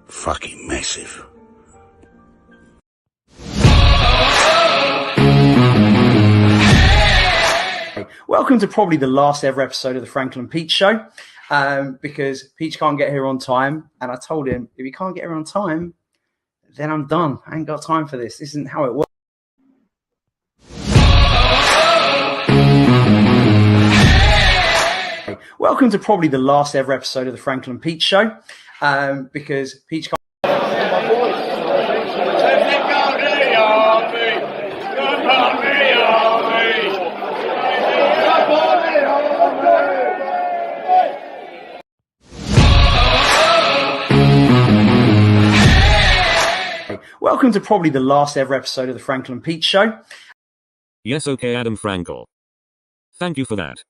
fucking massive. Welcome to probably the last ever episode of the Franklin Peach Show, because Peach can't get here on time, and I told him if he can't get here on time, then I'm done. I ain't got time for this. This isn't how it works. Welcome to probably the last ever episode of the Franklin Peach Show, because Peach can't. Welcome to probably the last ever episode of the Franklin Peach Show. Yes, okay, Adam Frankel. Thank you for that.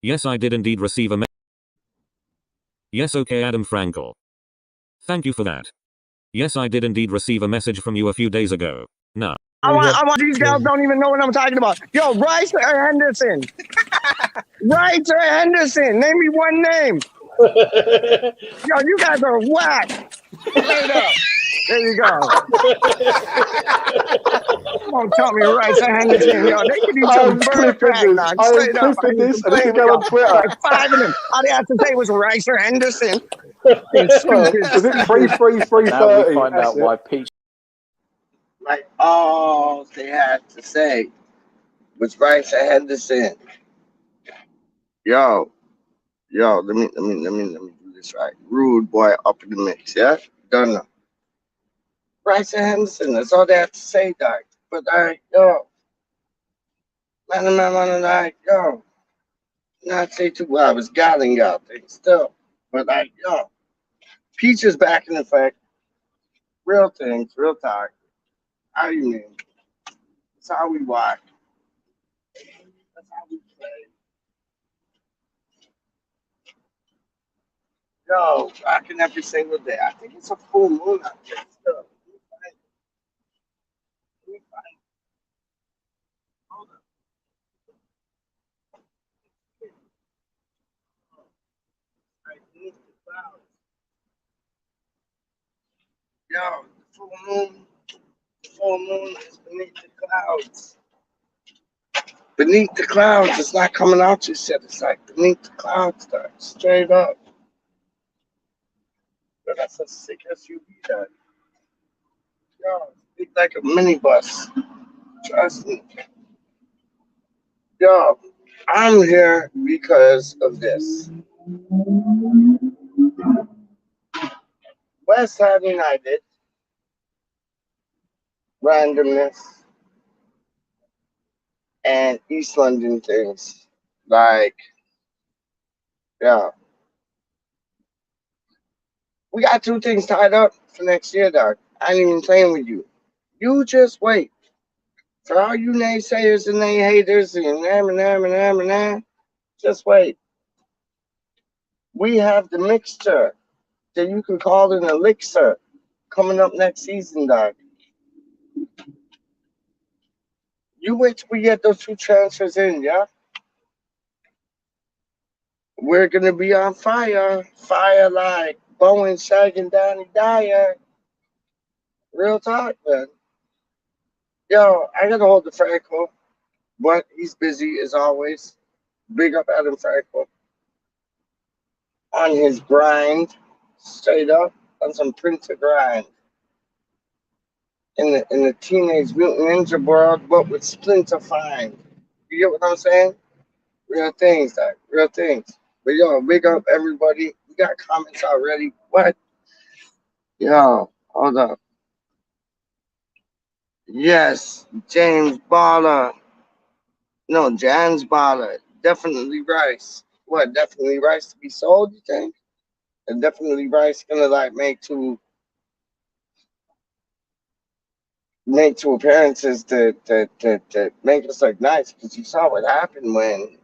Yes, I did indeed receive a Yes, okay, Adam Frankel. Thank you for that. Yes, I did indeed receive a message from you a few days ago. Nah. I want these guys don't even know what I'm talking about. Yo, Rice or Henderson? Rice or Henderson? Name me one name. Yo, you guys are whack. Straight up. There you go. Don't tell me Rice or Henderson. Yo, they could do some bird track knock. Straight up. This, and this go on Twitter. Like 5 of them. All they have to say was Rice or Henderson. Was it 3-3-3-30? Now we find out why Peach. Like all they had to say was Rice or Henderson. Yo, let me do this right. Rude boy up in the mix, yeah? Done now. Rice or Henderson, that's all they have to say, dog. But yo. Man, yo. Not say too well, I was godding out there still. But yo. Peach is back in effect. Real things, real talk. How you mean? That's how we walk. That's how we play. Yo, rocking every single day. I think it's a full moon out there still. Let me find. Hold up. Right beneath the clouds. Yo, the full moon is beneath the clouds. Beneath the clouds, it's not coming out you said. It's like beneath the clouds, dog. Straight up. But that's a sick SUV, dog. Yo, it's like a minibus. Trust me. Yo, I'm here because of this. West Ham United. Randomness. And East London things. Like, yeah. We got 2 things tied up for next year, dog. I ain't even playing with you. You just wait. For all you naysayers and nay haters and just wait. We have the mixture that you can call an elixir coming up next season, dog. You wait till we get those 2 transfers in, yeah? We're going to be on fire. Fire like Bowen, Shag, and Donnie Dyer. Real talk, man. Yo, I got to hold the Franco, but he's busy as always. Big up Adam Franco. On his grind, straight up, on some printer grind. In the Teenage Mutant Ninja world, but with Splinter Find. You get what I'm saying? Real things, dog. Real things. But yo, big up everybody. We got comments already. What? Yo, hold up. Yes, James Baller. No, Jan's Baller. Definitely Rice. What? Definitely Rice to be sold, you think? And definitely Rice gonna like make two appearances to make us look nice, because you saw what happened when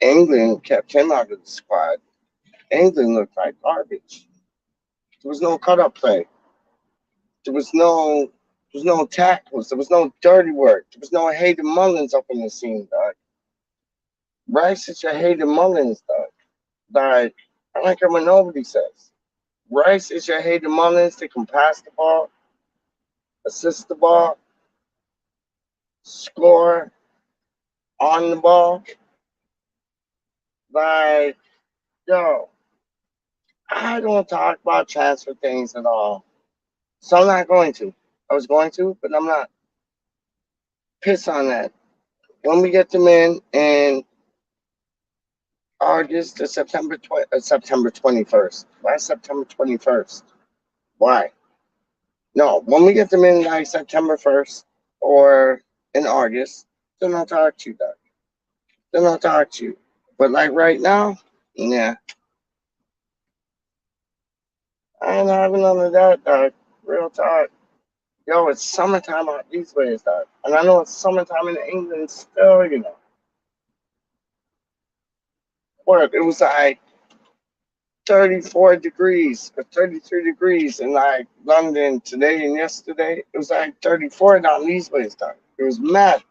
England kept him out of the squad. England looked like garbage. There was no cut-up play. There was no tackles. There was no dirty work. There was no Hayden Mullins up in the scene, dog. Rice is your Hayden Mullins, dog. Like, I don't care what nobody says. Rice is your Hayden Mullins that can pass the ball, assist the ball, score on the ball. Like, yo, I don't talk about transfer things at all. So I'm not going to. I was going to, but I'm not. Piss on that. When we get them in August to September 21st. Why September 21st? Why? No, when we get them in like September 1st or in August, then I'll talk to you, Doug. Then I'll talk to you. But like right now, nah. I ain't having none of that, Doug. Real talk. Yo, it's summertime out these ways, Doug. And I know it's summertime in England still, you know. What? It was like 34 degrees or 33 degrees in like London today and yesterday. It was like 34 down these ways, Doug. It was mad.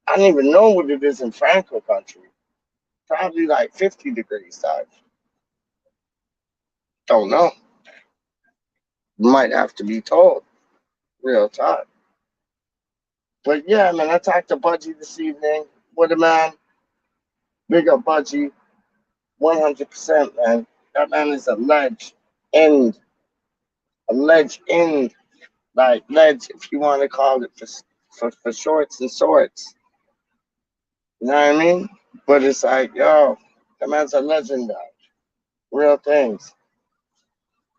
I don't even know what it is in Franco country. Probably like 50 degrees, Doug. Don't know. Might have to be told. Real talk. But yeah, man, I talked to Budgie this evening. What a man. Big up Budgie. 100%, man. That man is a ledge. End. A ledge end. Like ledge, if you want to call it for shorts and sorts. You know what I mean? But it's like, yo, that man's a legend, dog. Real things.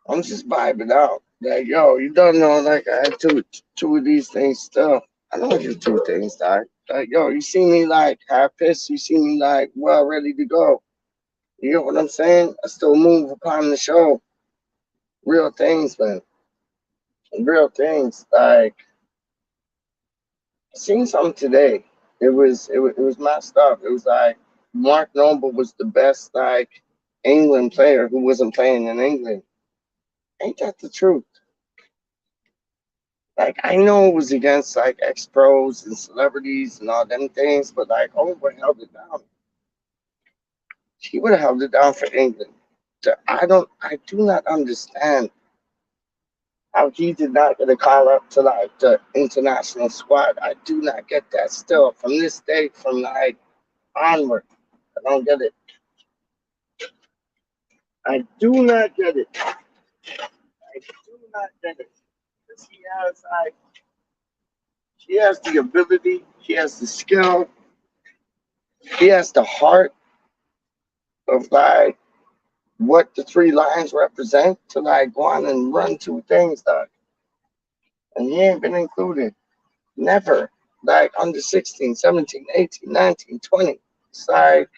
I'm just vibing out. Like, yo, you don't know, like, I had two of these things still. I don't do two things, dog. Like, yo, you see me, like, half pissed. You see me, like, well, ready to go. You get what I'm saying? I still move upon the show. Real things, man. Real things. Like, I seen something today. It was messed up. It was like Mark Noble was the best like England player who wasn't playing in England. Ain't that the truth? Like I know it was against like ex pros and celebrities and all them things, but like Oliver held it down. He would have held it down for England. I do not understand how he did not get a call up to like the international squad. I do not get that still from this day, from like onward. I don't get it. I do not get it. I do not get it. Because he has the ability, he has the skill, he has the heart of like what the three lions represent to like go on and run two things, dog. And he ain't been included. Never. Like under 16, 17, 18, 19, 20. It's like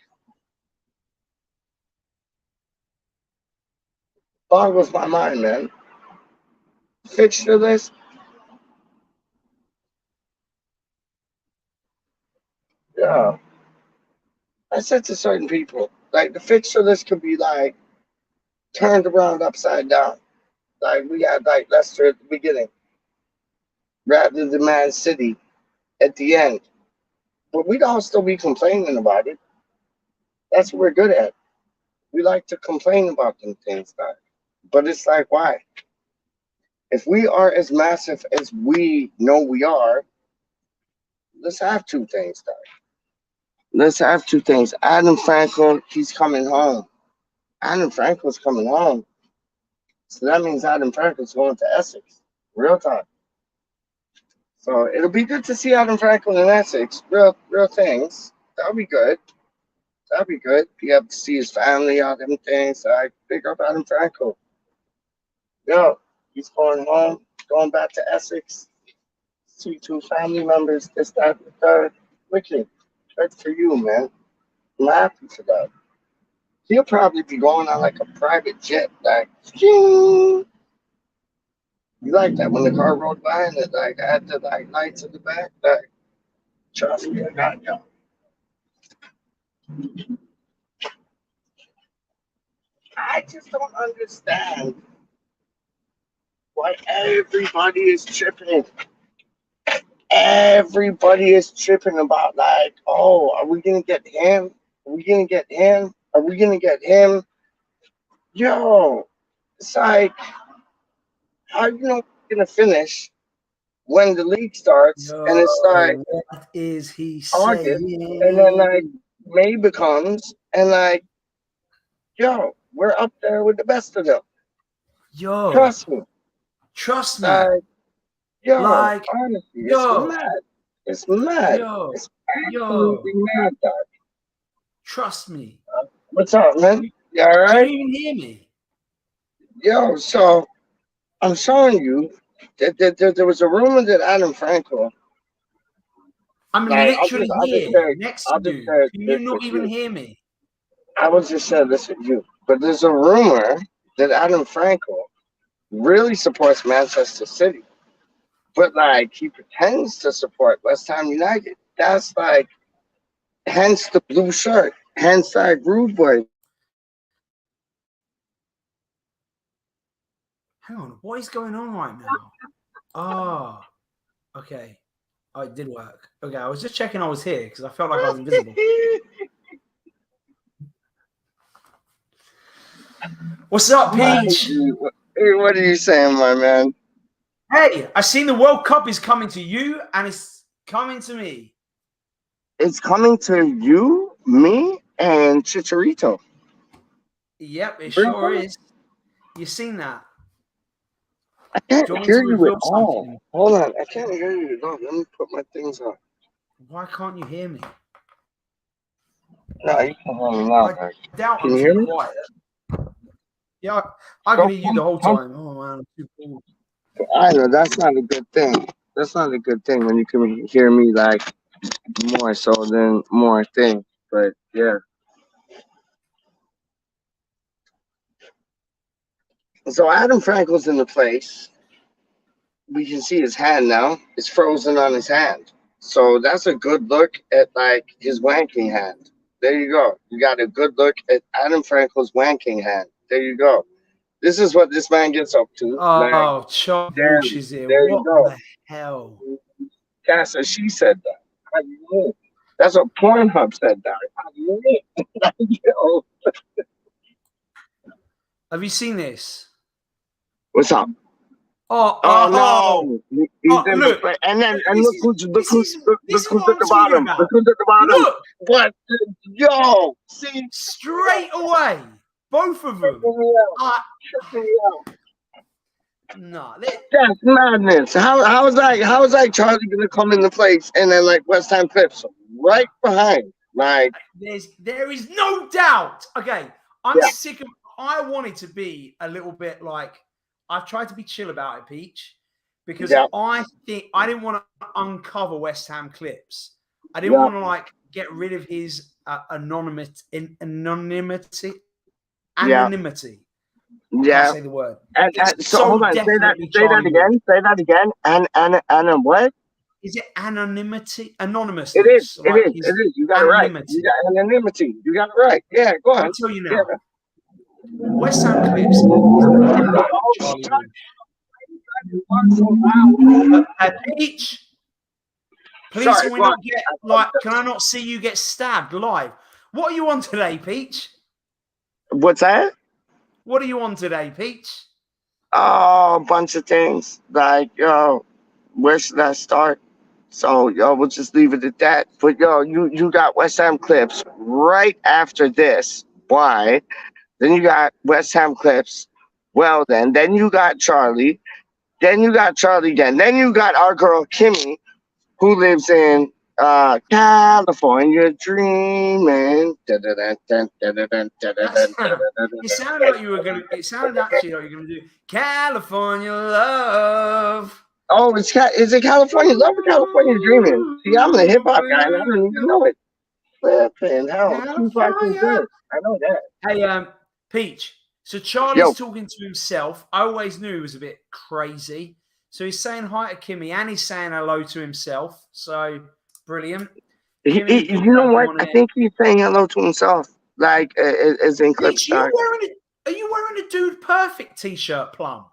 boggles my mind, man. Fixture list. Yeah. I said to certain people, like the fixture list could be like turned around upside down. Like we had like Leicester at the beginning, rather than Man City at the end. But we'd all still be complaining about it. That's what we're good at. We like to complain about them things, guys. But it's like, why? If we are as massive as we know we are, let's have two things, guys. Let's have two things. Adam Franco, he's coming home. Adam Franco's coming home. So that means Adam Franco's going to Essex. Real talk. So it'll be good to see Adam Franco in Essex. Real things. That'll be good. That'd be good. Be able to see his family, all them things. I pick up Adam Franco. Yo, he's going home, going back to Essex. See two family members. This, that, the third. Wicked. Good for you, man. I'm happy for that. He'll probably be going on like a private jet, like, ching. You like that when the car rolled by and it like had the like lights in the back? Like, trust me, I got you. I just don't understand why everybody is tripping. Everybody is tripping about like, oh, are we gonna get him? Are we gonna get him? Are we gonna get him? Yo, it's like, how you know we're gonna finish when the league starts, and it's like what is he August, saying? and then like May becomes, and like, yo, we're up there with the best of them. Yo, Trust me. trust me. Like, yo, Like, honestly, yo. it's mad. It's mad. Yo, It's yo, absolutely mad, dog. trust me. What's up, man? You all Can right? you even hear me? Yo, so I'm showing you that there was a rumor that Adam Frankel. I'm Like, literally I'll just here say, next I'll to just you. say Can you this not with even you. hear me? I was just saying this with you, but there's a rumor that Adam Frankel really supports Manchester City, but like he pretends to support West Ham United. That's like, hence the blue shirt, hence like Rude Boy. Hang on, what is going on right now? Ah, okay. Oh, it did work. Okay, I was just checking I was here because I felt like I was invisible. What's up, Peach? Hey, what are you saying, my man? Hey, I seen the World Cup is coming to you and it's coming to me. It's coming to you, me, and Chicharito. Yep, it Really? sure is. You seen that? I can't Do you want me hear to you at reveal all. something? Hold on, I can't hear you at all. Let me put my things on. Why can't you hear me? No, you can hear me now, I guys. doubt Can I'm you hear too me? quiet. Yeah, I can hear you the whole time. Oh man, I'm too cool. I know that's not a good thing. That's not a good thing when you can hear me like more so than more thing. But yeah. So Adam Frankel's in the place. We can see his hand now. It's frozen on his hand. So that's a good look at like his wanking hand. There you go. You got a good look at Adam Frankel's wanking hand. There you go. This is what this man gets up to. Like, Oh, Chuck there, Walsh is here. there you What go. the hell? That's what she said that. How do you mean? That's what Pornhub said that. How do you mean? Yo, Have you seen this? what's up? Oh, Oh no! He's in the look. play, and then and This look is who's this is who's what at I'm the talking bottom. about. Look who's at the bottom. Look, What? Yo, see, straight away, both of them. tripping me out. Nah, That's madness. How is like Charlie gonna come in the place and then like West Ham Clips right behind? Like, there is no doubt. Okay, I'm yeah, sick of. I wanted to be a little bit like. I've tried to be chill about it, Peach, because yeah, I think I didn't want to uncover West Ham Clips. I didn't yeah, want to like get rid of his anonymity. yeah. I can't say the word. And It's so hold so on, definitely say that Charlie Ward. again. Say that again. And what? Is it anonymity? Anonymousness. It is. Like It is. You got it right. You got anonymity. You got it right. Yeah, go on. I'll tell you now. Yeah. West Ham Clips is Charlie Ward. Peach, please, Sorry, can we not get like? Can I not see you get stabbed live? What are you on today, Peach? What's that? What are you on today, Peach? Oh, a bunch of things. Like, yo, where should I start? So, yo, we'll just leave it at that. But yo, you got West Ham Clips right after this. Why? Then you got West Ham Clips. Well, then you got Charlie. Then you got Charlie again. Then you got our girl Kimmy, who lives in California dreaming. It sounded like you were gonna. It sounded actually like you were gonna do California Love. Oh, is it California Love or California Dreaming? See, I'm a hip hop guy and I don't even know it. Flipping hell, Tupac is good. I know that. Hey, Peach. So Charlie's talking to himself. I always knew he was a bit crazy. So he's saying hi to Kimmy and he's saying hello to himself. So brilliant. Kimmy, you know what? I think he's saying hello to himself, like as in clip start. Are you wearing a Dude Perfect t-shirt, Plum?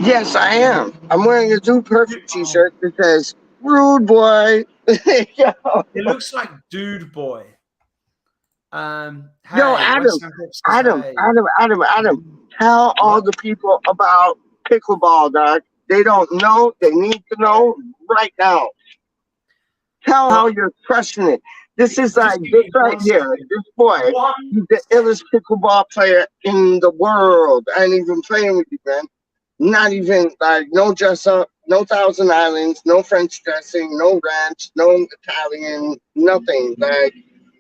Yes, I am. I'm wearing a Dude Perfect t-shirt that says "Rude Boy." It looks like Dude Boy. Hey, yo, Adam. Tell all the people about pickleball, dog. They don't know. They need to know right now. Tell how you're crushing it. This is like this right here. This boy, he's the illest pickleball player in the world. I ain't even playing with you, man. Not even like no dress up, no Thousand Islands, no French dressing, no ranch, no Italian, nothing. Like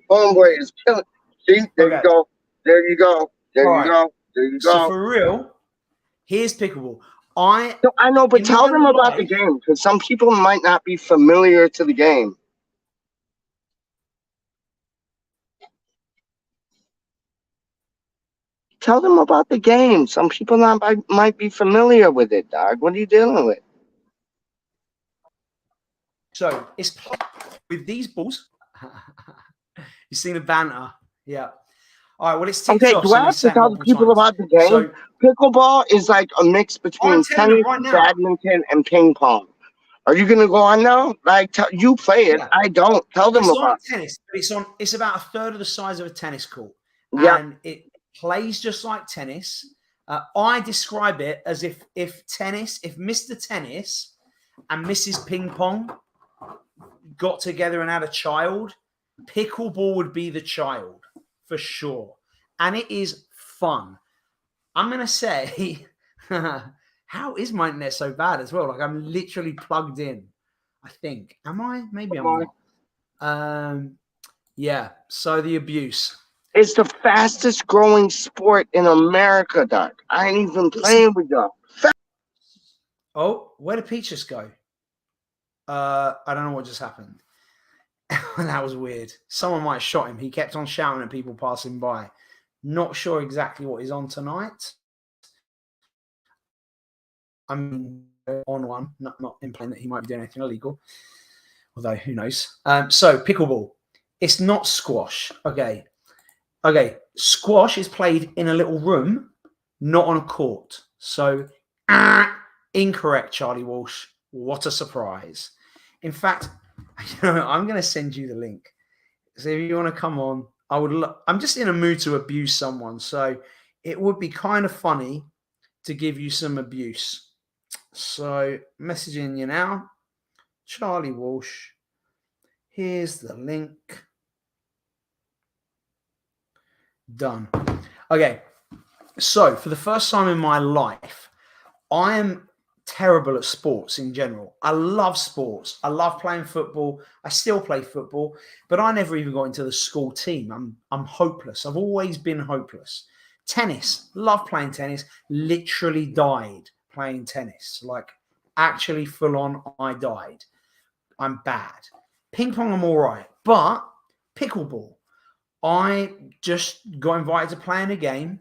homeboy is killing. See, there you go. There you go. There you go. There you go. So for real, here's pickleball. I know, but tell them about the game because some people might not be familiar to the game. Tell them about the game. Some people might be familiar with it, dog. What are you dealing with? So it's with these balls. You seen the banter? Yeah. All right. Well, it's okay. Do I have to tell the people about the game? So, pickleball is like a mix between tennis, badminton, and ping pong. Are you gonna go on now? Like you play it. Yeah. I don't. Tell them about tennis. It's about a third of the size of a tennis court. Yeah. And it plays just like tennis. I describe it as if Mr. Tennis and Mrs. Ping Pong got together and had a child, pickleball would be the child for sure. And it is fun. I'm going to say, how is my internet so bad as well? Like I'm literally plugged in, I think. Am I? Maybe I'm not. Yeah. So the abuse. It's the fastest growing sport in America, Doc. I ain't even playing with y'all. Oh, where did Peaches go? I don't know what just happened. That was weird. Someone might have shot him. He kept on shouting at people passing by. Not sure exactly what he's on tonight. I'm on one, not implying that he might be doing anything illegal. Although, who knows? So, pickleball. It's not squash. Okay. Squash is played in a little room, not on a court. So, incorrect, Charlie Walsh. What a surprise. In fact, I'm going to send you the link. So if you want to come on, I'm just in a mood to abuse someone. So it would be kind of funny to give you some abuse. So messaging you now, Charlie Walsh. Here's the link. Done. Okay. So for the first time in my life, I am terrible at sports in general. I love sports. I love playing football. I still play football, but I never even got into the school team. I'm hopeless. I've always been hopeless. Tennis, love playing tennis. Literally died playing tennis. Like actually full on, I died. I'm bad. Ping pong, I'm all right, but pickleball, I just got invited to play in a game,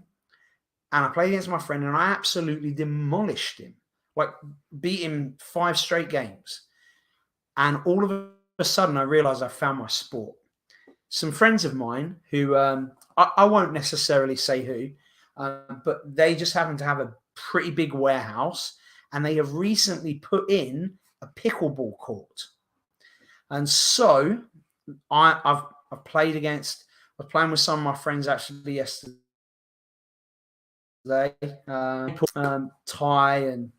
and I played against my friend, and I absolutely demolished him. Like beat him 5 straight games. And all of a sudden I realized I found my sport. Some friends of mine who, I won't necessarily say who, but they just happen to have a pretty big warehouse, and they have recently put in a pickleball court. And so I've played against, I was playing with some of my friends actually yesterday, Ty and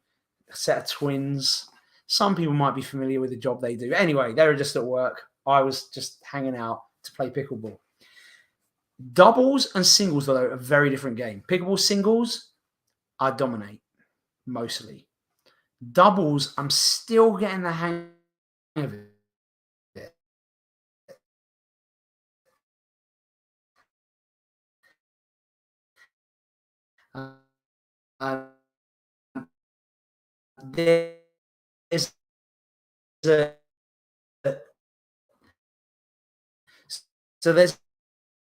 a set of twins. Some people might be familiar with the job they do. Anyway, they were just at work. I was just hanging out to play pickleball. Doubles and singles, though, are a very different game. Pickleball singles, I dominate mostly. Doubles, I'm still getting the hang of it. There's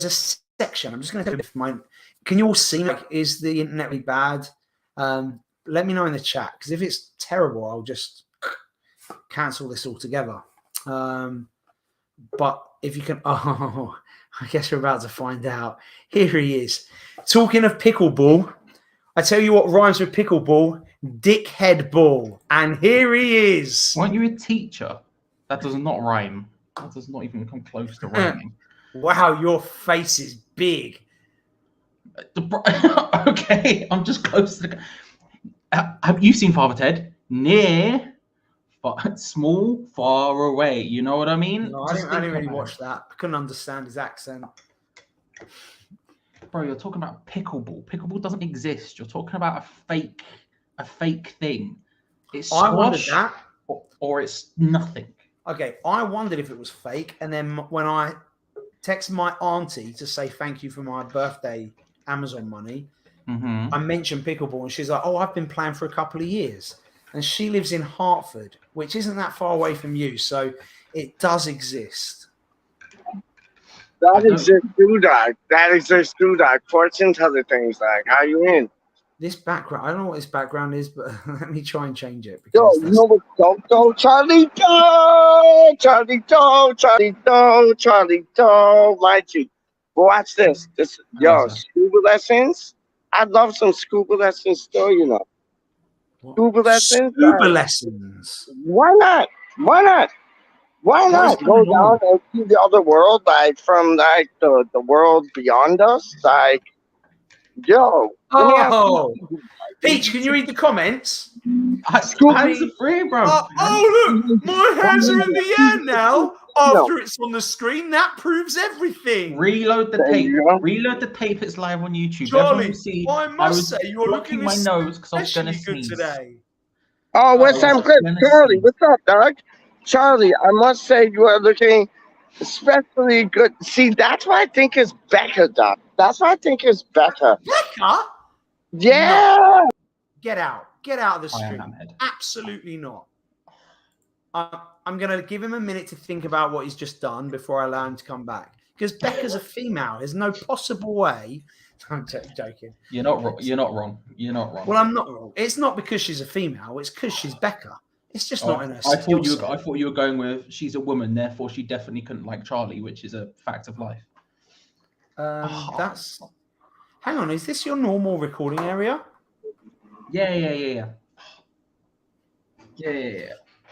a section. I'm just going to if mine. Can you all see? Like, is the internet really bad? Let me know in the chat, because if it's terrible, I'll just cancel this altogether. But if you can, I guess we're about to find out. Here he is. Talking of pickleball, I tell you what rhymes with pickleball: dickhead ball. And here he is. Weren't you a teacher? That does not rhyme. That does not even come close to rhyming. Wow, your face is big. Okay, I'm just close to the. Have you seen Father Ted? Near, but small, far away. You know what I mean? No, I Just didn't think really about watch that. I couldn't understand his accent. it. Bro, you're talking about pickleball. Pickleball doesn't exist. You're talking about a fake thing. It's I wondered squash that. or it's nothing. Okay, I wondered if it was fake, and then when I texted my auntie to say thank you for my birthday Amazon money, Mm-hmm. I mentioned pickleball, and she's like, "Oh, I've been playing for a couple of years," and she lives in Hartford, which isn't that far away from you, so it does exist. That exists too, dog. That exists too, dog. Fortune teller things, like how you in? This background, I don't know what this background is, but let me try and change it. Yo, Because you that's- know what's dope though? Charlie Doe, Charlie Doe, Charlie Doe, Charlie Doe, my G. Watch this. Yo, sir. scuba lessons. I'd love some scuba lessons still, you know. Scuba lessons. Scuba lessons. Why not? Why not? Why What is not go going down on? and see the other world, like from like the world beyond us? Like, yo, let me ask Oh, you, Peach, can you read the comments? Hands are free, bro. Look, my hands are in the air now. After it's on the screen, that proves everything. Reload the There tape. you go. Reload the tape. It's live on YouTube. Charlie, Everyone will see. I must say you're blocking looking my nose because I was going to especially good sneeze. today. Oh, West Oh, Ham yeah. Clip. Tennessee. Charlie, what's up, dog? Charlie, I must say you are looking especially good. See, that's why I think it's Becca, dog. That's why I think it's Becca. Becca, Yeah. get out. Get out of the I am stream. that head. Absolutely not. I'm going to give him a minute to think about what he's just done before I allow him to come back. Because Becca's a female. There's no possible way. I'm joking. You're not wrong. You're not wrong. You're not wrong. Well, I'm not wrong. It's not because she's a female. It's because she's Becca. It's just not in her I skill thought you were going with she's a woman, therefore she definitely couldn't like Charlie, which is a fact of life. That's. Hang on. Is this your normal recording area? Yeah.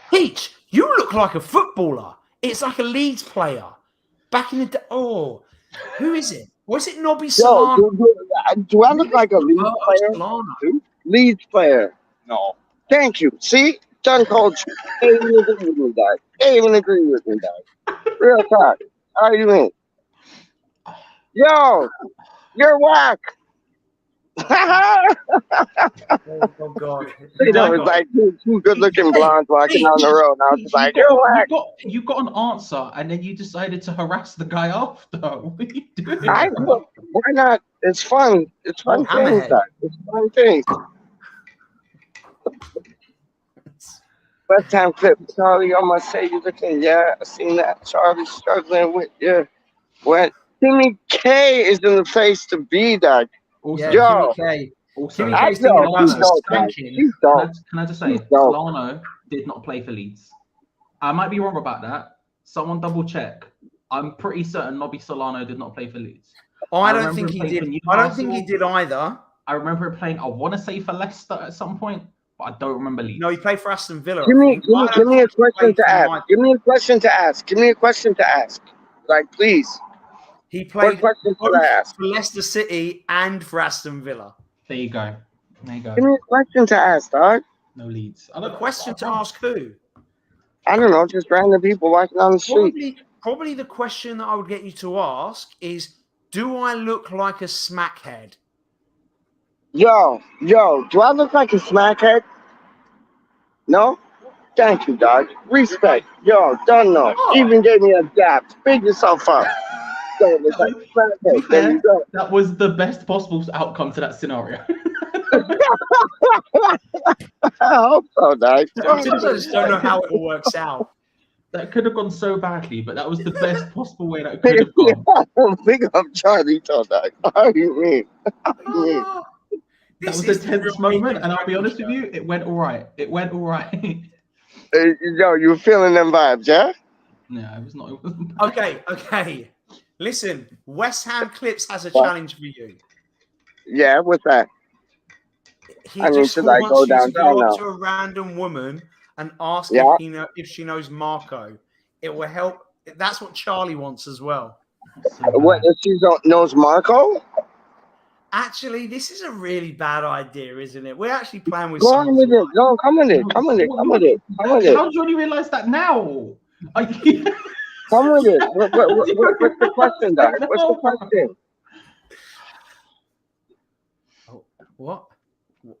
Peach, you look like a footballer. It's like a Leeds player. Back in the day. Oh, who is it? Was it Nobby Yo, Solano? do I look like a Leeds player? Solano. Leeds player. No. Thank you. See? Done cold. Can't even agree with me, dog. Can't even agree with me, dog. Real talk. How you mean? Yo, you're whack. Oh God. You know, it's like two good-looking blondes walking down the road. And I was just like, you're whack. You got an answer, and then you decided to harass the guy after. What are you doing? Why not? It's fun. It's fun Oh, things, hammerhead. dog. It's fun things. West Ham Clip. Charlie, I must say you looking. Yeah, I seen that. Charlie struggling with what? Timmy K is in the place to be, dog. Also, Yeah, Yo. Kimmy K. also, Kimmy I K's thinking know, about he's some dope, man. spanking. He's dope. can I just say, He's dope. Solano did not play for Leeds. I might be wrong about that. Someone double check. I'm pretty certain Nobby Solano did not play for Leeds. I don't remember think he him playing did. for I don't think he Newcastle. did either. I remember him playing, I want to say for Leicester at some point, but I don't remember Leeds. No, he played for Aston Villa. Give I me think. I don't give me a think he question played to for ask. United. Give me a question to ask. Give me a question to ask. Like, please. He What played question both should I ask? for Leicester City and for Aston Villa. There you go. There you go. Give me a question to ask, dog. No Leeds. I A don't question to ask who? I don't know, just random people walking down the street. Probably the question that I would get you to ask is, do I look like a smackhead? Yo, do I look like a smackhead? No? Thank you, dog. Respect. Yo, don't know. Oh. Even gave me a dap. Big yourself up. Don't look like a smackhead. There you go. That was the best possible outcome to that scenario. I hope so, dog. Sometimes I just don't know how it all works out. That could have gone so badly, but that was the best possible way that could have gone. Big up Charlie, dog. How you mean? Ah, That this was the is the tense real moment, Peach and I'll be honest show. with you, it went all right. It went all right. Yo, you feeling them vibes, yeah? No, it was not. It wasn't. Okay. Listen, West Ham Clips has a challenge for you. Yeah, what's that? He I mean, just should I wants go you to downtown go up now? to a random woman and ask Yeah. if she knows Marco. It will help. That's what Charlie wants as well. So What bad. if she knows Marco? Actually, this is a really bad idea, isn't it? We're actually playing with Go on songs. with it. No, come with it. Come with it. Come with it. Come with it. How did you only realize that now? Come with it. What's the question, Doc? What's the question? What?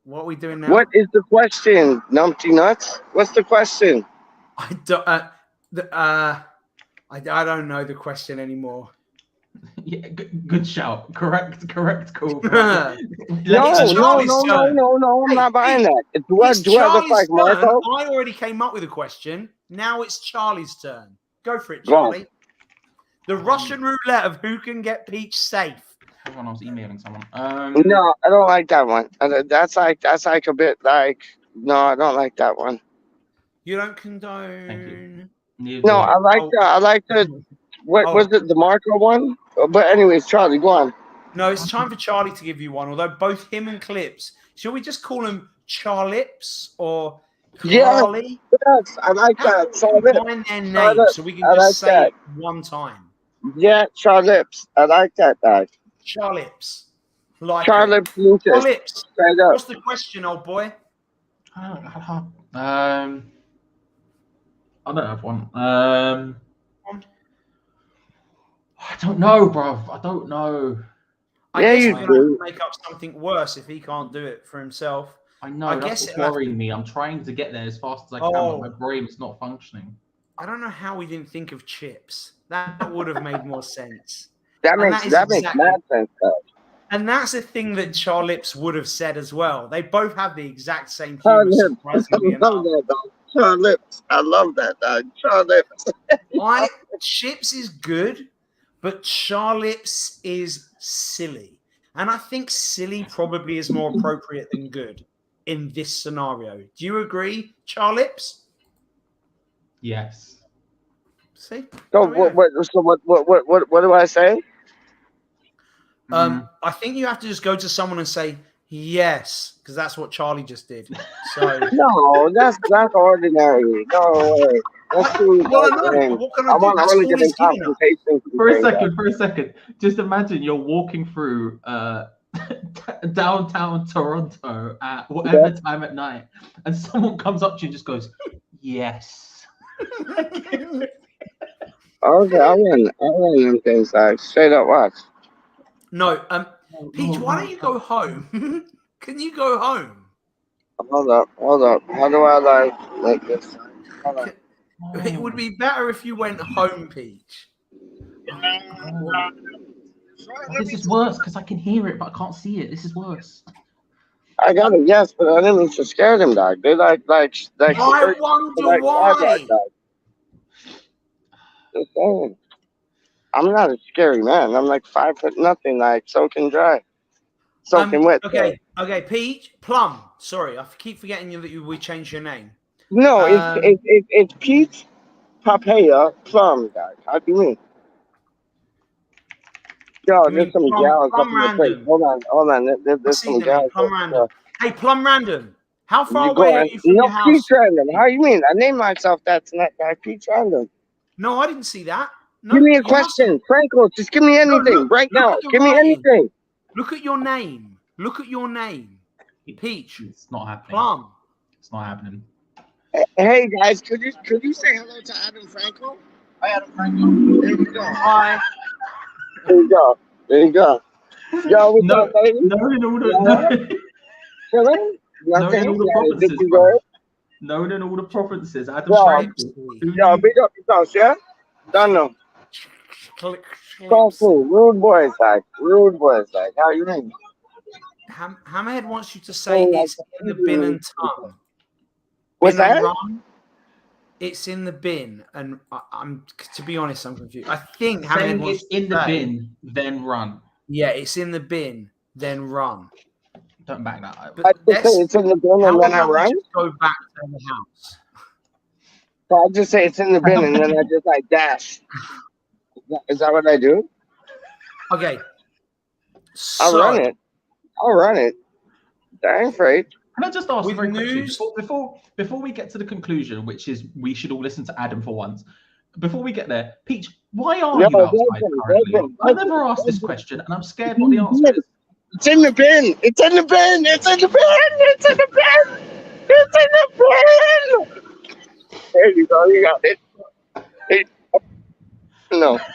What are we doing now? What is the question, Numpty Nuts? What's the question? I don't. I don't know the question anymore. Yeah, good shout. Correct call. No, It's Charlie's turn. no. I'm not buying that. It's Do I look like Charlie's turn. Marco? I already came up with a question. Now it's Charlie's turn. Go for it, Go on. Charlie. The Russian roulette of who can get Peach safe. Hold on, I was emailing someone. No, I don't like that one. That's like a bit like, no, I don't like that one. You don't condone. No, I like the what was it, the Marco one? But anyways, Charlie, go on. No, it's time for Charlie to give you one. Although both him and Clips, shall we just call him Charlips or Charlie? Yes, I like that. Combine their names so we can just say it one time. Yeah, Charlips. I like that, guy. Charlips. Like Charlips Lucas. Charlips. What's the question, old boy? I don't have one. I don't know, bro. I don't know. I guess we're going to make up something worse if he can't do it for himself. I know. That's what's worrying me. I'm trying to get there as fast as I can, but my brain is not functioning. I don't know how we didn't think of chips. That would have made more sense. That makes mad sense, though. And that's a thing that Charlips would have said as well. They both have the exact same humor. Charlips. I love that, dog. Charlips. Chips is good, but Charlips is silly. And I think silly probably is more appropriate than good in this scenario. Do you agree, Charlips? Yes. See? So what do I say? I think you have to just go to someone and say yes, because that's what Charlie just did. So no, that's ordinary. No way. Let's do I want to get in confrontation. For a second. Just imagine you're walking through downtown Toronto at whatever time at night, and someone comes up to you and just goes, "Yes." Okay, I win them things. Like straight up, watch. No, Peach, why don't you go home? Can you go home? Hold up. How do I like this? It would be better if you went home, Peach. This is worse because I can hear it, but I can't see it. This is worse. I got it, yes, but I didn't mean to scare them, dog. They like. I wonder why. Just saying. I'm not a scary man. I'm like 5'0", like soaking dry, soaking wet. Okay, Peach, Plum. Sorry, I keep forgetting that we changed your name. No, it's Peach, Papaya, Plum, guys. How do you mean? Yo, there's some gals up in the place. Hold on. There's some gals. Plum Random. Hey, Plum Random. How far away are you from your house? Peach Random. How you mean? I named myself that tonight, guy. Peach Random. No, I didn't see that. No, give me a question, Franco. Just give me anything right now. Give me anything. Look at your name. Peach. It's not happening. Plum. It's not happening. Hey guys, could you say hello to Adam Franco? Hi, Adam Franco. There we go. Hi. There you go. Yo, what's up, baby? Knowing all the provinces. Adam Franco. Yo, big up yourself, yeah? Done no. Rude boys, like. How you mean? Hammerhead wants you to say it's in the bin and tongue. What's that? It's in the bin, and I'm to be honest, I'm confused. I think Hammerhead wants in the bin, then run. Yeah, it's in the bin, then run. Don't back that up. I just say it's in the bin and then I run. Go back to the house. So I just say it's in the bin and then I just like dash. Is that what I do? Okay. I'll run it. I ain't afraid. Can I just ask very quickly before we get to the conclusion, which is we should all listen to Adam for once. Before we get there, Peach, why are you outside currently? I never asked this question, and I'm scared what the answer is. It's in the bin. It's in the bin. It's in the bin. It's in the bin. It's in the bin. There you go. You got it. Hey, no. How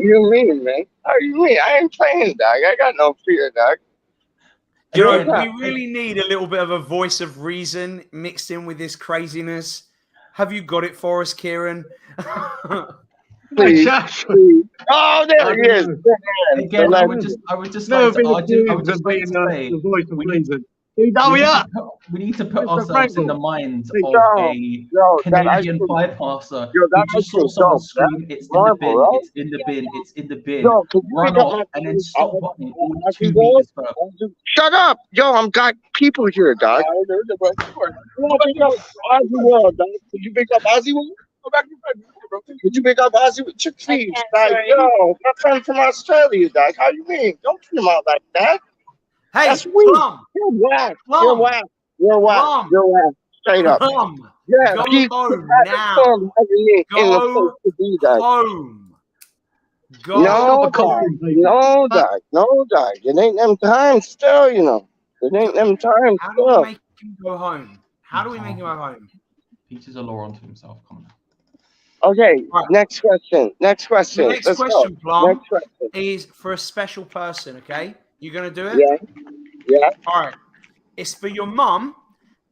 you mean, man? How you mean? I ain't playing, dog. I got no fear, dog. You know, Again, we really need a little bit of a voice of reason mixed in with this craziness. Have you got it for us, Kieran? Please, Exactly. please. Oh, there he is. again, I would just Never like been to, I accused would just of like being to say, the voice of we need- reason. Oh, we, need yeah. to put, we need to put Mr. ourselves in Frankel. the minds Hey, of yo, a yo, that ice Canadian cream- pie passer yo, who that just ice saw cream someone dope. scream, "It's in the Marvel, bin! right? It's in the bin! It's in the bin!" Yo, could you Run pick up off my and then phone? stop running all Ozzy 2 World? meters per. Shut up, yo! I'm got people here, dog. Ozzy World, dog. Could you pick up Ozzy World? Go back to bed, bro. Could you pick up Ozzy with your feet? Like, yo, my friend from Australia, dog. How you mean? Don't treat him out like that. Hey, That's weak. Plum, You're whack. Plum. You're whack. You're whack. Plum. You're whack. Straight up. Plum, Yeah, go keep home that now. Plum having me in the Go place to be, dog. home. Go No, Stop dog. coughing, baby. No, dog. No, dog. It ain't them times still, you know. It ain't them times How do we still. make him go home? How do we make him go home? Peach is a law unto himself. Come on. Okay, Right. next question. Next The question. next Let's question, go. Plum, Next question. is for a special person, okay? You gonna do it? Yeah. Yeah. All right. It's for your mum,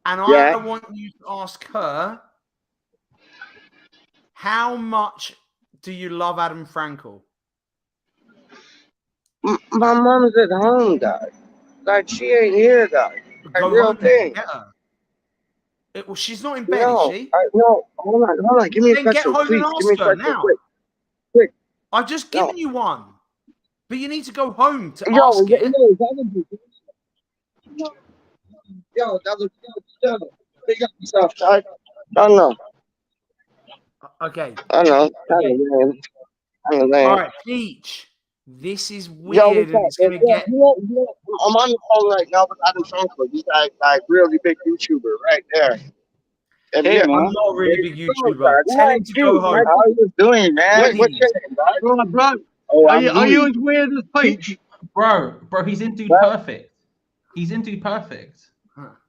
and Yeah. I want you to ask her, how much do you love Adam Frankel? My mom's at home, dog. Like, she ain't here, dog. Go real home and thing. get her. Well, she's not in bed, No, is she? no. Hold on. Give me a Then get question, home please. and Give me a ask her question, now. quick. I've just No. given you one. But you need to go home to Yo, ask it. Yo, that looks good. Big up yourself, dog. I know. Okay. I know, man. All right, Peach. This is Yo, weird, what's and it's gonna up? get. I'm on the phone right now with Adam Frankel. He's like really big YouTuber right there. And Hey, yeah, man. I'm not a really big YouTuber. dog. Tell him to go home. How are you doing, man? What's your name, dog? Right, bro. Oh, Are you as weird as Peach? Bro, he's in Dude What? Perfect. He's in Dude Perfect.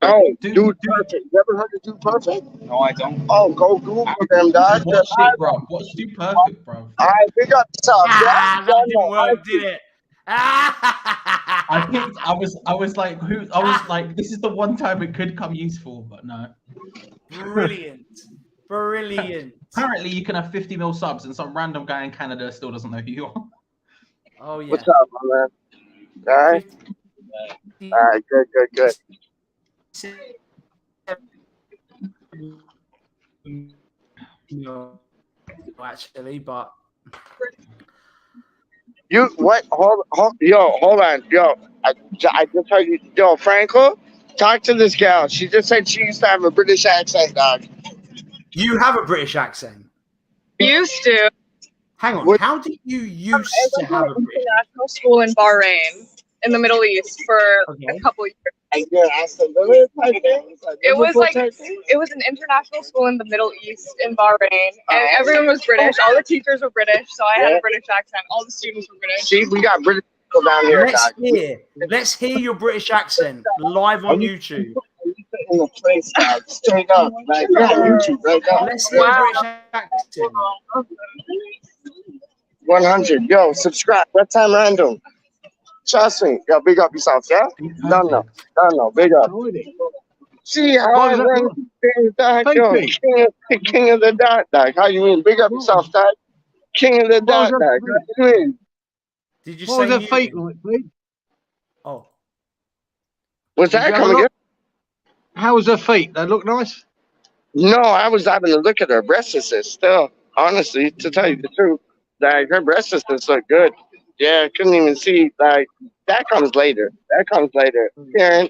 Oh, Dude, Dude Perfect. You ever heard of Dude Perfect? No, I don't. Oh, go Google them, dog. Watch it, bro. Watch Dude Perfect, bro. All right, big up yourself. Ah, that didn't Yeah, work, did it? I picked. I was like, who? I was like, this is the one time it could come useful, but no. Brilliant. Brilliant. Apparently, you can have 50 mil subs, and some random guy in Canada still doesn't know who you are. Oh, yeah. What's up, my man? All right. All right. Good. No, actually, but You what? Hold on. Yo, I just heard you. Yo, Franco, talk to this gal. She just said she used to have a British accent, dog. you have a British accent. Used to. Hang on. What- How did you used to have a British International school in Bahrain, in the Middle East, for Okay. a couple years. Like, yeah, Aston Villa type things. Like It was Liverpool like type things? it was an international school in the Middle East in Bahrain, and everyone was British. All the teachers were British, so I had Yeah. a British accent. All the students were British. See, we got British people down here, dog. Let's hear your British accent live on YouTube. In the place, dog. Straight up, like you're on YouTube right now. Let's hear your British accent. 100. Yo, subscribe. That time random. Trust me. Yo, big up yourself, yeah? No, big up. See how I run things, dog. Yo, king of the dot, dog. How you mean? Big up yourself, dog. King of the dot, dog. How you mean? Did you What say was her you? feet like, please? Oh, Was that Did you have a coming look? up? How was her feet? They look nice. No, I was having a look at her breasts still. Honestly, to tell you the truth, like her breasts look good. Yeah, I couldn't even see. Like that comes later. Karen,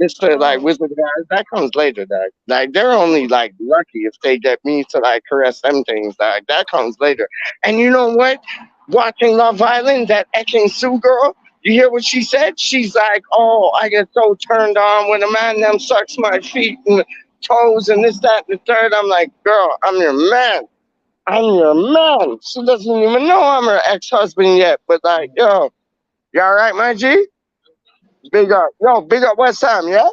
Mr. Like Wizard guys, that comes later. Like they're only like lucky if they get me to like caress them things. Like that comes later. And you know what? Watching Love Island, that Ekin Sue girl. You hear what she said? She's like, oh, I get so turned on when a man them sucks my feet and toes and this, that, and the third. I'm like, girl, I'm your man. I'm your man. She doesn't even know I'm her ex-husband yet. But like, yo, You all right, my G? Big up. Yo, big up West Ham, yeah?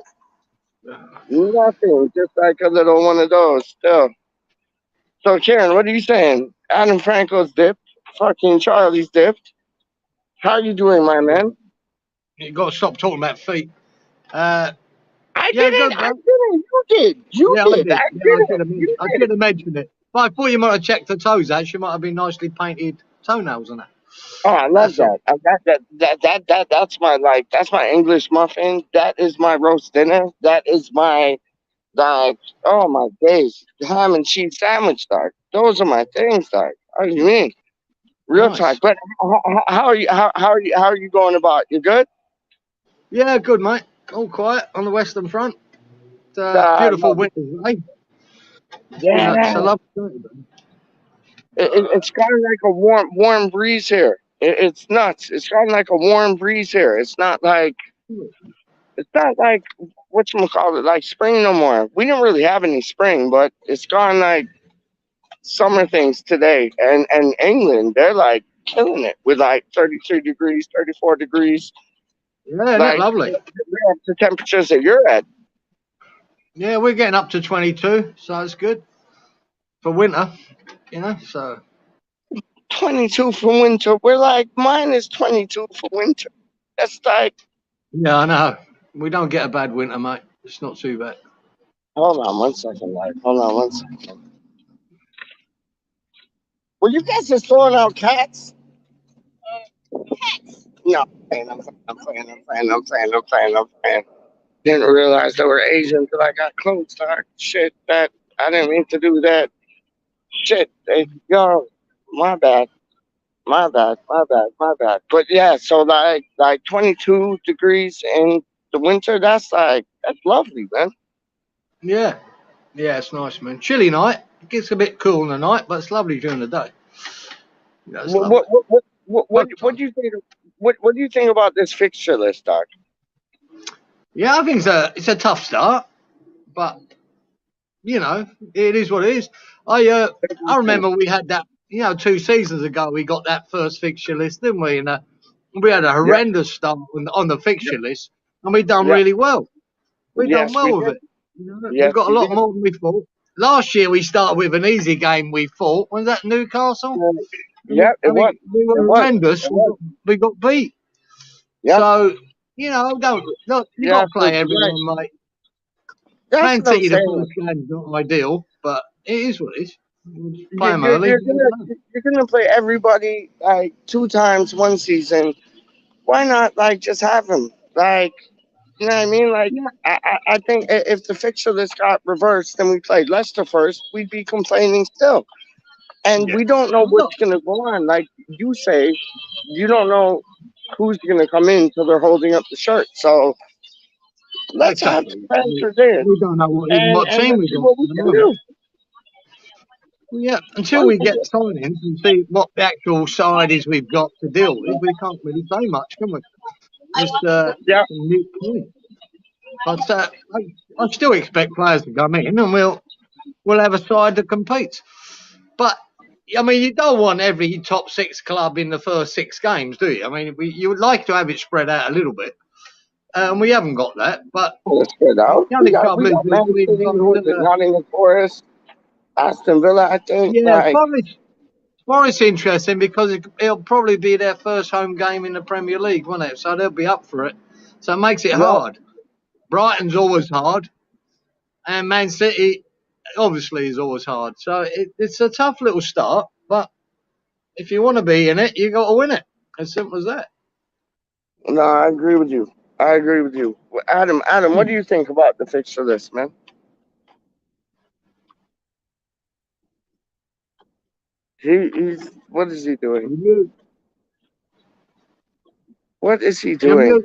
Nothing. Just like a little one of those still. So, Karen, what are you saying? Adam Franco's dipped. Fucking Charlie's dipped. How you doing, my man? You got to stop talking about feet. I Yeah, didn't. good, I bro. didn't. You did. You Yeah, I did. did. I Yeah, I didn't. You I did. should have mentioned it. But I thought you might have checked the toes out. She might have been nicely painted toenails on that. Oh, I love That's all. that. That's my that's my English muffin. That is my roast dinner. That is my oh my days. Ham and cheese sandwich, dog. Those are my things, dog. How do you mean? Real talk. Nice. But how are you how are you going about? You good? Yeah, good, mate. All quiet on the Western Front. Beautiful Love it. winter's day. Yeah. It's a lovely day. It's kind of like a warm breeze here. It's nuts. It's kind of like a warm breeze here. It's not like whatchamacallit, like spring no more. We didn't really have any spring, but it's gone like summer things today. And England, they're like killing it with like 33 degrees, 34 degrees. Yeah, isn't that Like lovely? they're up to temperatures that you're at. Yeah, we're getting up to 22, so it's good for winter, you know. So 22 for winter. We're like minus 22 for winter. That's like, yeah, I know. We don't get a bad winter, mate. It's not too bad. hold on one second, like, hold on one second. Were you guys just throwing out cats? No, I'm playing. Didn't realize they were Asian until I got close. Shit, that I didn't mean to do that. Shit, yo, my bad. But yeah, so like 22 degrees in the winter. That's lovely, man. Yeah, yeah, it's nice, man. Chilly night. It gets a bit cool in the night, but it's lovely during the day. Yeah, it's lovely. What do you think? What do you think about this fixture list, Doc? Yeah, I think it's a tough start, but you know, it is what it is. I remember we had that, 2 seasons ago we got that first fixture list, didn't we? And we had a horrendous start on the fixture list, and we done really well. We done well with it. We got a lot more than we thought. Last year we started with an easy game. We thought, was that Newcastle? Yeah, it was. We were horrendous. We got beat. Yeah. So you got to play everyone, mate. Man City, the first game's not ideal, but it is what it is. Play them early. You're gonna play everybody like 2 times one season. Why not just have them? You know what I mean? I think if the fixture list got reversed and we played Leicester first, we'd be complaining still. And we don't know what's gonna go on. Like you say, you don't know who's gonna come in until they're holding up the shirt. So let's have the transfer there. We don't know what team we got. What we can do. Yeah, until we get signings and see what the actual side is we've got to deal with, we can't really say much, can we? Just new point. But I still expect players to come in, and we'll have a side that competes. But I mean, you don't want every top 6 club in the first 6 games, do you? I mean, you would like to have it spread out a little bit, and we haven't got that. But spread out. We got Man City, Nottingham Forest, Aston Villa, I think. Yeah, Forest interesting because it'll probably be their first home game in the Premier League, won't it? So they'll be up for it. So it makes it hard. Brighton's always hard, and Man City obviously is always hard. So it's a tough little start, but if you want to be in it, you got to win it. As simple as that. No, I agree with you. Adam, what do you think about the fixture list, man? He's what is he doing? What is he doing?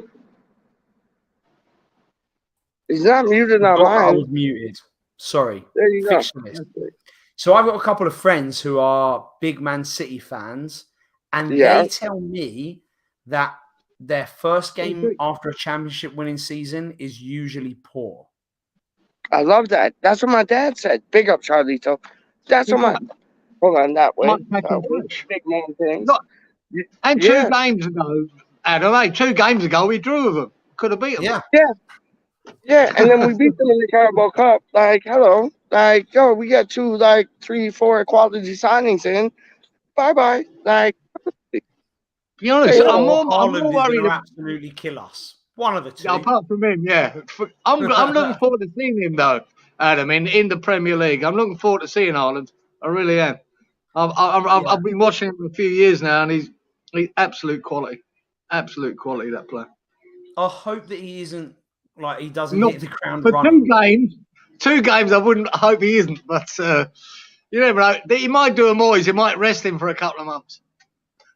He's not muted on mine. I was muted. Sorry. There you go. So I've got a couple of friends who are big Man City fans, and they tell me that their first game after a championship winning season is usually poor. I love that. That's what my dad said. Big up, Charlito. That's what my... Hold on, that way. Big man things. And 2 games ago, Adam, hey, 2 games ago we drew with them. Could have beat them. Yeah. Yeah, and then we beat them in the Carabao Cup. Like, hello, like, yo, we got 2, like 3, 4 quality signings in. Bye. Like, Be honest, Hey, I'm more Haaland is going worried. to absolutely kill us. One of the 2. Apart from him, yeah. I'm looking forward to seeing him though, Adam, in the Premier League. I'm looking forward to seeing Haaland. I really am. I've been watching him for a few years now, and he's absolute quality, that player. I hope that he isn't like he doesn't Not hit the ground for running. 2 games. I wouldn't hope he isn't, but you never know. He might do a Moyes. He might rest him for a couple of months.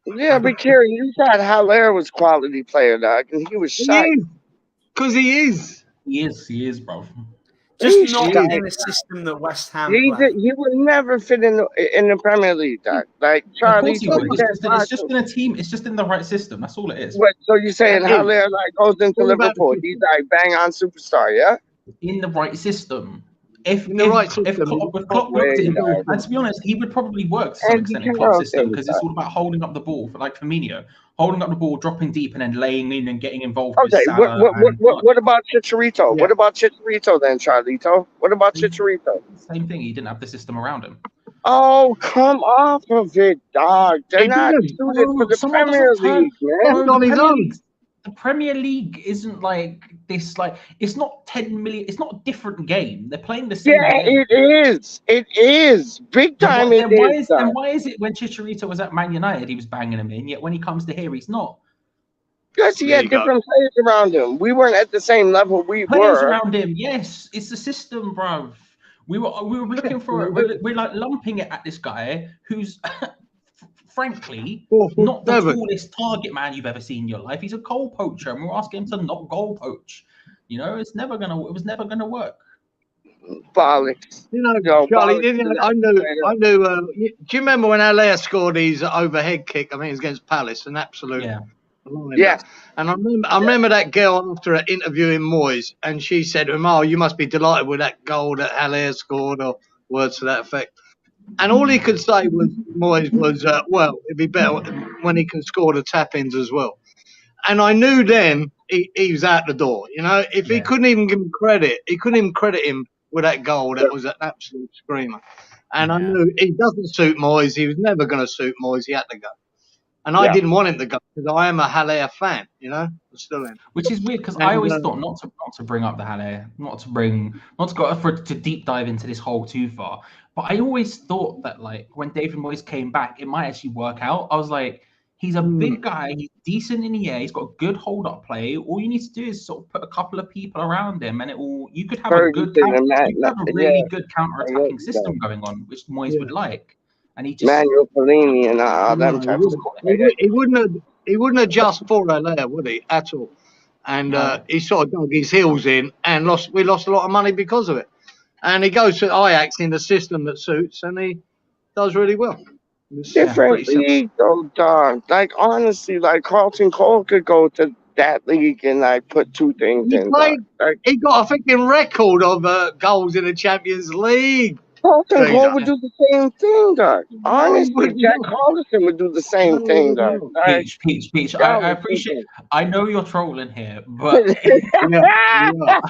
yeah, but Kerry, you thought Haller was quality player, dog, and he was shy. Because he is. He is, bro. Just He's not shy. in the system that West Ham He play. would never fit in the Premier League, dog. Like Of Charlie. course he would. It's just in a team. It's just in the right system. That's all it is. What, so you saying Yeah. Haller like goes into What about Liverpool? the- He's like bang on superstar, yeah. In the right system. If In the right if system. Klopp looked at him, Way, and to be honest, he would probably work to some And extent he in Klopp's cannot system do because it's that. all about holding up the ball for like Firmino, holding up the ball, dropping deep, and then laying in and getting involved. Okay, with Salah what about Chicharito? Yeah. What about Chicharito then, Charlito? What about Chicharito? Same thing. He didn't have the system around him. Oh, come off of it, dog. They're He not didn't. suited for the Someone Premier doesn't turn- League, man. That's Bro, on his own. The Premier League isn't like this. Like it's not 10 million. It's not a different game. They're playing the same Yeah, game. it is. It is. Big time Then it why is, is then dog. why is it when Chicharito was at Man United he was banging him in, yet when he comes to here he's not? Because he There had you go. different players around him. We weren't at the same level we Players were. around him, yes, it's the system, bruv. We were looking for it. We're like lumping it at this guy who's frankly 4 foot not the 7. tallest target man you've ever seen in your life. He's a goal poacher, and we're asking him to not goal poach. You know, it was never gonna work. Bollocks. You know, Yo, Charlie, bollocks didn't to you, that I knew. player. Do you remember when Allaire scored his overhead kick? I think it was against Palace, an absolute. Yeah. Yes. And I remember that girl after interviewing Moyes, and she said to him, "Oh, you must be delighted with that goal that Allaire scored," or words to that effect. And all he could say was, Moyes was, "Well, it'd be better when he can score the tap-ins as well." And I knew then he was out the door. You know, if he Yeah. couldn't even give him credit, he couldn't even credit him with that goal. That was an absolute screamer. And I Yeah. knew he doesn't suit Moyes. He was never going to suit Moyes. He had to go. And I Yeah. didn't want him to go because I am a Haller fan, you know. I still am. Which is weird because And, I always thought not to bring up the Haller, not to go to deep dive into this hole too far. But I always thought that like when David Moyes came back, it might actually work out. I was like, he's a big guy, he's decent in the air, he's got good hold up play. All you need to do is sort of put a couple of people around him, and you could have a good Ferguson and Matt, you could have a yeah. really good counter attacking Yeah. system going on, which Moyes would like. And he just Manuel Pellegrini and all them No, types of he wouldn't adjust for Haller, would he, at all? And No. he sort of dug his heels in, and we lost a lot of money because of it. And he goes to Ajax in the system that suits, and he does really well. It's different pretty simple. league though, dog. Like honestly, like Carlton Cole could go to that league and like put 2 things He in. played. Dog. Like He got a freaking record of goals in the Champions League. Carlton Thing, Cole dog. would do the same thing, dog. Honestly, wouldn't. Jack Harrison would do the same thing, dog. Like, Peach. that I was appreciate. different. I know you're trolling here, but Yeah,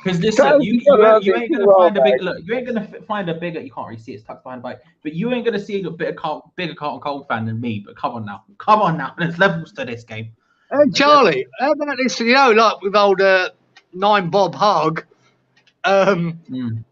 because listen, Tell you people love ain't it, gonna too, find a right? big look. You ain't gonna find a bigger. You can't really see it, it's tucked behind the bike, but you ain't gonna see a bigger Carlton Cole fan than me. But come on now. There's levels to this game. Hey, Charlie, how about this? You know, like with old 9 Bob Hogg. Mm.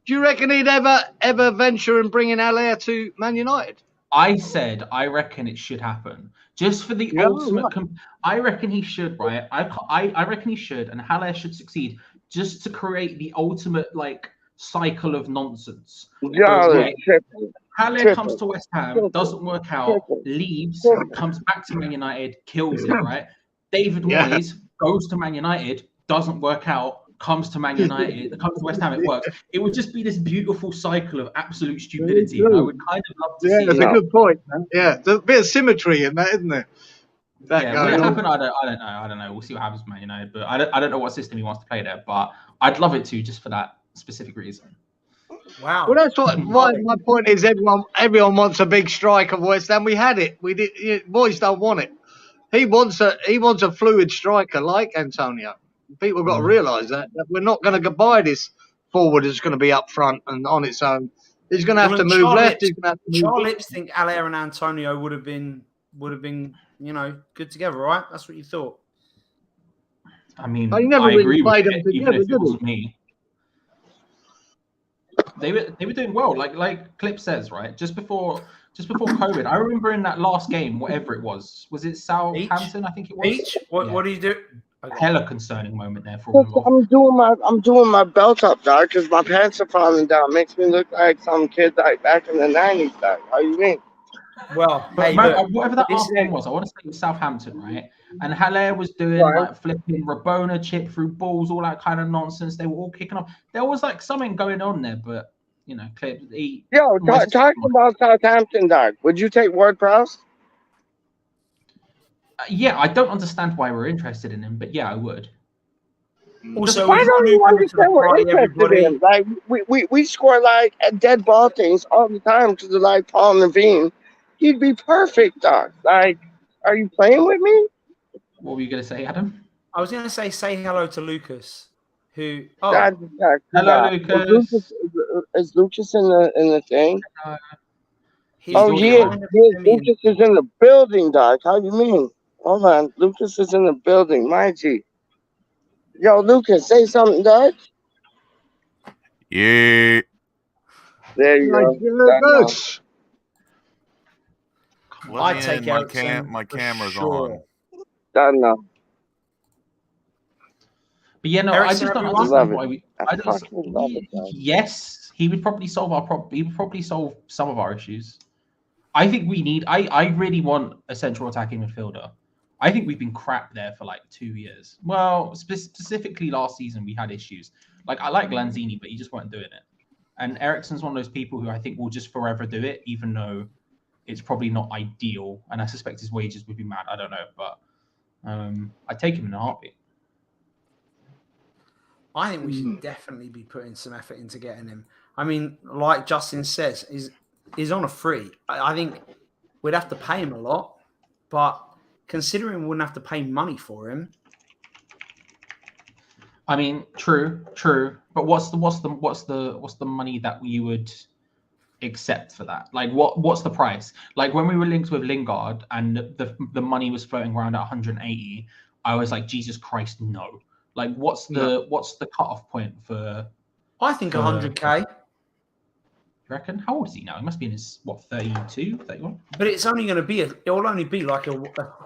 Do you reckon he'd ever venture and bring in Haller to Man United? I said I reckon it should happen just for the Yeah, ultimate. right. I reckon he should, right? I reckon he should, and Haller should succeed just to create the ultimate like cycle of nonsense. y'all are tripping. Haller Triple. comes to West Ham, Triple. doesn't work out, Triple. leaves, Triple. comes back to Man United, kills it, right? David Yeah. Moyes goes to Man United, doesn't work out, comes to Man United, comes to West Ham, it works. It would just be this beautiful cycle of absolute stupidity. And I would kind of love to Yeah, see that's it. a good point. Man. Yeah, there's a bit of symmetry in that, isn't there? That Yeah, will going it on. happen? I don't know. We'll see what happens with Man United, but I don't know what system he wants to play there. But I'd love it to, just for that specific reason. Wow. Well, that's what my point is. Everyone wants a big strike of West Ham. We had it. We did. Boys don't want it. he wants a fluid striker like Antonio. People got to realise that we're not going to buy this forward that's going to be up front and on its own. He's going to have to move left. He's going to have to move Charles Lips think Haller and Antonio would have been, good together, right? That's what you thought. I mean, They never I really agree played with them it, even together, if it did wasn't me. They were doing well, like Clip says, right? Just before COVID, I remember in that last game, whatever it was it Southampton? I think it was. Peach, what do you do? Okay. Hella concerning moment there for all involved. I'm doing my belt up, dog, because my pants are falling down. Makes me look like some kid like back in the 90s, dog. How you mean? Well, But hey, man, look, whatever that this last game was, I want to say it was Southampton, right? And Haller was doing like flipping Rabona chip through balls, all that kind of nonsense. They were all kicking off. There was like something going on there, but Clip. Talking about Southampton, dog. Would you take Ward-Prowse? Yeah, I don't understand why we're interested in him, but yeah, I would. also, Why don't you understand we're interested in him? Like we score like dead ball things all the time to the like Paul Naveen. He'd be perfect, dog. Like, are you playing with me? What were you gonna say, Adam? I was gonna say hello to Lucas, who. Oh, hello, Lucas. Is Lucas in the thing? He's Lucas is in the building, dog. How you mean? Hold on, Lucas is in the building, my G. Yo, Lucas, say something, dog. Yeah. There you go. I take Ericsson. My camera's sure. on. No. But yeah, no, Ericsson, I just don't understand why we. Yes, he would probably solve He would probably solve some of our issues. I think we need. I really want a central attacking midfielder. I think we've been crap there for like 2 years. Well, specifically last season we had issues. Like I like Lanzini, but he just weren't doing it. And Ericsson's one of those people who I think will just forever do it, even though it's probably not ideal. And I suspect his wages would be mad. I don't know, but I'd take him in a heartbeat. I think we should definitely be putting some effort into getting him. I mean, like Justin says, he's on a free. I think we'd have to pay him a lot, but considering we wouldn't have to pay money for him. I mean, true. But what's the money that you would accept for that? Like, what's the price? Like when we were linked with Lingard and the money was floating around at 180, I was like, Jesus Christ, no. Like, what's the cutoff point for? I think 100K. You reckon? How old is he now? He must be in his 32, 31. But it's only going to be it will only be like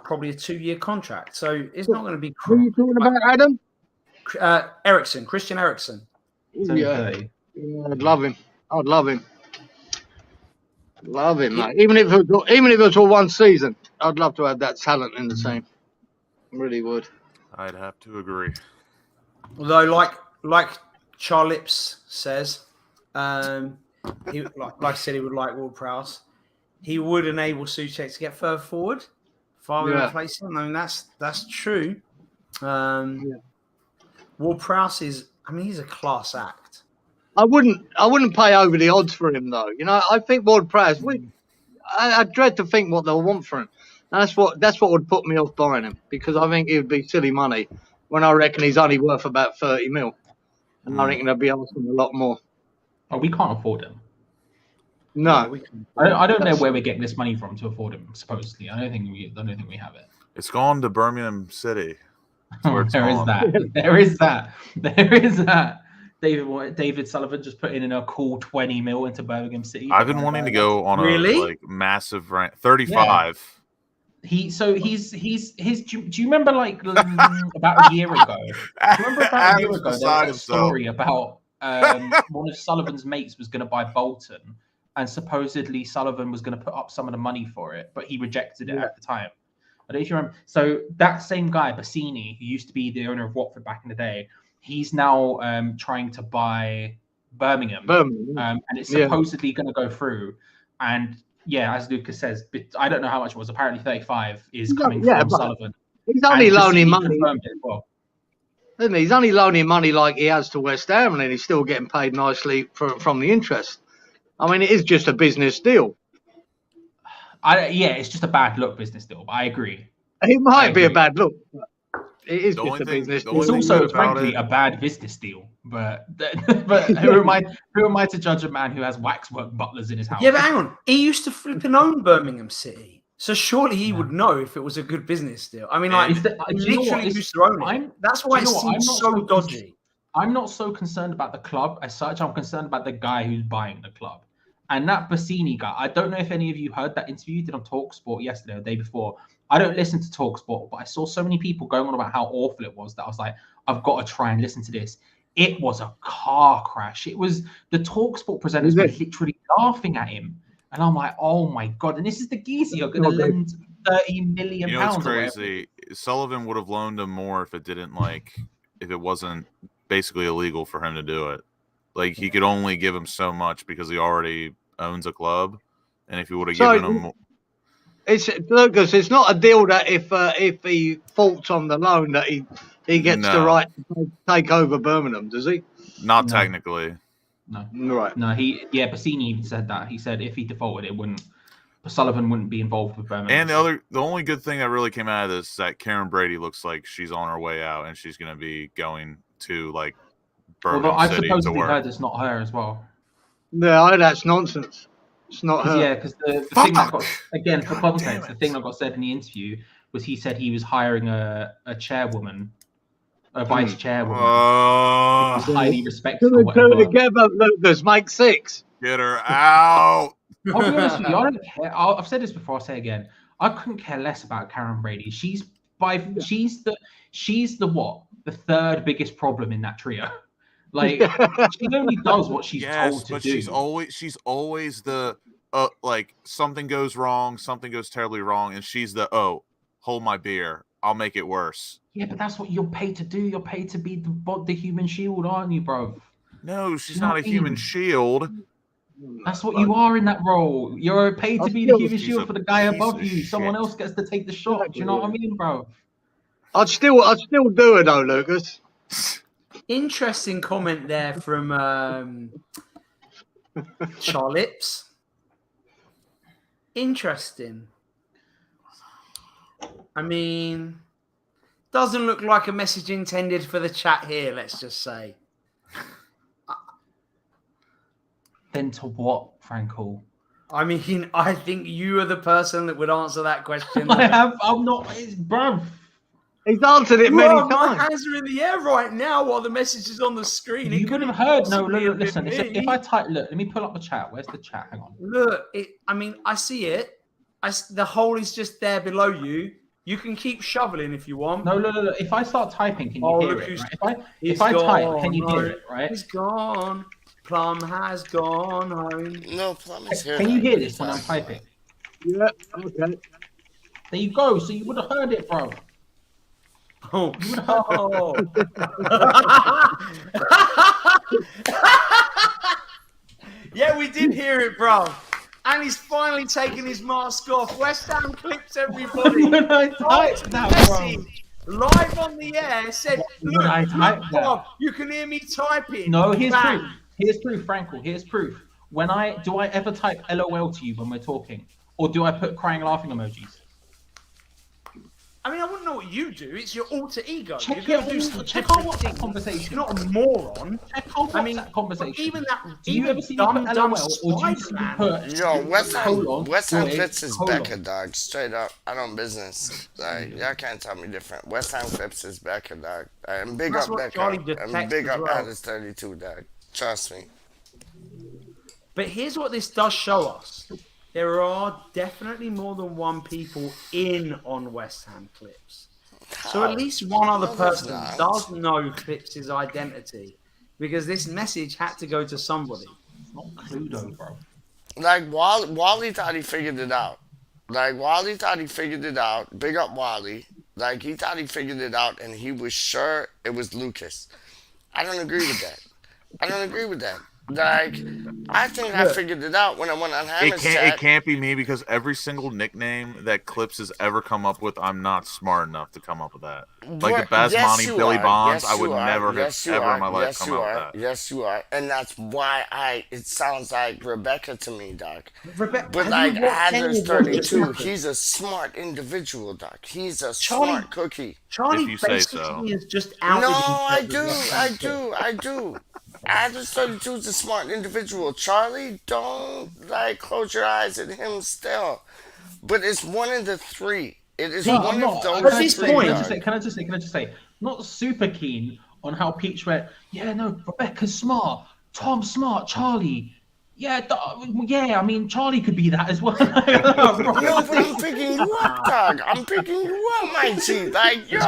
probably a 2-year contract. So it's not going to be. Who are you talking about, Adam? Ericsson, Christian Eriksen. Yeah, I'd love him. Love him, mate. Even if it was for one season, I'd love to have that talent in the team. Really would. I'd have to agree. Although, like Charles Lips says, he like I said, he would like Ward-Prowse. He would enable Souček to get further forward. If I were replacing him, I mean that's true. Ward-Prowse is, I mean, he's a class act. I wouldn't pay over the odds for him though. You know, I think Ward-Prowse. I dread to think what they'll want for him. And that's what would put me off buying him, because I think it would be silly money when I reckon he's only worth about 30 mil, and I reckon they'll be asking a lot more. Oh, we can't afford him. No, I don't know where we're getting this money from to afford him. Supposedly, I don't think we have it. It's gone to Birmingham City. There is that. David Sullivan just put in a cool 20 mil into Birmingham City. I've been wanting to go on a massive rant. 35. Yeah. Do you remember about a year ago? Do you remember about a year ago there was a story about one of Sullivan's mates was going to buy Bolton, and supposedly Sullivan was going to put up some of the money for it, but he rejected it at the time. I don't know if you remember. So that same guy, Bassini, who used to be the owner of Watford back in the day, he's now trying to buy Birmingham. And it's supposedly going to go through. And yeah, as Lucas says, I don't know how much it was. Apparently 35 is coming from Sullivan. He's only loaning money. Isn't he? He's only loaning money like he has to West Ham, and he's still getting paid nicely from the interest. I mean, it is just a business deal. It's just a bad luck business deal, but I agree. It might be a bad look. It is just a business. the only It's thing also, good about frankly, it- a bad business deal. But who am I to judge a man who has waxwork butlers in his house? Yeah, but hang on. He used to flipping own Birmingham City. So surely he would know if it was a good business deal. I mean, like, Is that- he do you know what? literally It's- used to own it. I'm- That's why do it you know what? I'm seems not so so dodgy. I'm not so concerned about the club as such. I'm concerned about the guy who's buying the club. And that Bassini guy, I don't know if any of you heard that interview he did on TalkSport yesterday or the day before. I don't listen to TalkSport, but I saw so many people going on about how awful it was that I was like, I've got to try and listen to this. It was a car crash. It was the TalkSport presenters were literally laughing at him. And I'm like, oh my God. And this is the geezer you're going to lend 30 million You know pounds. what's crazy? Sullivan would have loaned him more if it wasn't basically illegal for him to do it. Like, he could only give him so much because he already owns a club. And if he would have given him more. Lucas, it's not a deal that if he faults on the loan that he gets the right to take over Birmingham, does he? Not technically. No. Right. No, Bassini even said that. He said if he defaulted, Sullivan wouldn't be involved with Birmingham. And the only good thing that really came out of this is that Karen Brady looks like she's on her way out and she's going to be going to like Birmingham I've City to supposedly work. heard it's not her as well. No, that's nonsense. It's not her. Yeah, because the thing that got, again, for context, the thing that got said in the interview was he said he was hiring a chairwoman, a vice chairwoman, who's highly respected. Two together, Lucas, make 6. Get her out. I'll be honest with you, I don't care. I've said this before, I'll say it again. I couldn't care less about Karen Brady. She's the what? The third biggest problem in that trio. Like, she only does what she's told to but do. she's always the like something goes wrong, something goes terribly wrong, and she's the hold my beer, I'll make it worse. Yeah, but that's what you're paid to do. You're paid to be the human shield, aren't you, bro? No, she's not a human shield. That's what you are in that role. You're paid to be the human shield for the guy above you. Someone else gets to take the shot. Do you know what I mean, bro? I'd still do it though, Lucas. Interesting comment there from Charlips. Interesting. I mean, doesn't look like a message intended for the chat here, let's just say. Then to what, Frankel? I mean, I think you are the person that would answer that question. I'm not, bruv. He's answered it many My times. hands are in the air right now while the message is on the screen. You could have heard. No, listen. If I type, look, let me pull up the chat. Where's the chat? Hang on. Look, I see it. The hole is just there below you. You can keep shoveling if you want. No. If I start typing, can you hear it? Right? If I type, can you hear it? Right? He's gone. Plum has gone home. No, Plum is here. Can you hear this when I'm typing? Yeah. Okay. There you go. So you would have heard it, bro. Oh. Yeah, we did hear it, bro. And he's finally taken his mask off. West Ham clips everybody. When I typed that, bro. Live on the air said, look, Bob, you can hear me typing. No, here's Bang. proof. Here's proof, Frankel. Here's proof. Do I ever type LOL to you when we're talking? Or do I put crying laughing emojis? I mean, I wouldn't know what you do. It's your alter ego. Check You're our gonna do some WhatsApp conversation. You're not a moron. Check our WhatsApp conversation. Even that, do you ever see me put LOL or do you see me put? Yo, West Ham Clips is hold on. Becca, dog. Straight up, I don't business. Like, y'all can't tell me different. West Ham Clips is Becca, dog. And big That's up what Becca. Johnny And detects big as up well. Alice 32, dog. Trust me. But here's what this does show us. There are definitely more than one people in on West Ham Clips. So at least one other person does know Clips' identity. Because this message had to go to somebody. It's not Cluedo, bro. Like, Wally thought he figured it out. Like, Wally thought he figured it out. Big up Wally. Like, he thought he figured it out, and he was sure it was Lucas. I don't agree with that. Like, I think I Look. figured it out when I went on It Hammer's can't. chat. It can't be me because every single nickname that Clips has ever come up with, I'm not smart enough to come up with that. Like the Yes, Basmani, you Billy are. Bonds, Yes, I would you are. never Yes, have you ever in my are. life Yes, come you out are. with that. Yes, you are. And that's why it sounds like Rebecca to me, Doc. Rebecca, But have like you watched any Adler's of what just 32, happened? he's a smart individual, Doc. He's a Charlie- smart cookie. Charlie If you say basically so. has just outed No, himself I as do, West I Ham do, I do. Adler's 32 is a smart individual. Charlie, don't like close your eyes at him still. But it's one of the three. It is No, one I'm of not. those At this three, point- Doc. Can I just say, not super keen on how Peach went, yeah, no, Rebecca's smart, Tom's smart, Charlie. Yeah, I mean, Charlie could be that as well. No, but I'm picking you up, dog. I'm picking you up, my G. Like, yo,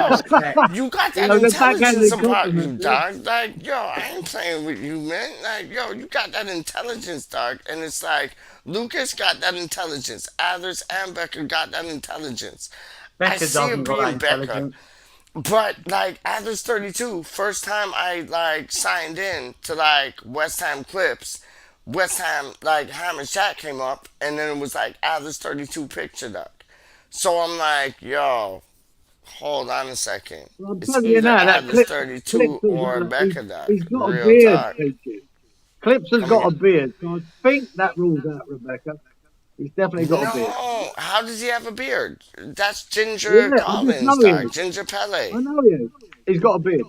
you got that intelligence about you, dog. Like, yo, I ain't playing with you, man. Like, yo, you got that intelligence, dog. And it's like, Lucas got that intelligence. Adler's and Becker got that intelligence. Becca I see doesn't it got being that Becca. intelligence. But like Adler's 32, first time I like signed in to like West Ham Clips, West Ham like Hammer Chat came up, and then it was like Adler's 32 picture duck. So I'm like, yo, hold on a second. Well, It's tell you either now, that Adler's Clips 32 or Becca duck. he's got a Real beard, talk. Peachy. Clips has Come got again. a beard, so I think that rules out Rebecca. He's definitely got a beard. No, how does he have a beard? That's Ginger Yeah, I just Collins, know he dog. is. Ginger I Pele. know he is. He's got a beard.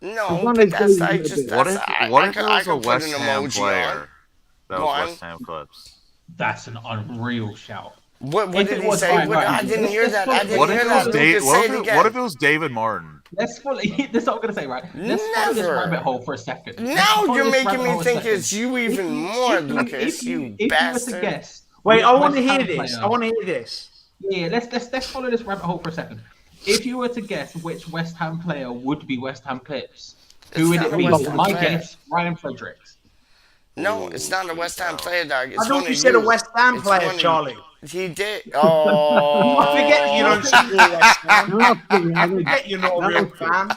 No, One of but these that's days like he's just got a What that's if I what if could there was a put West an Ham emoji player on. that Go was on. West Ham Clips? That's an unreal shout. What If did it he was say? right, What, right. I didn't hear that. I didn't What hear if it that. was Dave? Lucas, say it again. What if it was David Martin? Let's follow. That's what I'm gonna say, right? Let's follow this Never. rabbit hole for a second. Let's Now follow you're this making rabbit me hole a think second. it's you even more, Lucas. You if you were to bastard. guess, Wait, which I want to West hear Ham this. player- I want to hear this. Yeah, let's follow this rabbit hole for a second. If you were to guess which West Ham player would be West Ham Clips, who would not it a be? West Ham My player. guess, Ryan Fredericks. No, it's not a West Ham player, dog. It's I one thought of you said a West Ham It's player, one of- Charlie. He did. Oh. I forget you don't support West Ham. No, I I forget you're not a real fan.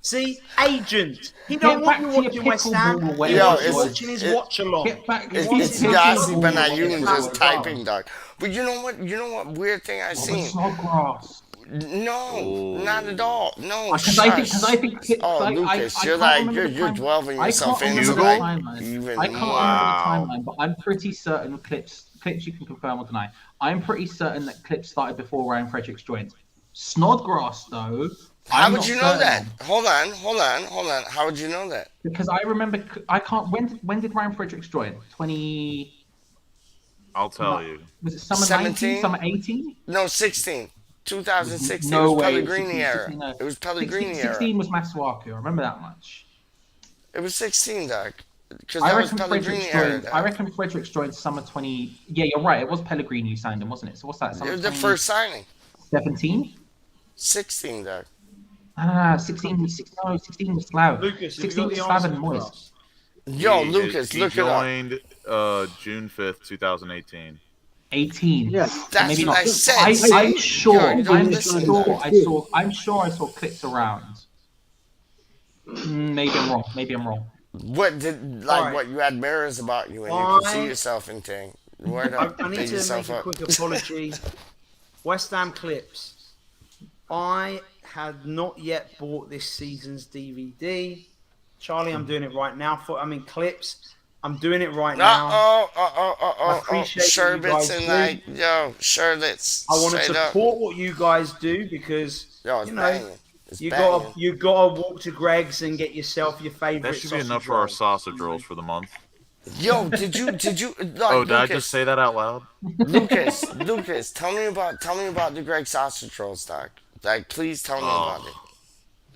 See, agent. He don't Get want you back to your watching West pickleball Ham. away. He Yo, wants you it's- watching his it- watch along. Get back. It's Get Yossi back- Benayoun just Get typing, dog. But you know what? You know what weird thing I back. seen? Snodgrass. No, not at all. No, Because I think Clips. Oh, I Lucas, can't you're like remember you're the you're time- dwelling I yourself can't into remember the like timeline. even I can't more. remember the timeline, but I'm pretty certain Clips you can confirm or deny. I'm pretty certain that Clips started before Ryan Fredericks joined. Snodgrass, though. How I'm would not you know that? certain. Hold on. How would you know that? Because I remember, I can't. When did Ryan Fredericks join? 20. I'll tell you. Was it summer 17? 19? Summer 18? No, 16. 2016. No it was way. Pellegrini 16, era. 16, no. It was Pellegrini 16 era. was Masuaku. I remember that much. It was 16, dog. Because I that was reckon Pellegrini Fredericks era. joined. I reckon Fredericks joined summer 20. Yeah, you're right. It was Pellegrini who signed him, wasn't it? So what's that? It Summer was the first signing. 17? 16, dog. 16 was 16 was Slav. Lucas, have you 16 got was the Slav answer and for Moist. us? Yo, He- Lucas, he look it up. joined June 5th, 2018. 18. Yeah. That's Maybe what not. I said. I'm see? sure. Yo, you don't listen, dog. I'm sure I saw clips around. Maybe I'm wrong. What did like Alright. what you had mirrors about you and you could see I- yourself in thing. Word I, up, I need pick to yourself make a up. quick apology. West Ham Clips. I had not yet bought this season's DVD. Charlie, I'm doing it right now. Clips. I'm doing it right now. I appreciate what you Sherbets guys and do. like, yo, sherbets. I want to straight up. support what you guys do because Yo, it's you know banging. It's you banging. gotta walk to Greg's and get yourself your favorite. That should be sausage enough for our roll. sausage rolls for the month. Yo, did you like, Oh, did I Lucas, just say that out loud? Lucas, tell me about the Greg sausage rolls, doc. Like, please tell me about it.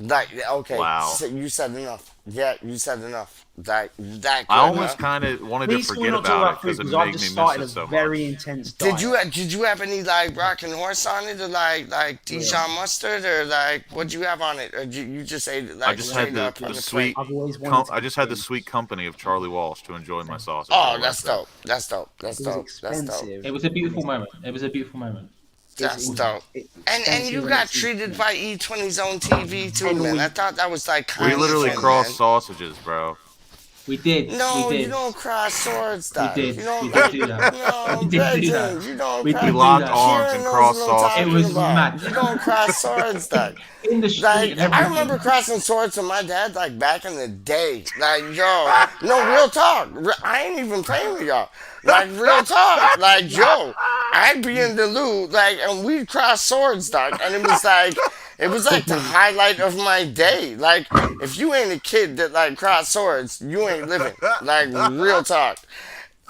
Like, okay, Wow. so you said enough. Yeah, you said enough. That good I almost enough. kind of wanted to Please can we forget not talk about it about food because it because I've made just me miss started it a so very much. intense diet. Did you have any like rockin' horse on it or like Dijon mustard or like what'd you have on it or you just ate it like I just straight had the, up on the the sweet. plate? I've always wanted to I just had the be sweet company of Charlie Walsh to enjoy my sausage. Oh, roll that's like that. dope. That's dope. That's It was dope. That's dope. expensive. It was a beautiful moment. That's dope. It's And you expensive got it's treated by E20's own TV too, And man. we- I thought that was like kind We literally of fun, crossed man. sausages, bro. We did. No, we you did. don't cross swords, We Doc. did. You don't. We did do that. No, We did do that. Brethren, you don't We cross. did do locked that. arms Kieran and knows crossed what I'm sauce. It talking was about. mad. You don't cross swords, Doc. In the street Like, and I everything. remember crossing swords with my dad, like, back in the day. Like, yo, no, real talk. I ain't even playing with y'all. Like, real talk. Like, yo, I'd be in the loo, like, and we'd cross swords, Doc. And it was like the highlight of my day. Like, if you ain't a kid that, like, cross swords, you ain't living. Like, real talk.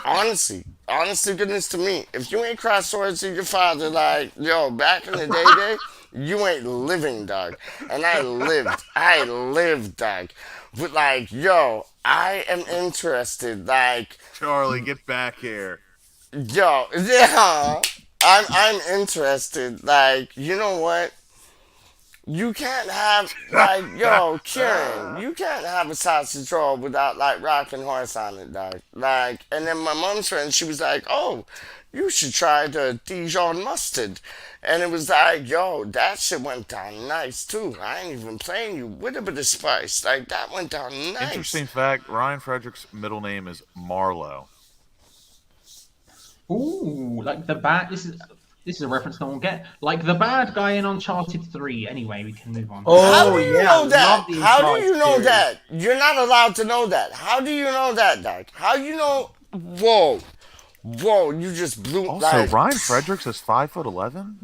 Honestly, honest to goodness to me, if you ain't cross swords with your father, like, yo, back in the day, you ain't living, dog. And I lived, dog. But, like, yo, I am interested, like, Charlie, get back here. yo, yeah, I'm interested, like, you know what? You can't have, like, yo, Kieran, you can't have a sausage roll without, like, rocking horse on it, dog. Like, and then my mom's friend, she was like, oh, you should try the Dijon mustard. And it was like, yo, that shit went down nice, too. I ain't even playing you with a bit of spice. Like, that went down nice. Interesting fact, Ryan Frederick's middle name is Marlowe. Ooh, like the bad. This is a reference no one will get. Like the bad guy in Uncharted 3. Anyway, we can move on. How do you yeah, know I that? love the How do Uncharted you know series. that? You're not allowed to know that. How do you know that, Doc? How you know? Whoa, you just blew. Also, like, Ryan Fredericks is 5'11".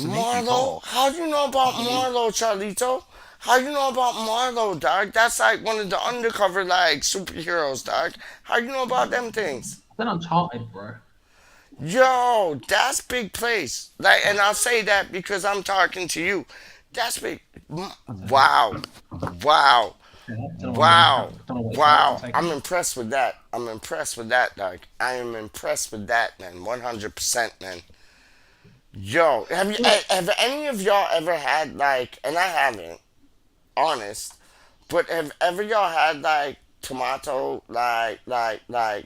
Marlo, how do you know about Marlo, Charlito? How you know about Marlo, dog? That's like one of the undercover like superheroes, dog. How you know about them things? Then Uncharted, bro. Yo, that's big place. Like, and I'll say that because I'm talking to you. That's big. Wow. I'm impressed with that. Dog. I am impressed with that, man. 100%, man. Yo, have any of y'all ever had like, and I haven't, honest, but have ever y'all had like tomato like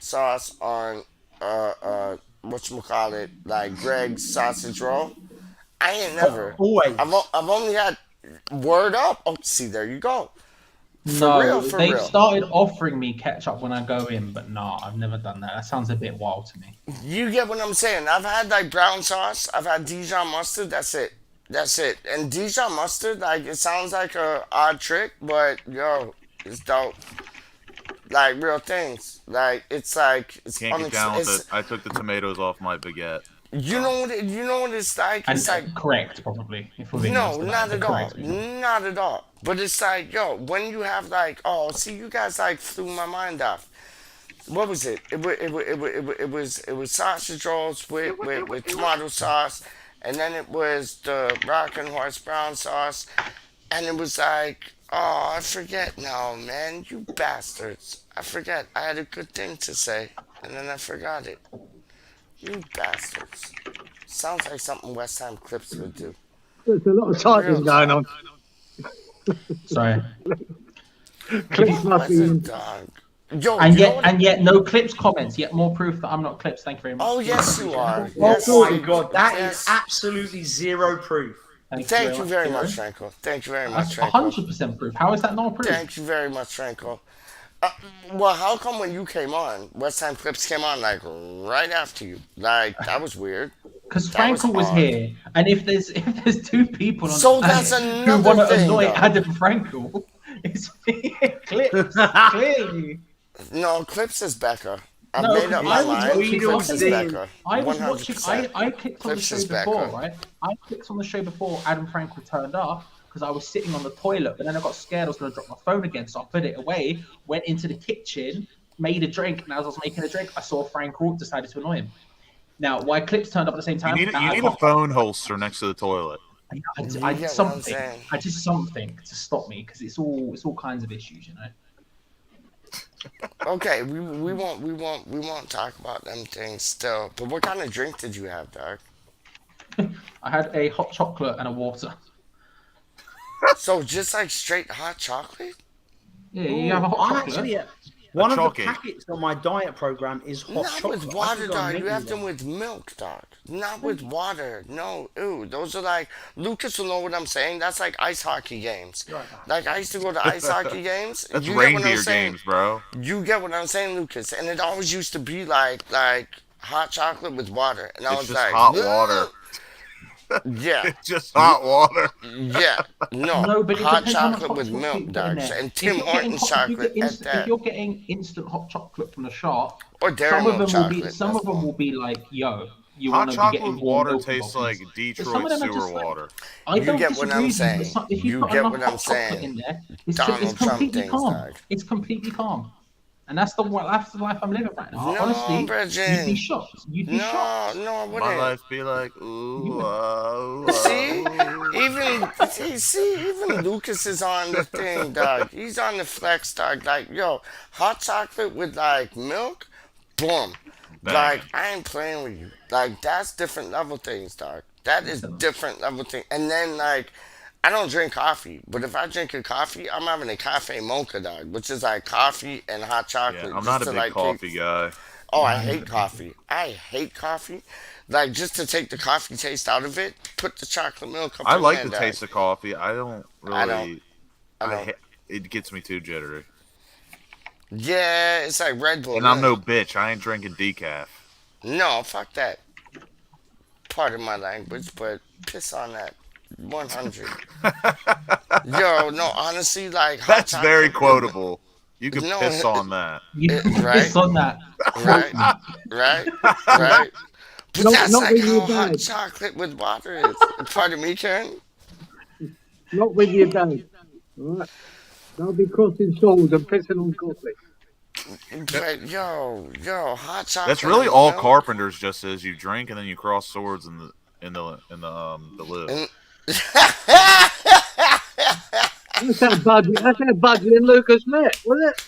sauce on whatchamacallit, like Greg's sausage roll? I ain't never. Always. I've only had word up. Oh, see, there you go. No, for they've real. started offering me ketchup when I go in, but no, I've never done that. That sounds a bit wild to me. You get what I'm saying? I've had like brown sauce. I've had Dijon mustard. That's it. And Dijon mustard, like, it sounds like a odd trick, but yo, it's dope. Like real things. Like it's Can't get down with it. I took the tomatoes off my baguette. You know what it's like? And It's like correct, probably. If we're being no, honest about not it, at all. correct reason. Not at all. But it's like, yo, when you have like, oh, see, you guys like threw my mind off. What was it? It was sausage rolls with tomato sauce, and then it was the Rockin' Horse brown sauce, and it was like, oh, I forget now, man, you bastards. I forget. I had a good thing to say, and then I forgot it. You bastards. Sounds like something West Ham Clips would do. There's a lot of titles going on. Sorry. Clips must be in. Dog. Yo, And you know what- yet no clips comments. Yet more proof that I'm not clips. Thank you very much. Oh, yes, you are. Oh Yes, my god, that yes. is absolutely zero proof. Thank you very much, Franco. Thank you very much, That's Franco. 100% proof. How is that not proof? Thank you very much, Franco. Well, how come when you came on, West Ham Clips came on like right after you? Like that was weird. Because That was Frankel was odd. here, and if there's two people on So the that's planet who another want to thing, annoy though. Adam Frankel, it's me and Clips. Clearly, No, Clips is Becca. I No, made up my I was mind. watching Clips is something. Becca. I was watching. 100%. I clicked on the Clips show is before, Becca. right? I clicked on the show before Adam Frankel turned up because I was sitting on the toilet, but then I got scared I was going to drop my phone again, so I put it away. Went into the kitchen, made a drink, and as I was making a drink, I saw Frankel, decided to annoy him. Now, why Clips turned up at the same You time? need, that you I need a can't- phone holster next to the toilet. I You did get what I'm something. saying? I did something to stop me because it's all kinds of issues, you know. Okay, we won't talk about them things still. But what kind of drink did you have, dog? I had a hot chocolate and a water. So just like straight hot chocolate? Yeah, you have a hot I'm chocolate. actually One of the chalky. packets on my diet program is hot Not chocolate. with I water, could go and dog. make You have me them one. with milk, dog. Not with water. No, ew. Those are like Lucas will know what I'm saying. That's like ice hockey games. Like I used to go to ice hockey games. That's You get what I'm reindeer saying? games, bro. You get what I'm saying, Lucas? And it always used to be like hot chocolate with water, and I It's was just like, hot water. Yeah, It's just hot water. yeah. No, No, but it hot depends how much chocolate hot with chocolate milk, you put in dog. there. And If Tim you're getting Hortons hot, if you chocolate get at if that. you're getting instant hot chocolate from the shop, Or Dairy some of Milk them will be chocolate. some That's of them cool. will be like, yo, you Hot want to be chocolate getting with warm water milk tastes bubbles. like But some Detroit of them are sewer just like, water. I You don't get what I'm disagree with you, but saying. if you You put get enough what I'm hot chocolate saying. in there, it's Donald Trump completely things, calm. dog. It's completely calm. And that's the life I'm living right now. No, Honestly, you'd be Bridget. shocked. You'd be shocked. No, I My wouldn't. life be like, ooh, See, even Lucas is on the thing, dog. He's on the flex, dog. Like, yo, hot chocolate with like milk, boom. Bang. Like, I ain't playing with you. Like, that's different level things, dog. That is different level thing. And then like, I don't drink coffee, but if I drink a coffee, I'm having a cafe mocha, dog, which is like coffee and hot chocolate. Yeah, I'm just not a to, big like, coffee take- guy. Oh, I hate coffee. I hate coffee. Like, just to take the coffee taste out of it, put the chocolate milk up I in like there, the dog. taste of coffee. I don't really. I don't. I don't. It gets me too jittery. Yeah, it's like Red Bull. And I'm man. no bitch. I ain't drinking decaf. No, fuck that. Pardon my language, but piss on that. 100. Yo, no, honestly, like hot That's chocolate- very quotable. You could No, piss on that. You right? piss on that. Right, right, right. But Not- that's not like with your how hot dad. chocolate with water is. Pardon me, Karen? Not with your dad. All right. They'll be crossing swords and pissing on coffee. But yo, hot chocolate. That's really and all milk. carpenters just is. You drink and then you cross swords in the lid. And- That's how Budgie and Lucas met, was it?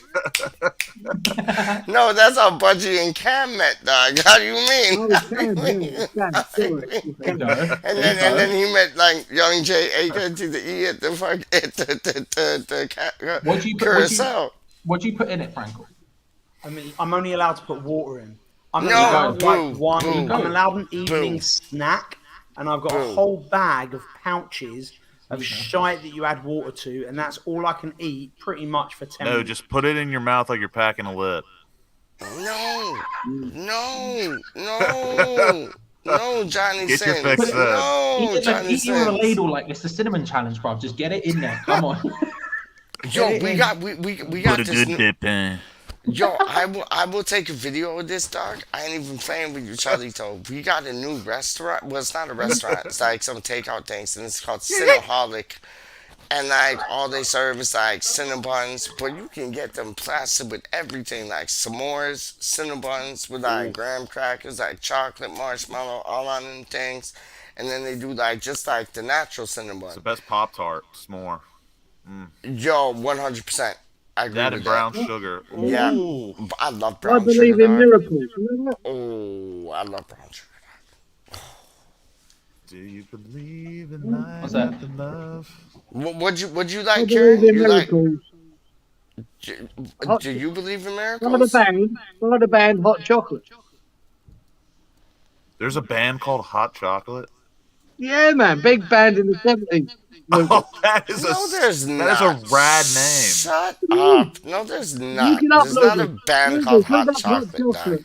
No, that's how Budgie and Cam met, dog. How do you mean? Oh, Cam, yeah, Cam, sorry. You know. And then he met like Young J A to the E at the fuck at the What do you put? Curacao. What do you put in it, Frankel? I mean, I'm only allowed to put water in. I'm No, allowed boo, like one. boo, I'm allowed an evening boo. snack, and I've got a Boo. whole bag of pouches of shite that you add water to, and that's all I can eat pretty much for 10 No, minutes. just put it in your mouth like you're packing a lip. No, Johnny Get your Sins. fix then. No, Eat it Johnny like eating with a Sins. ladle like it's the cinnamon challenge, bro. Just get it in there. Come on. Yo, it we in. got this. New, dip in. yo, I will take a video of this, dog. I ain't even playing with you, Charlito. We got a new restaurant. Well, it's not a restaurant. It's like some takeout things, and it's called Cinnaholic. And like all they serve is like Cinnabons, but you can get them plastered with everything, like s'mores, Cinnabons with like graham crackers, like chocolate, marshmallow, all on them things. And then they do like just like the natural It's the Cinnabon. best Pop Tart. S'more. Yo, 100%. I agree That with and brown that. sugar. Yeah. Ooh. I love I brown believe sugar. in dog. miracles. You know that? Oh, I love brown sugar. Do you believe in life What's that? after love? Would you I like, believe Karen? in You like? miracles. Do you believe in By the miracles? band, Hot Chocolate. There's a band called Hot Chocolate. Yeah, man, big band in the 70s. Oh, that is No, there's not. that is a rad name. Shut up. No, there's not. can There's upload not a it. band Look called up Hot Chocolate, dog.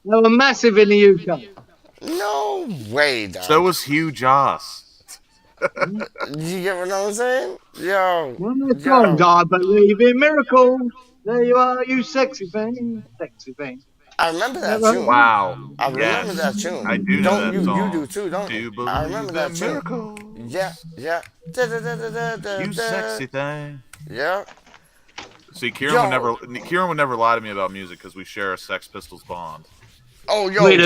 They were massive in the UK. No way, dog. So was Hugh Joss. You get what I'm saying? Yo. One more Yo. time. I believe in miracles. There you are, you sexy thing. Sexy thing. I remember that Yeah, tune. Wow. I remember Yes. that tune. I do know Don't that you? song. You do too, don't Do you you? believe I remember that in tune. miracles? Yeah, yeah. Da, da, da, da, da, da, You da. sexy thing. Yeah. See, Kieran Yo. would never lie to me about music because we share a Sex Pistols bond. Oh, yo, We do.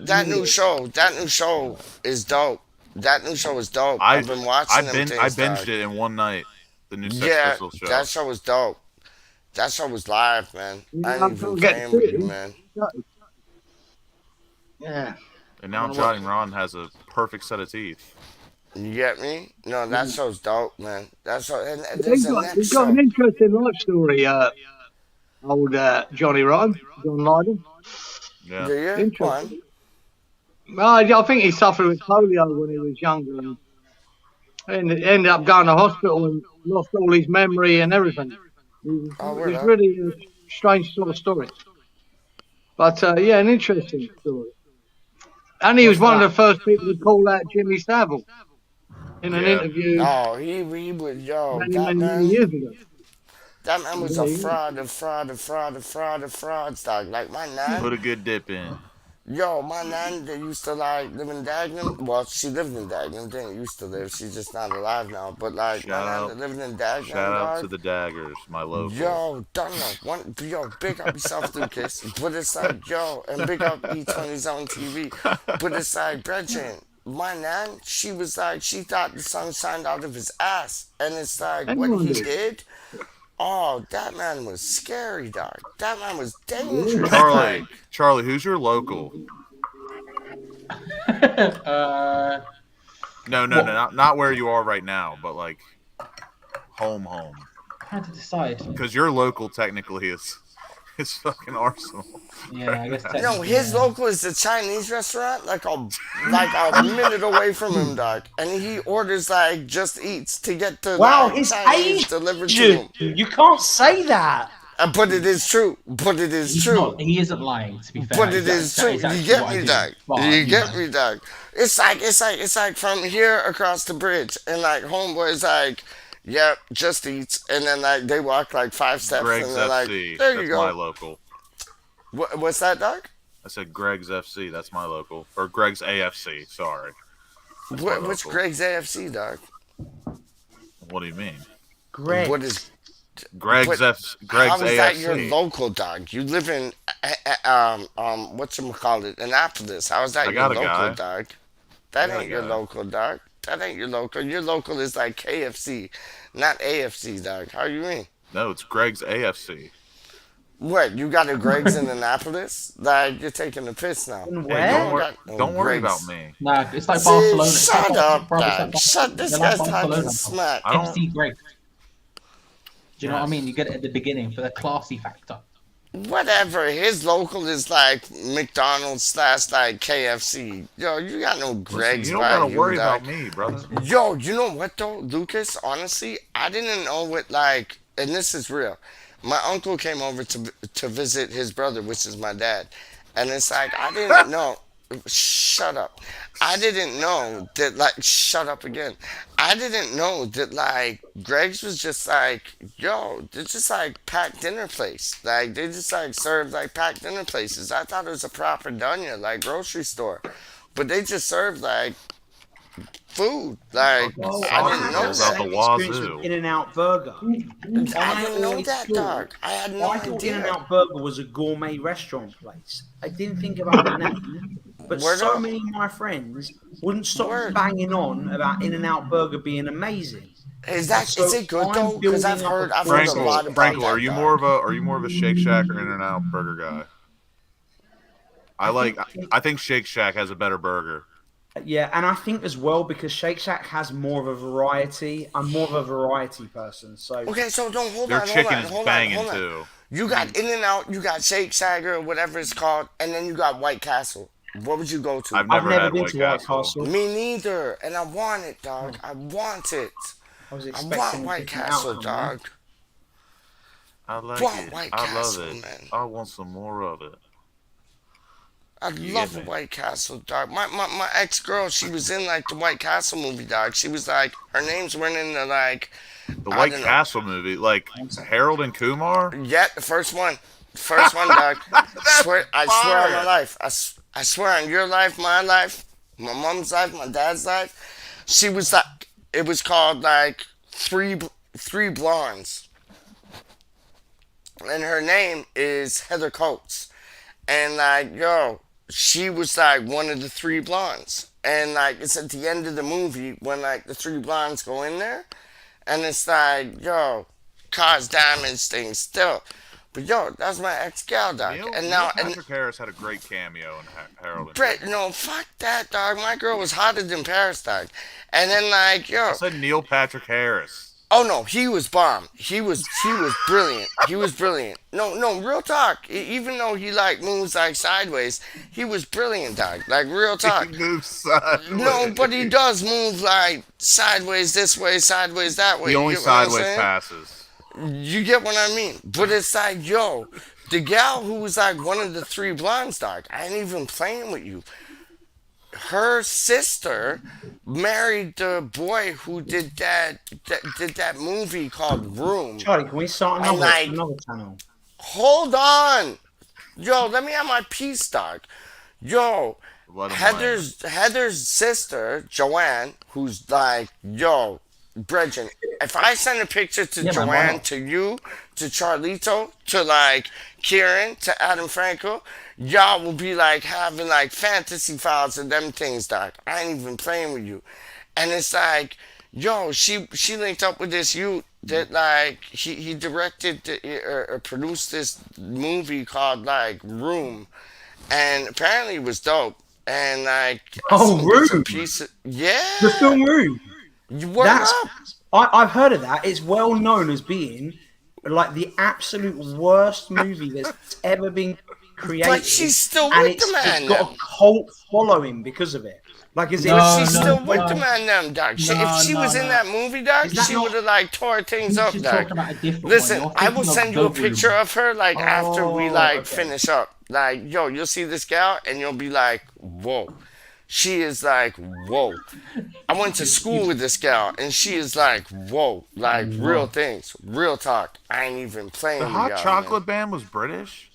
that new show is dope. That new show is dope. I've been watching them things, I binged dog. it in one night. The new Sex Yeah, Pistols show. that show was dope. That show was live, man. I I'm ain't even gonna playing get with you, to it. man. Yeah. And now Johnny Ron has a perfect set of teeth. You get me? No, that show's dope, man. That show, and He's there's a got, next he's got show. an interesting life story. old Johnny Rotten, John Lydon. Yeah. Do you? Interesting. Well, I think he suffered with polio when he was younger and ended up going to hospital and lost all his memory and everything. It was really a strange sort of story. But yeah, an interesting story. And he was one of the first people to call out Jimmy Savile in an interview. Oh, he was, many years ago. That man was a fraud, dog. Like my nan. Put a good dip in. Yo, my nan, they used to like live in Dagenham. Well, she lived in Dagenham. Didn't used to live. She's just not alive now. But like my nan that lived in Dagenham. Shout out to the Daggers, my local. Yo, big up yourself, Lucas. But it's like, and big up E20's on TV. But it's like, Brethren, my nan, she was like, she thought the sun shined out of his ass. And it's like, what he did. Oh, that man was scary, dog. That man was dangerous. Charlie, who's your local? No, not where you are right now, but like home. How to decide? Because your local technically is fucking Arsenal. Yeah, I guess. No, his local is the Chinese restaurant, like a minute away from him, dog. And he orders like Just Eats to get the it's Chinese delivered to him. You can't say that. But it is true. He isn't lying, to be fair. But it is true. You get me, dog. You get me, dog. It's like from here across the bridge, and like homeboys like, yep, Just Eats, and then like they walk like 5 steps, Greg's and they're like, FC. there That's you go. my local. What's that, dog? I said Greg's FC. That's my local, or Greg's AFC. Sorry. What's Greg's AFC, dog? What do you mean? Greg. What is Greg's AFC? How is that your local, dog? You live in whatchamacallit, Annapolis. How is that your local, dog? That ain't your local, dog. That ain't your local. Your local is like KFC, not AFC, dog. How you mean? No, it's Greg's AFC. What, you got a Greg's in Annapolis? Like, you're taking the piss now. Hey, don't worry about me. Nah, it's like Barcelona. Shut up, dog. Shut this guy's talking smack. FC Greg. Do you know what I mean? You get it at the beginning for the classy factor. Whatever. His local is like McDonald's / like KFC. Yo, you got no Greg's. You don't gotta worry about me, brother. Yo, you know what though, Lucas? Honestly, I didn't know what like, and this is real. My uncle came over to visit his brother, which is my dad, and it's like I didn't know. Shut up. I didn't know that, like, shut up again. I didn't know that, like, Greg's was just like, yo, they're just like packed dinner place. Like, they just like serve like packed dinner places. I thought it was a proper dunya, like grocery store. But they just served like food. Like, I didn't know that. In-N-Out Burger. I didn't know that, dog. I had no idea. I thought In-N-Out Burger was a gourmet restaurant place. I didn't think about the name. But so many of my friends wouldn't stop banging on about In-N-Out Burger being amazing. Is it good though? Because I've heard a lot about Frankel, that. are you more of a Shake Shack or In-N-Out Burger guy? I think Shake Shack has a better burger. Yeah, and I think as well because Shake Shack has more of a variety. I'm more of a variety person, so. Okay, so don't hold Their on. chicken is banging too. You got In-N-Out, you got Shake Shack or whatever it's called, and then you got White Castle. What would you go to? I've never had been White to Castle. Me neither, and I want it, dog. I want it. I want White Castle, dog. I like it. White I Castle, love it. man. I want some more of it. I love White Castle, dog. My ex-girl, she was in like the White Castle movie, dog. She was like, her names went in the like. The White Castle movie, like Harold and Kumar. Yeah, the first one. First one, dog. I swear on my life. I swear on your life, my life, my mom's life, my dad's life. She was like, it was called like Three Blondes. And her name is Heather Coates. And like, yo, she was like one of the 3 blondes. And like, it's at the end of the movie when like the 3 blondes go in there. And it's like, yo, cause damage things still. But yo, that's my ex-gal, dog. Neil Patrick Harris had a great cameo in Harold and Brett, no, fuck that, dog. My girl was hotter than Paris, dog. And then like, yo. I said Neil Patrick Harris. Oh no, he was bomb. He was brilliant. He was brilliant. No, real talk. Even though he like moves like sideways, he was brilliant, dog. Like real talk. He moves sideways. No, but he does move like sideways this way, sideways that way. He only You get what I'm sideways saying? passes. You get what I mean? But it's like, yo, the gal who was like one of the three blondes, dog. I ain't even playing with you. Her sister married the boy who did that movie called Room. Charlie, can we start And like, another channel? hold on, yo, let me have my piece, dog. Yo, Let him Heather's sister Joanne, who's like, yo, Bridget, if I send a picture to Yeah, man, why Joanne, not? to you, to Charlito, to like Kieran, to Adam Franco, y'all will be like having like fantasy files of them things, doc. I ain't even playing with you. And it's like, yo, she linked up with this youth that like he directed or produced this movie called like Room, and apparently it was dope. And like, I Oh, seen bits and Room. pieces. Yeah, The film Room. you word That's up. I've heard of that. It's well known as being like the absolute worst movie that's ever been created. But she's still and with the man it's got now. a cult following because of it. Like, is it? But she's No, still no, with no. the man now, Doc. If No, she was no, in no. that movie, Doc, Is that she not- would have like tore things You up, should Doc. talk about a different Listen, one. I will send you a Dope Room. picture of her like after we Oh, like okay. finish up. Like, yo, you'll see this gal and you'll be like, whoa. She is like, whoa. I went to school with this gal and she is like, whoa. Like real things. Real talk. I ain't even playing The with Hot y'all, Chocolate man. Band was British?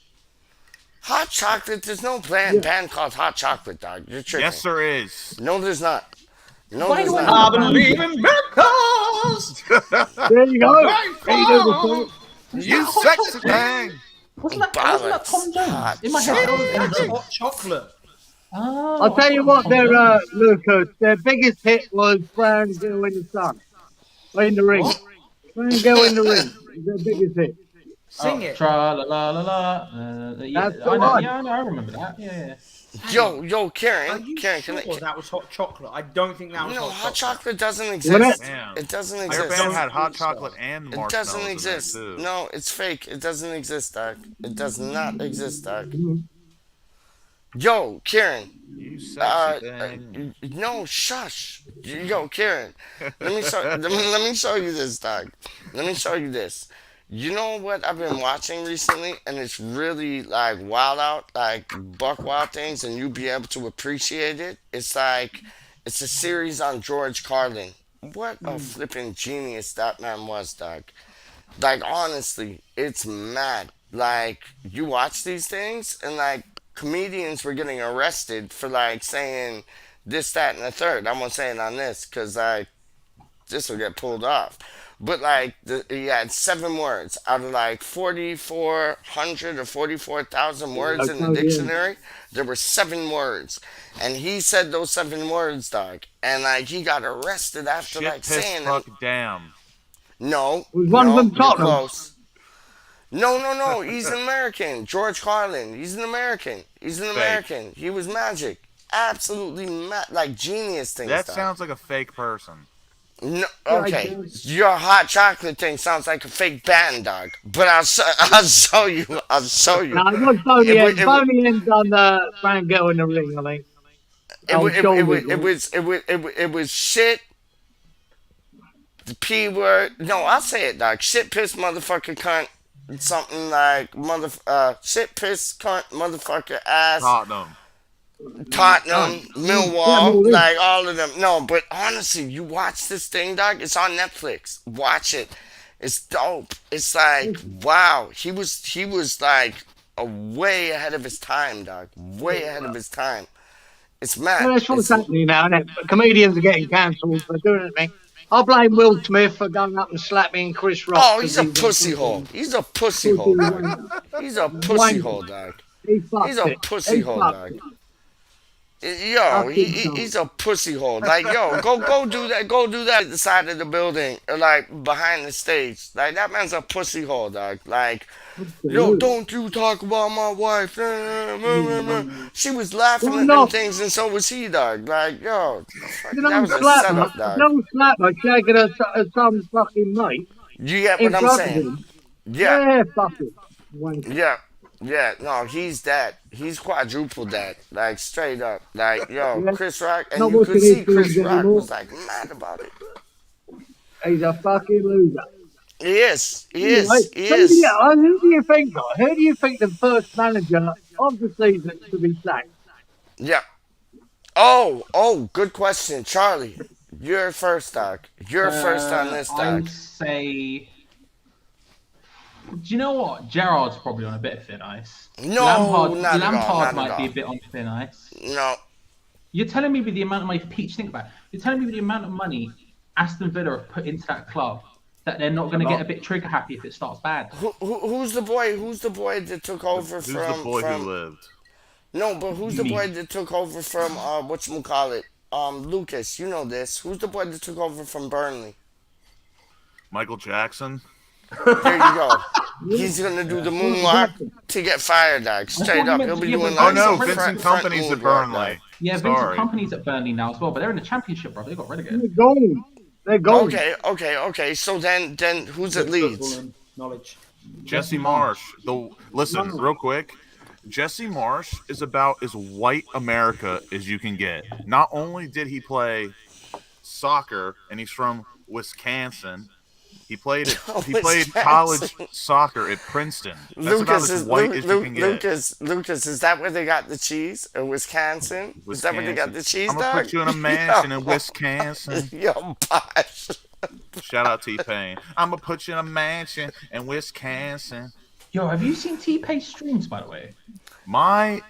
Hot chocolate, there's no band called Hot Chocolate, dog. You're tripping. Yes, there is. No, there's not. No, Why there's do I not. I believe in miracles. There you go. There you go. You sexy thing. Wasn't that Tom Jones? Hot In my head, that was That's Tom Jones. hot chocolate. Oh, I'll tell you I what, thought it was their Tom Jones. Lucas, their biggest hit was Brown Girl in the Sun. Or in the Ring. Brown Girl in the Ring. Is their biggest hit. Sing it. Tra la la la la. Yeah, That's the I know. one. Yeah, I know. I remember that. Yeah. Yo, Are Karen, you Karen, sure can I? that was hot chocolate? I don't think that was No, hot hot chocolate. chocolate doesn't What exist. Damn. It doesn't Their exist. band had hot think so. chocolate and It marshmallows doesn't in there, exist. too. No, it's fake. It doesn't exist, Doc. It does not exist, Doc. Yo, Karen. You Uh, sexy thing. no, shush. Yo, Karen. Let me show you this, Doc. Let me show you this. You know what I've been watching recently, and it's really like wild out, like buck wild things, and you be able to appreciate it. It's like it's a series on George Carlin. What a flipping genius that man was, Doc. Like honestly, it's mad. Like you watch these things, and like comedians were getting arrested for like saying this, that, and the third. I'm gonna say it on this because like this will get pulled off. But like he had 7 words out of like 4,400 or 44,000 words in the Oh, yeah. dictionary. There were 7 words, and he said those 7 words, dog. And like he got arrested after Shit, like piss, saying fuck, it. damn. No, Was one of no, them you're Tottenham? close. No. He's an American. George Carlin. He's an American. He's an Fake. American. He was magic. Absolutely like genius things. That dog. sounds like a fake person. No, Yeah, I okay. do. Your hot chocolate thing sounds like a fake band, dog. But I'll show you. I'll show you. No, it was Boney It wa- End. it wa- Boney End on the Brown Girl in the Ring, I think. It was shit. The P word. No, I'll say it, dog. Shit, piss, motherfucker, cunt. Something like shit, piss, cunt, motherfucker, ass. Tottenham. Tottenham, Yeah, Millwall, Millwall. like all of them. No, but honestly, you watch this thing, dog. It's on Netflix. Watch it. It's dope. It's like wow. He was like a way ahead of his time, dog. Way ahead of his time. It's mad. Well, that's what's It's- happening now, isn't it? Comedians are getting cancelled for doing it, man. I blame Will Smith for going up and slapping Chris Rock. oh, he's a 'cause pussy hole. He's a pussy hole, dog. He's a pussy hole, dog. He fucked He's a it. pussy He hole, fucked dog. it. Yo, I think so. he's a pussy hole. Like, yo, go do that. Go do that at the side of the building, or like behind the stage. Like that man's a pussy hole, dog. Like, Yo, Absolutely. don't you talk about my wife. She was laughing Why at them not? things, and so was he, dog. Like, yo, You that don't was a slap her. setup, dog. Don't slap her shagging her some fucking mate You get in what I'm front of saying? him. Yeah, Yeah, fuck it. Wanker. yeah, yeah. No, he's that. He's quadruple that. Like, straight up. Like, yo, Yeah. Chris Rock, and Not you could watching see his Chris films Rock anymore. was like mad about it. He's a fucking loser. He is. He Anyway, is. He is. who do you think, guy? Who do you think the first manager of the season to be sacked? Yeah. Oh, good question. Charlie, you're first, dog. You're first on this, dog. I'd say. Do you know what? Gerrard's probably on a bit of thin ice. No, Lampard, not at all, Lampard not at might be all. a bit on thin ice. No. You're telling me with the amount of money, Peach, think about it. You're telling me with the amount of money Aston Villa have put into that club that they're not going to get a bit trigger happy if it starts bad. Who's the boy? Who's the boy that took over Who's from? the boy from, who lived? No, but who's the Me. boy that took over from? Whatchamacallit? Lucas. You know this. Who's the boy that took over from Burnley? Michael Jackson. There you go. He's gonna do the moonwalk to get fired, dog. Straight what I up, meant he'll to be give doing a- like Oh no, some Vincent front Company's at moonwalk, Burnley. dog. Yeah, Vincent Sorry. Company's at Burnley now as well, but they're in the Championship, bro. They got relegated. They're gone. They're gone. Okay. So then who's at Leeds? Football knowledge. Jesse Marsh. Listen, real quick. Jesse Marsh is about as white America as you can get. Not only did he play soccer, and he's from Wisconsin, he played Wisconsin. college soccer at Princeton. That's about as white as you can get. Lucas, is that where they got the cheese? In Wisconsin? Is that where they got the cheese, I'm gonna dog? put you in a mansion in Wisconsin. Yo, Bosh. Shout out T-Pain. I'm gonna put you in a mansion in Wisconsin. Yo, have you seen T-Pace streams, by the way?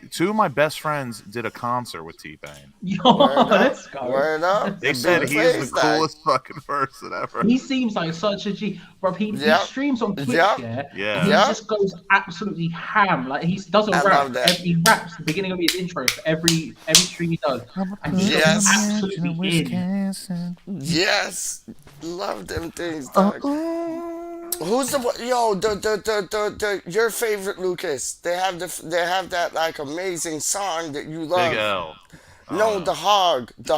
Two of my best friends did a concert with T-Pain. Yo, Word up. let's go. Word up. They The said big he is face, the dog. coolest fucking person ever. He seems like such a G. Bro, he Yep. streams on Twitch, Yep. Yeah. He Yep. just goes absolutely ham. Like, he does a I rap. love that. He raps the beginning of his intro for every stream he does. And he Yes. goes absolutely in. Yes. Love them things, dog. Who's the yo the your favorite Lucas? They have that like amazing song that you love. Big L. No, the hog. They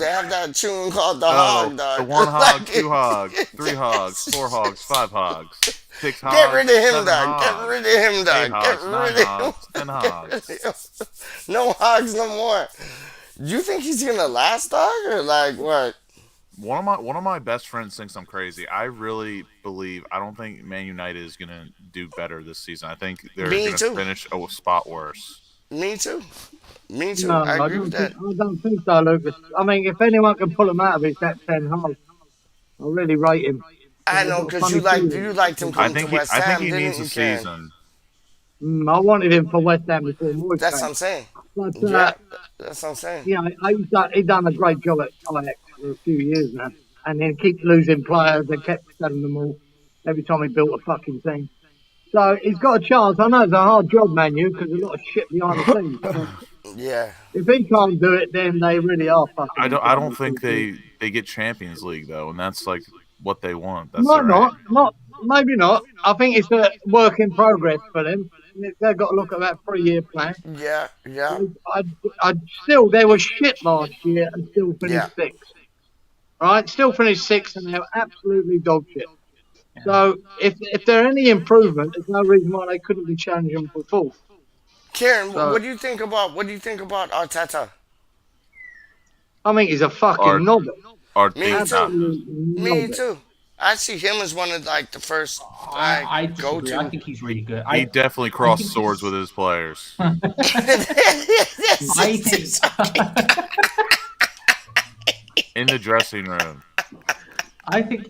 have that tune called the hog, dog. The one hog, Like, two hogs, three hogs, 4 hogs, 5 hogs, 6 hogs. Get rid of him, 7 dog. Get hogs, rid of him, 8 dog. hogs, Get 9 rid of hogs, 10 him. hogs. No hogs no more. You think he's gonna last, dog, or like what? One of my best friends thinks I'm crazy. I really believe I don't think Man United is gonna do better this season. I think they're Me gonna too. finish a spot worse. Me too. Me too. No, I agree with that. I don't think so, Lucas. I mean, if anyone can pull him out of it, that's Ten Hag. I really rate him. I know because you liked him I coming think to he, West I Ham, think he didn't needs you, a Ken? season. I wanted him for West Ham before Moyes. That's came. what I'm saying. But, Yeah, that's what I'm saying. yeah, he done a great job at Ajax for a few years now. And then keeps losing players. They kept selling them all every time he built a fucking thing. So he's got a chance. I know it's a hard job, Manu, because there's a lot of shit behind the scenes. But Yeah. if he can't do it, then they really are fucking. I don't think they get Champions League though, and that's like what they want. That's Might their aim. maybe not. I think it's a work in progress for them. They've got to look at that 3-year plan. Yeah. They were shit last year and still finished Yeah. sixth. Right? Still finished sixth and they were absolutely dog shit. So if there are any improvement, there's no reason why they couldn't be challenging for fourth. Karen, So- what do you think about Arteta? I think he's a fucking Art- knobber. Me Arteta. too. Absolute Me knobber. too. I see him as one of like the first I like go disagree. I to. think he's really good. He definitely crossed think swords he's- with his players. I think. In the dressing room. I think.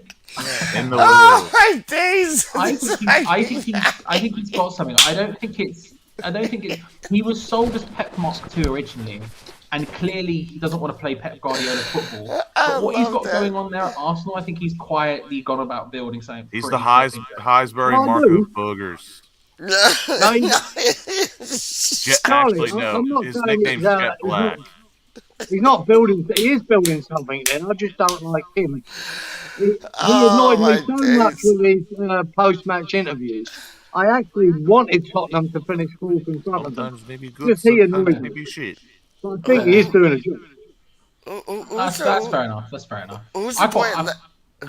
In the Oh loo. my days! I think he's got something. I don't think it's. He was sold as Pep Mark II originally, and clearly he doesn't want to play Pep Guardiola football. I But what he's love got that. going on there at Arsenal, I think he's quietly gone about building something. He's pretty the fucking good. Heisbury Oh, Marco dude. Boogers. Charlie, Actually, no. I'm not His saying nickname's it's, Jet Black. he's not building. He is building something. Then I just don't like him. He Oh, annoyed me my so much days. with his post-match interviews. I actually wanted Tottenham to finish fourth in front of them. Sometimes maybe good, Just he annoys sometimes me. maybe shit. But I think he is doing a job. That's fair enough. That's fair enough. Who's I the thought- boy?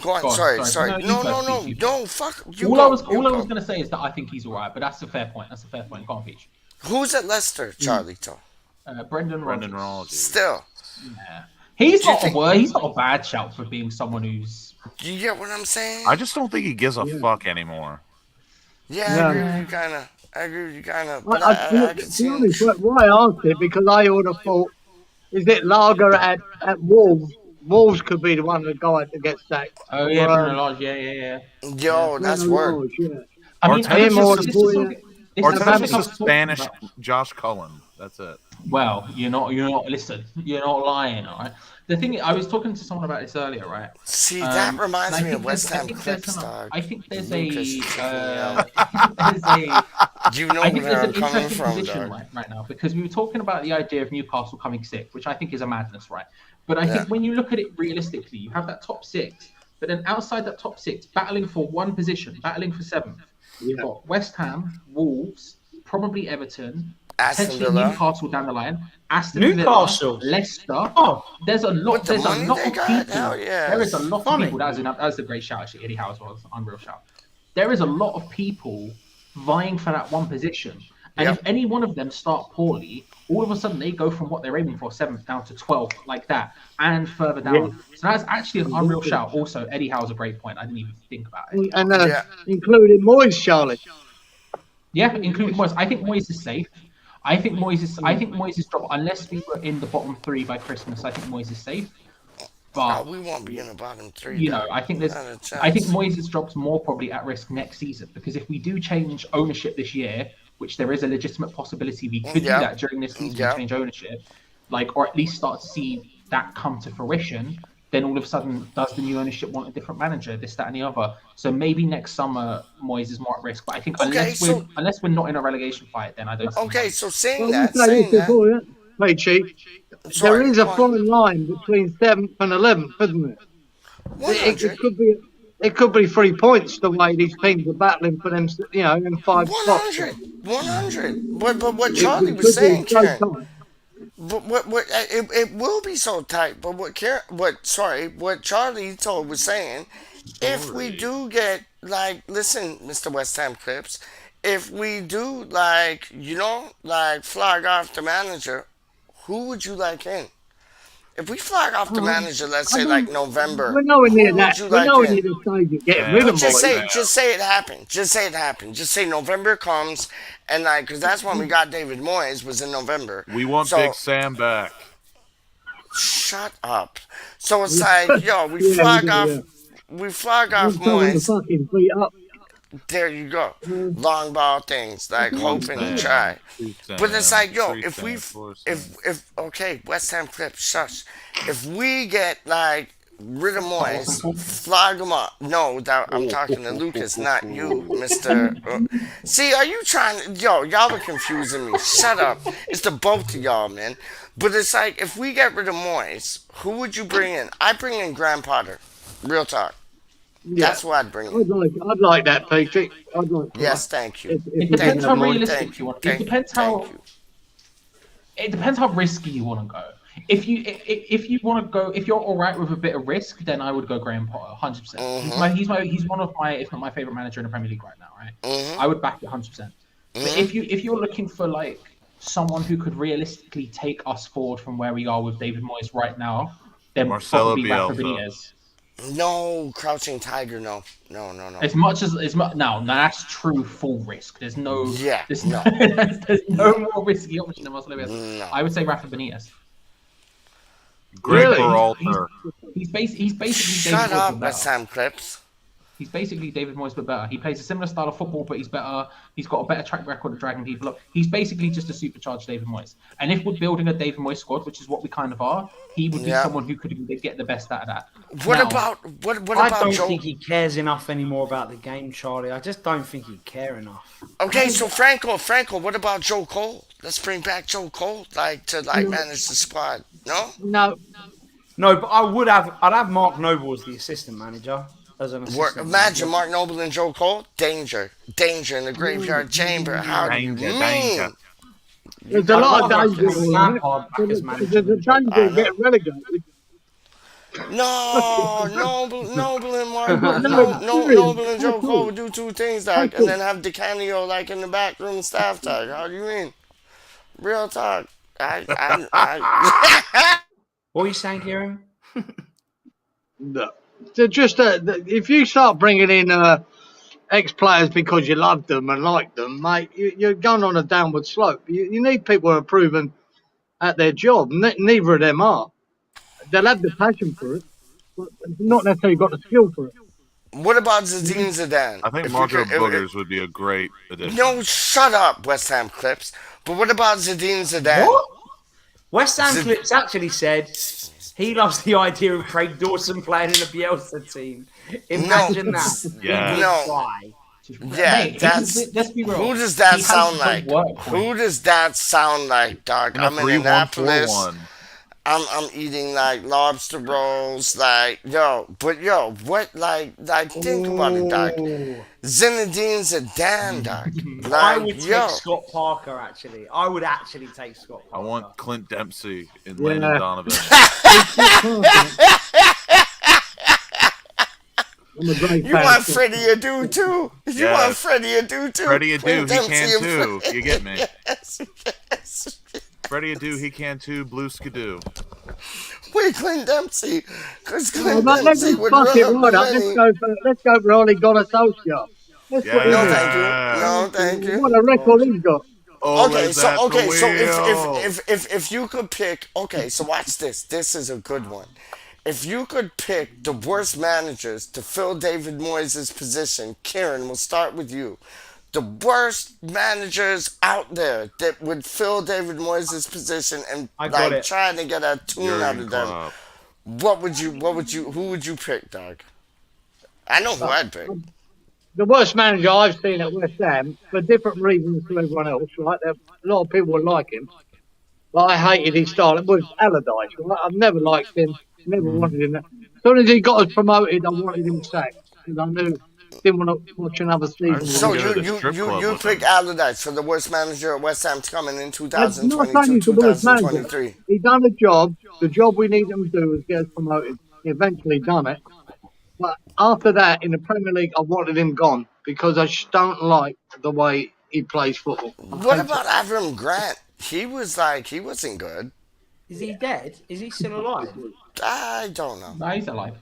Go on. Go on, Sorry. sorry. No, No, no, you no, first, no. Fuck. You all go. I was you go. going to say is that I think he's all right, but that's a fair point. That's a fair point. Go on, Peach. Who's at Leicester, Charlito? Brendan Brendan Rodgers. Rodgers. Still, Yeah. He's Do you not think- he's not a bad shout for being someone who's. do you get what I'm saying? I just don't think he gives a fuck anymore. Yeah, Yeah. I agree with you kind of. I agree with you kind of. But I, I can to see be him. honest, why I asked it, because I would have thought, is it Lager at Wolves? Wolves could be the one that guy that gets sacked. Oh yeah, Well, Brendan Rodgers. Yeah. Yo, that's Bruno word. Lage, yeah. I mean, Arteta's this just is a- something- this is Arteta's something just I a was talking Spanish about. Josh Cullen. That's it. Well, you're not. Listen, you're not lying, all right. The thing I was talking to someone about this earlier, right? See, that reminds and I me of think West there's- Ham I think there's clips, an- dog. I think there's Lucas a. checking me out. There's a. You know I think where there's I'm an coming interesting from, position dog. right now because we were talking about the idea of Newcastle coming sixth, which I think is a madness, right? But I Yeah. think when you look at it realistically, you have that top six, but then outside that top six, battling for one position, battling for seventh, you've got West Ham, Wolves, probably Everton, Aston potentially Villa. Newcastle down the line, Aston Newcastle. Villa, Leicester. Oh, There's a lot. With the There's a money lot they of got, people. hell yeah. There is a lot Funny. of people. That's a great shout, actually. Eddie Howe's was an unreal shout. There is a lot of people vying for that one position, and Yep. if any one of them start poorly, all of a sudden they go from what they're aiming for, seventh down to 12th, like that, and further down. Yeah. So that's actually an unreal shout. Also, Eddie Howe's a great point. I didn't even think about it. And Yeah. including Moyes, Charlie. Yeah, including Moyes. I think Moyes is safe. I think Moyes is drop unless we were in the bottom three by Christmas. I think Moyes is safe. But Oh, we won't be in the bottom three. you know, dog. I think Not a chance. I think Moyes' job's more probably at risk next season because if we do change ownership this year, which there is a legitimate possibility we could Yeah. do that during this season, Yeah. change ownership, like or at least start to see that come to fruition. Then all of a sudden, does the new ownership want a different manager? This, that, and the other. So maybe next summer Moyes is more at risk. But I think Okay, unless we're not in a relegation fight, then I don't. see Okay, Moyes. so saying Well, that, we say saying this that. before, yeah? Hey, Chief. There Sorry, is a go on. fine line between 7th and 11th, isn't it? It 100. could be. It could be 3 points the way these teams are battling for them, you know, in 5 spots. 100. But what It Charlie could was be saying, so Karen, tight. but it will be so tight. But what Charlie was saying, if we do get like, listen, Mr. West Ham Clips, if we do like, flag off the manager, who would you like in? If we flag off the manager, let's say like November, We're nowhere who near would that. you We're like nowhere in? near the stage of getting Yeah. rid But of just Moyes. say it happened. Just say it happened. Just say November comes, and like, because that's when we got David Moyes was in November. We want So- Big Sam back. Shut up. So it's like, yo, we Yeah, flag we do, off. yeah. We flag off I'm telling the Moyes. fucking feet up. There you go. Long ball things, like hoping and try. But it's like, yo, if we, if okay, West Ham Clips, shush. If we get like rid of Moyes, flag him up. No, that I'm talking to Lucas, not you, Mister. See, are you trying? Yo, y'all are confusing me. Shut up. It's the both of y'all, man. But it's like, if we get rid of Moyes, who would you bring in? I bring in Graham Potter. Real talk. Yeah. That's what I'd bring in. I'd like that, Peachy. I'd like that. Yes, thank you. If It we depends can how have Moyes. realistic you want. It Thank depends you. how. Thank you. It depends how risky you want to go. If you want to go, if you're all right with a bit of risk, then I would go Graham Potter, 100%. He's one of my, if not my favorite manager in the Premier League right now, right? I would back it 100%. But if you're looking for like someone who could realistically take us forward from where we are with David Moyes right now, then Marcelo probably Rafa Bielsa. Benitez. No, Crouching Tiger, no. As much as no, that's true full risk. There's no Yeah, there's no. there's no more risky option than Marcelo Bielsa. No. I would say Rafa Benitez. Greg Really? Berhalter. He's basically Shut David Moyes, up, but West better. Ham Clips. He's basically David Moyes but better. He plays a similar style of football, but he's better. He's got a better track record of dragging people up. He's basically just a supercharged David Moyes. And if we're building a David Moyes squad, which is what we kind of are, he would be Yeah. someone who could get the best out of that. What Now, about what I about don't Joe? think he cares enough anymore about the game, Charlie. I just don't think he'd care enough. Okay, so Franco, what about Joe Cole? Let's bring back Joe Cole, to manage the squad. No? No, No, but I'd have Mark Noble as the assistant manager. as an Work, assistant. imagine Mark Noble and Joe Cole. Danger in the graveyard chamber. How do you mean? There's a lot of danger. Lampard back as manager. There's a danger of getting relegated. No, Noble and Mark, Noble and Joe Cole would do two things, dog, and then have DeCanio like in the back room staff, dog. How do you mean? Real talk. What are you saying, Kieran? No. So just if you start bringing in ex-players because you love them and like them, mate, you're going on a downward slope. You need people who are proven at their job. Neither of them are. They'll have the passion for it, but not necessarily got the skill for it. What about Zinedine Zidane? I think Marco Boogers would be a great addition. No, shut up, West Ham Clips. But what about Zinedine Zidane? What? West Ham Clips actually said he loves the idea of Craig Dawson playing in a Bielsa team. Imagine that. Yeah. No. Yeah, Mate, that's. let's be real. Who does that He sound has like? good work for Who him. does that sound like, dog? And a I'm in 3-1-4-1. Annapolis. I'm eating like lobster rolls, like what think about it, dog. Zinedine Zidane, dog. I would Like, take Scott Parker, actually. I would actually take Scott Parker. I want Clint Dempsey and Landon Donovan. I'm a great You fan want of Freddie Adu too? You Yes. want Freddie Adu too? Freddie Adu, Clint he Dempsey can and too. Freddie- You get me? Yes. Freddie Adu, he can too. Blue Skidoo. Wait, Clint Dempsey. Because Well, Clint let's Dempsey just would fuck it run right up. many. Let's go for Ole Gunnar Solskjaer. Let's put him No, in. thank you. No, thank you. What a record he's got. Okay, so if you could pick, okay, so watch this. This is a good one. If you could pick the worst managers to fill David Moyes' position, Kieran, we'll start with you. The worst managers out there that would fill David Moyes' position and I got it. trying to get a tune out Jurgen of them. Klopp. Who would you pick, dog? I know who I'd pick. The worst manager I've seen at West Ham, for different reasons to everyone else, right? A lot of people would like him. But I hated his style. It was Allardyce, right? I've never liked him. Never wanted him. As soon as he got us promoted, I wanted him sacked. Because I knew didn't want to watch another season. So go to the you strip club with pick Allardyce for the worst manager at West Ham coming in I'm not saying 2022, he's the worst manager. 2023. He done the job. The job we need him to do was get us promoted. He eventually done it. But after that, in the Premier League, I wanted him gone because I just don't like the way he plays football. What about Avram Grant? He wasn't good. Is he dead? Is he still alive? I don't know. No, he's alive.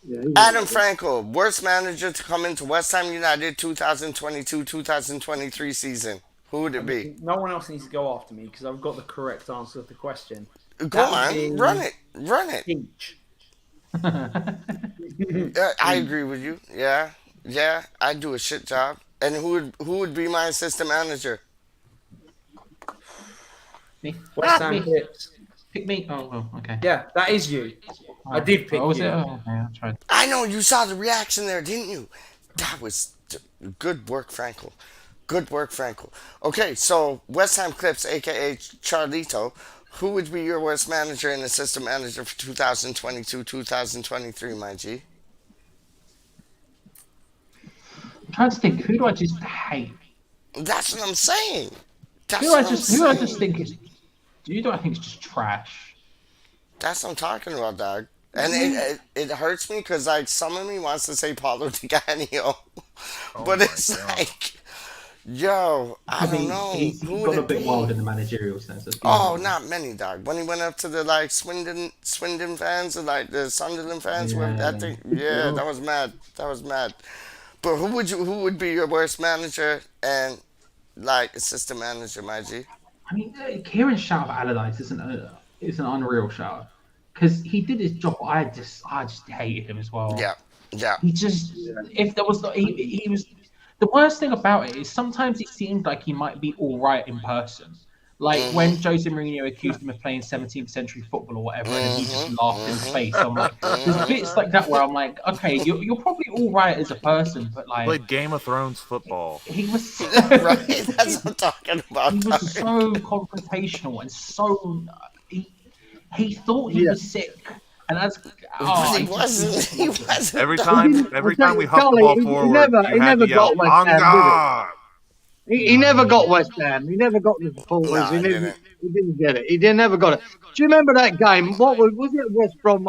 Yeah, Adam Frankel, worst manager to come into West Ham United 2022-2023 season. Who would it be? No one else needs to go after me because I've got the correct answer to the question. Go on, run it. Peach. I agree with you. Yeah, I'd do a shit job. And who would be my assistant manager? Me. West Ham Me. Clips. Pick me. Oh, okay. Yeah, that is you. I did pick Oh, was you. it? Oh, okay, I tried. I know you saw the reaction there, didn't you? That was good work, Frankel. Good work, Frankel. Okay, so West Ham Clips, aka Charlito, who would be your worst manager and assistant manager for 2022-2023, my G? I'm trying to think. Who do I just hate? That's what I'm saying. Who do I just think is? Who do I think is just trash? That's what I'm talking about, dog. And it hurts me because like some of me wants to say Paulo Di Canio, but it's like, yo, I don't know. He's Who got would a it bit be? wild in the managerial sense. Oh, not many, dog. When he went up to the like Swindon fans or like the Sunderland fans, Yeah. I think, yeah, that was mad. But who would be your worst manager and like assistant manager, my G? I mean, Kieran's shout of Allardyce is an unreal shout because he did his job. I just hated him as well. Yeah. He just if there was he was the worst thing about it is sometimes it seemed like he might be all right in person. Like when Jose Mourinho accused him of playing 17th century football or whatever, and he just laughed in his face. I'm like, there's bits like that where I'm like, okay, you're probably all right as a person, but like Played Game of Thrones football. he was Right, that's what I'm talking about. he dog. was so confrontational and so he thought he was sick And that's But he wasn't. He wasn't. Every dog. time we huff the Charlie, ball he forward, never you had to yell, got West Ham, did "Anga!" he never got West Ham. He never got the supporters. No, he, I never, didn't. he didn't get it. He never got it. Do you remember that game? What was it? West Brom,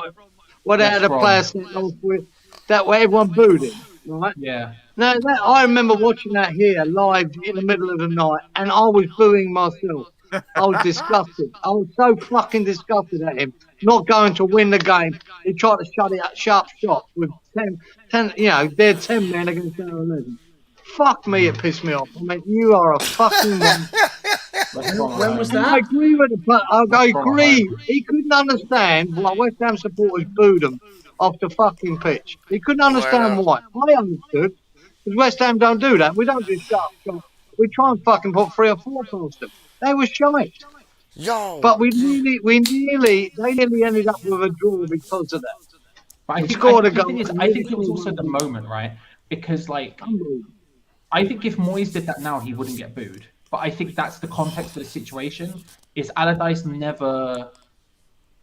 where they had a Brom. player sent off with that where everyone booed him, right? Yeah. No, I remember watching that here live in the middle of the night, and I was booing myself. I was disgusted. I was so fucking disgusted at him not going to win the game. He tried to shut it up, sharp shot with 10 you know, they're 10 men against our 11. Fuck me, it pissed me off. I mean, you are a fucking man. When was And that? I agree with the I agree. He couldn't understand why West Ham supporters booed him off the fucking pitch. He couldn't understand why. I understood. Because West Ham don't do that. We don't do sharp shots. We try and fucking put 3 or 4 past them. They were shy. Yo. But they nearly ended up with a draw because of that. But I He think, scored I a think, goal. I think it was also the moment, right? Because like, I think if Moyes did that now, he wouldn't get booed. But I think that's the context of the situation. Is Allardyce never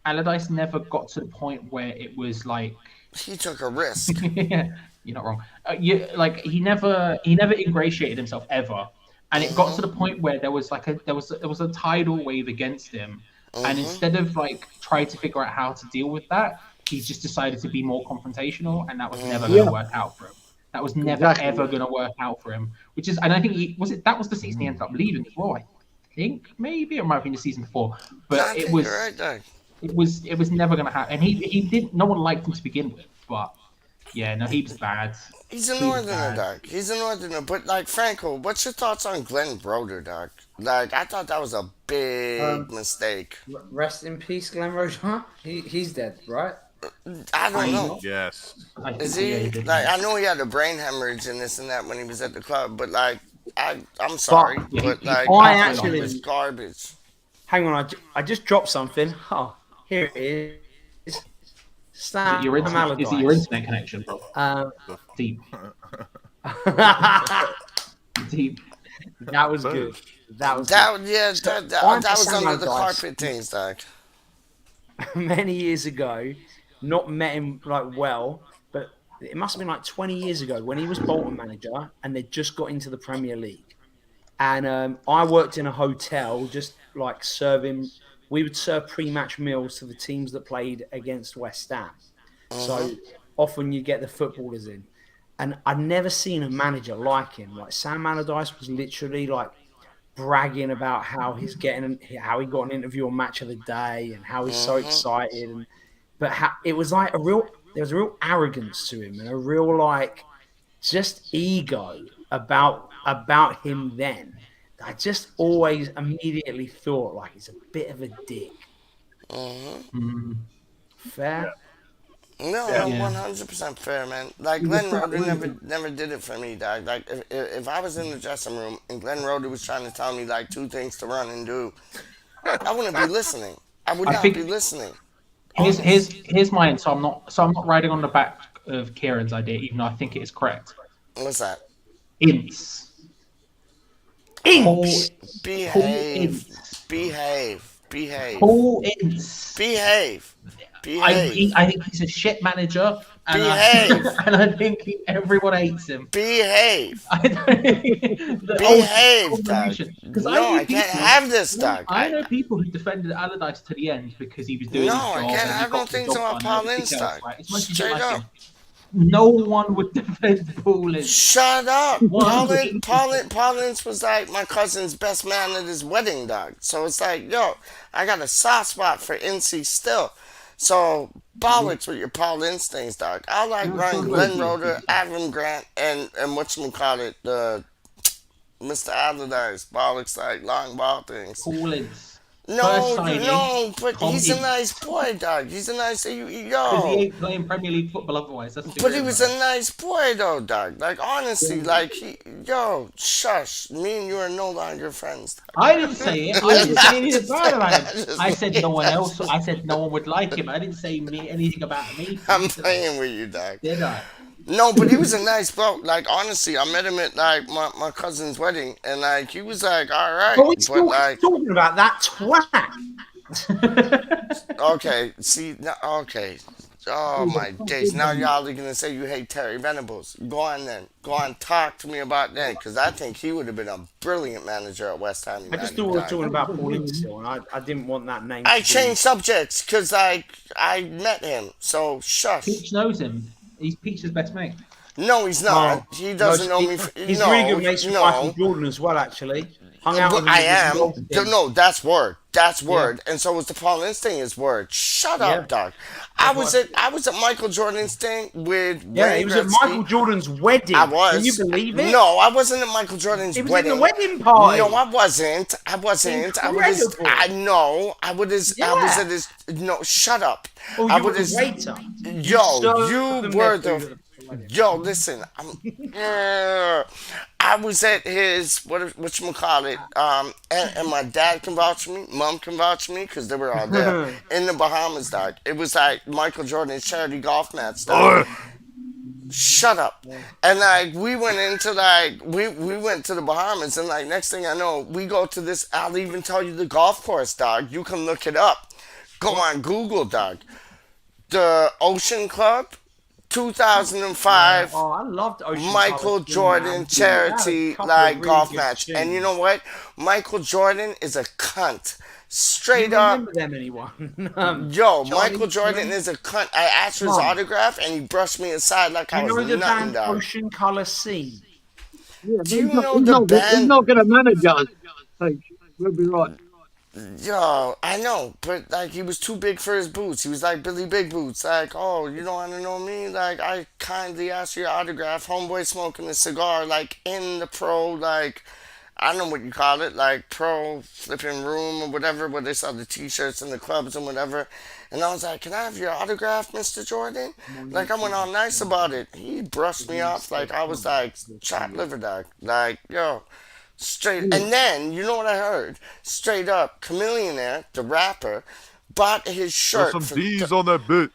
got to the point where it was like He took a risk. you're not wrong. He never ingratiated himself ever, and it got to the point where there was a tidal wave against him, and instead of like trying to figure out how to deal with that, he just decided to be more confrontational, and that was never going to work out for him. That was never ever going to work out for him. Which is, and I think that was the season he ended up leaving as well. I think maybe it might have been the season before, but it was. You're right, Doug. It was never going to happen, and he did. No one liked him to begin with, but yeah, no, he was bad. He's a northerner, Doug. He's a northerner. But like Franco, what's your thoughts on Glenn Broder, Doug? Like I thought that was a big mistake. Rest in peace, Glenn Roder. He's dead, right? I don't know. Yes. Is he? Like I know he had a brain hemorrhage and this and that when he was at the club, but like I'm sorry, but like it was garbage. Hang on, I just dropped something. Oh, here it is. Is it your internet connection, bro? Deep. Deep. That was good. That was that was under the carpet things, Doug. Many years ago, not met him like well, but it must have been like 20 years ago when he was Bolton manager and they just got into the Premier League. And I worked in a hotel, just like we would serve pre-match meals to the teams that played against West Ham. So often you get the footballers in. And I'd never seen a manager like him. Like Sam Allardyce was literally like bragging about how he got an interview on Match of the Day and how he's so excited. But it was like there was a real arrogance to him and a real like just ego about him then. I just always immediately thought like he's a bit of a dick. Fair? No, 100% fair, man. Like Glenn Roder never did it for me, dog. Like if I was in the dressing room and Glenn Roder was trying to tell me like 2 things to run and do, I wouldn't be listening. I would not be listening. Here's mine. So I'm not riding on the back of Kieran's idea, even though I think it is correct. What's that? Ints. Behave. Paul Ince. Behave. I think he's a shit manager. And I think everyone hates him. Behave. Behave, Doug. No, I can't have this, Doug. I know people who defended Allardyce to the end because he was doing his job. No, I can't. I don't think so about Paul Ince, Doug. Straight up. No one would defend Paul Ince. Shut up. Paul Ince was like my cousin's best man at his wedding, dog. So it's like, yo, I got a soft spot for Ince still. So bollocks with your Paul Ince things, dog. I like Ryan Glenn Roder, Avram Grant, and whatchamacallit, Mr. Allardyce. Bollocks like long ball things. Paul Ince. No, but he's a nice boy, dog. He's a nice, yo. Because he ain't playing Premier League football otherwise. But he was a nice boy, though, dog. Like, honestly, like, shush. Me and you are no longer friends. Dog. I didn't say it. I didn't say anything bad about him. I said no one else. I said no one would like him. I didn't say anything about me. I'm playing with you, dog. Did I? No, but he was a nice bloke. Like, honestly, I met him at, like, my cousin's wedding, and, like, he was, like, all right. But we're talking about that twat. Okay, see, okay. Oh my days! Now y'all are gonna say you hate Terry Venables. Go on then. Go on, talk to me about that, because I think he would have been a brilliant manager at West Ham I just United. thought we were dog. talking about Paul Instill, and I didn't want that name. I to be- changed subjects because I met him. So shush. Peach knows him. He's Peach's best mate. No, he's not. Oh, He doesn't know me. He's No, really good mates with no. Michael Jordan as well, actually. Hung out But with him I at am. the golf thing. No, that's word. That's word. And so was the Paul Instinct is word. Shut Yeah. up, dog. I was at Michael Jordan's thing with Yeah, Wayne he was at Gretzky. Michael Jordan's wedding. I was. Can you believe it? No, I wasn't at Michael Jordan's He was wedding. in the wedding party. No, I wasn't. I wasn't. I was. Incredible. I know. I would. I was Yeah. at his. No, shut up. Oh, I you were would the waiter. Yo, served you them were their the. food at the wedding. Yo, listen. I was at his whatchamacallit, and my dad can vouch for me, mom can vouch for me, because they were all there in the Bahamas, dog. It was like Michael Jordan's charity golf match, dog. Shut up. And like we went into like we went to the Bahamas, and like next thing I know, we go to this. I'll even tell you the golf course, dog. You can look it up. Go on Google, dog. The Ocean Club, 2005. Oh, I loved Ocean Michael Colours, Jordan man. charity Yeah, a couple of like really golf good match. tunes. And you know what? Michael Jordan is a cunt. Do Straight you up. remember them, anyone? Yo, Charlie Michael Jordan Sheen? is a cunt. I asked for his Mom. autograph and he brushed me aside like Do I you know was the nothing, band dog. Ocean Colour Sea? Yeah, Do you he's not, know he's the not, he's band? not going to manage us. Peach. We'll be right. Yo, I know, but like he was too big for his boots. He was like Billy Big Boots. Like, oh, you don't want to know me? Like, I kindly ask for your autograph. Homeboy smoking a cigar, like in the pro, like I don't know what you call it, like pro flipping room or whatever, where they sell the T-shirts in the clubs and whatever. And I was like, can I have your autograph, Mr. Jordan? Like I went all nice about it. He brushed me off like I was like chopped liver dog. Like, yo. Straight, and then you know what I heard? Straight up, Chameleonaire, the rapper, bought his There's shirt some for D's on that bit.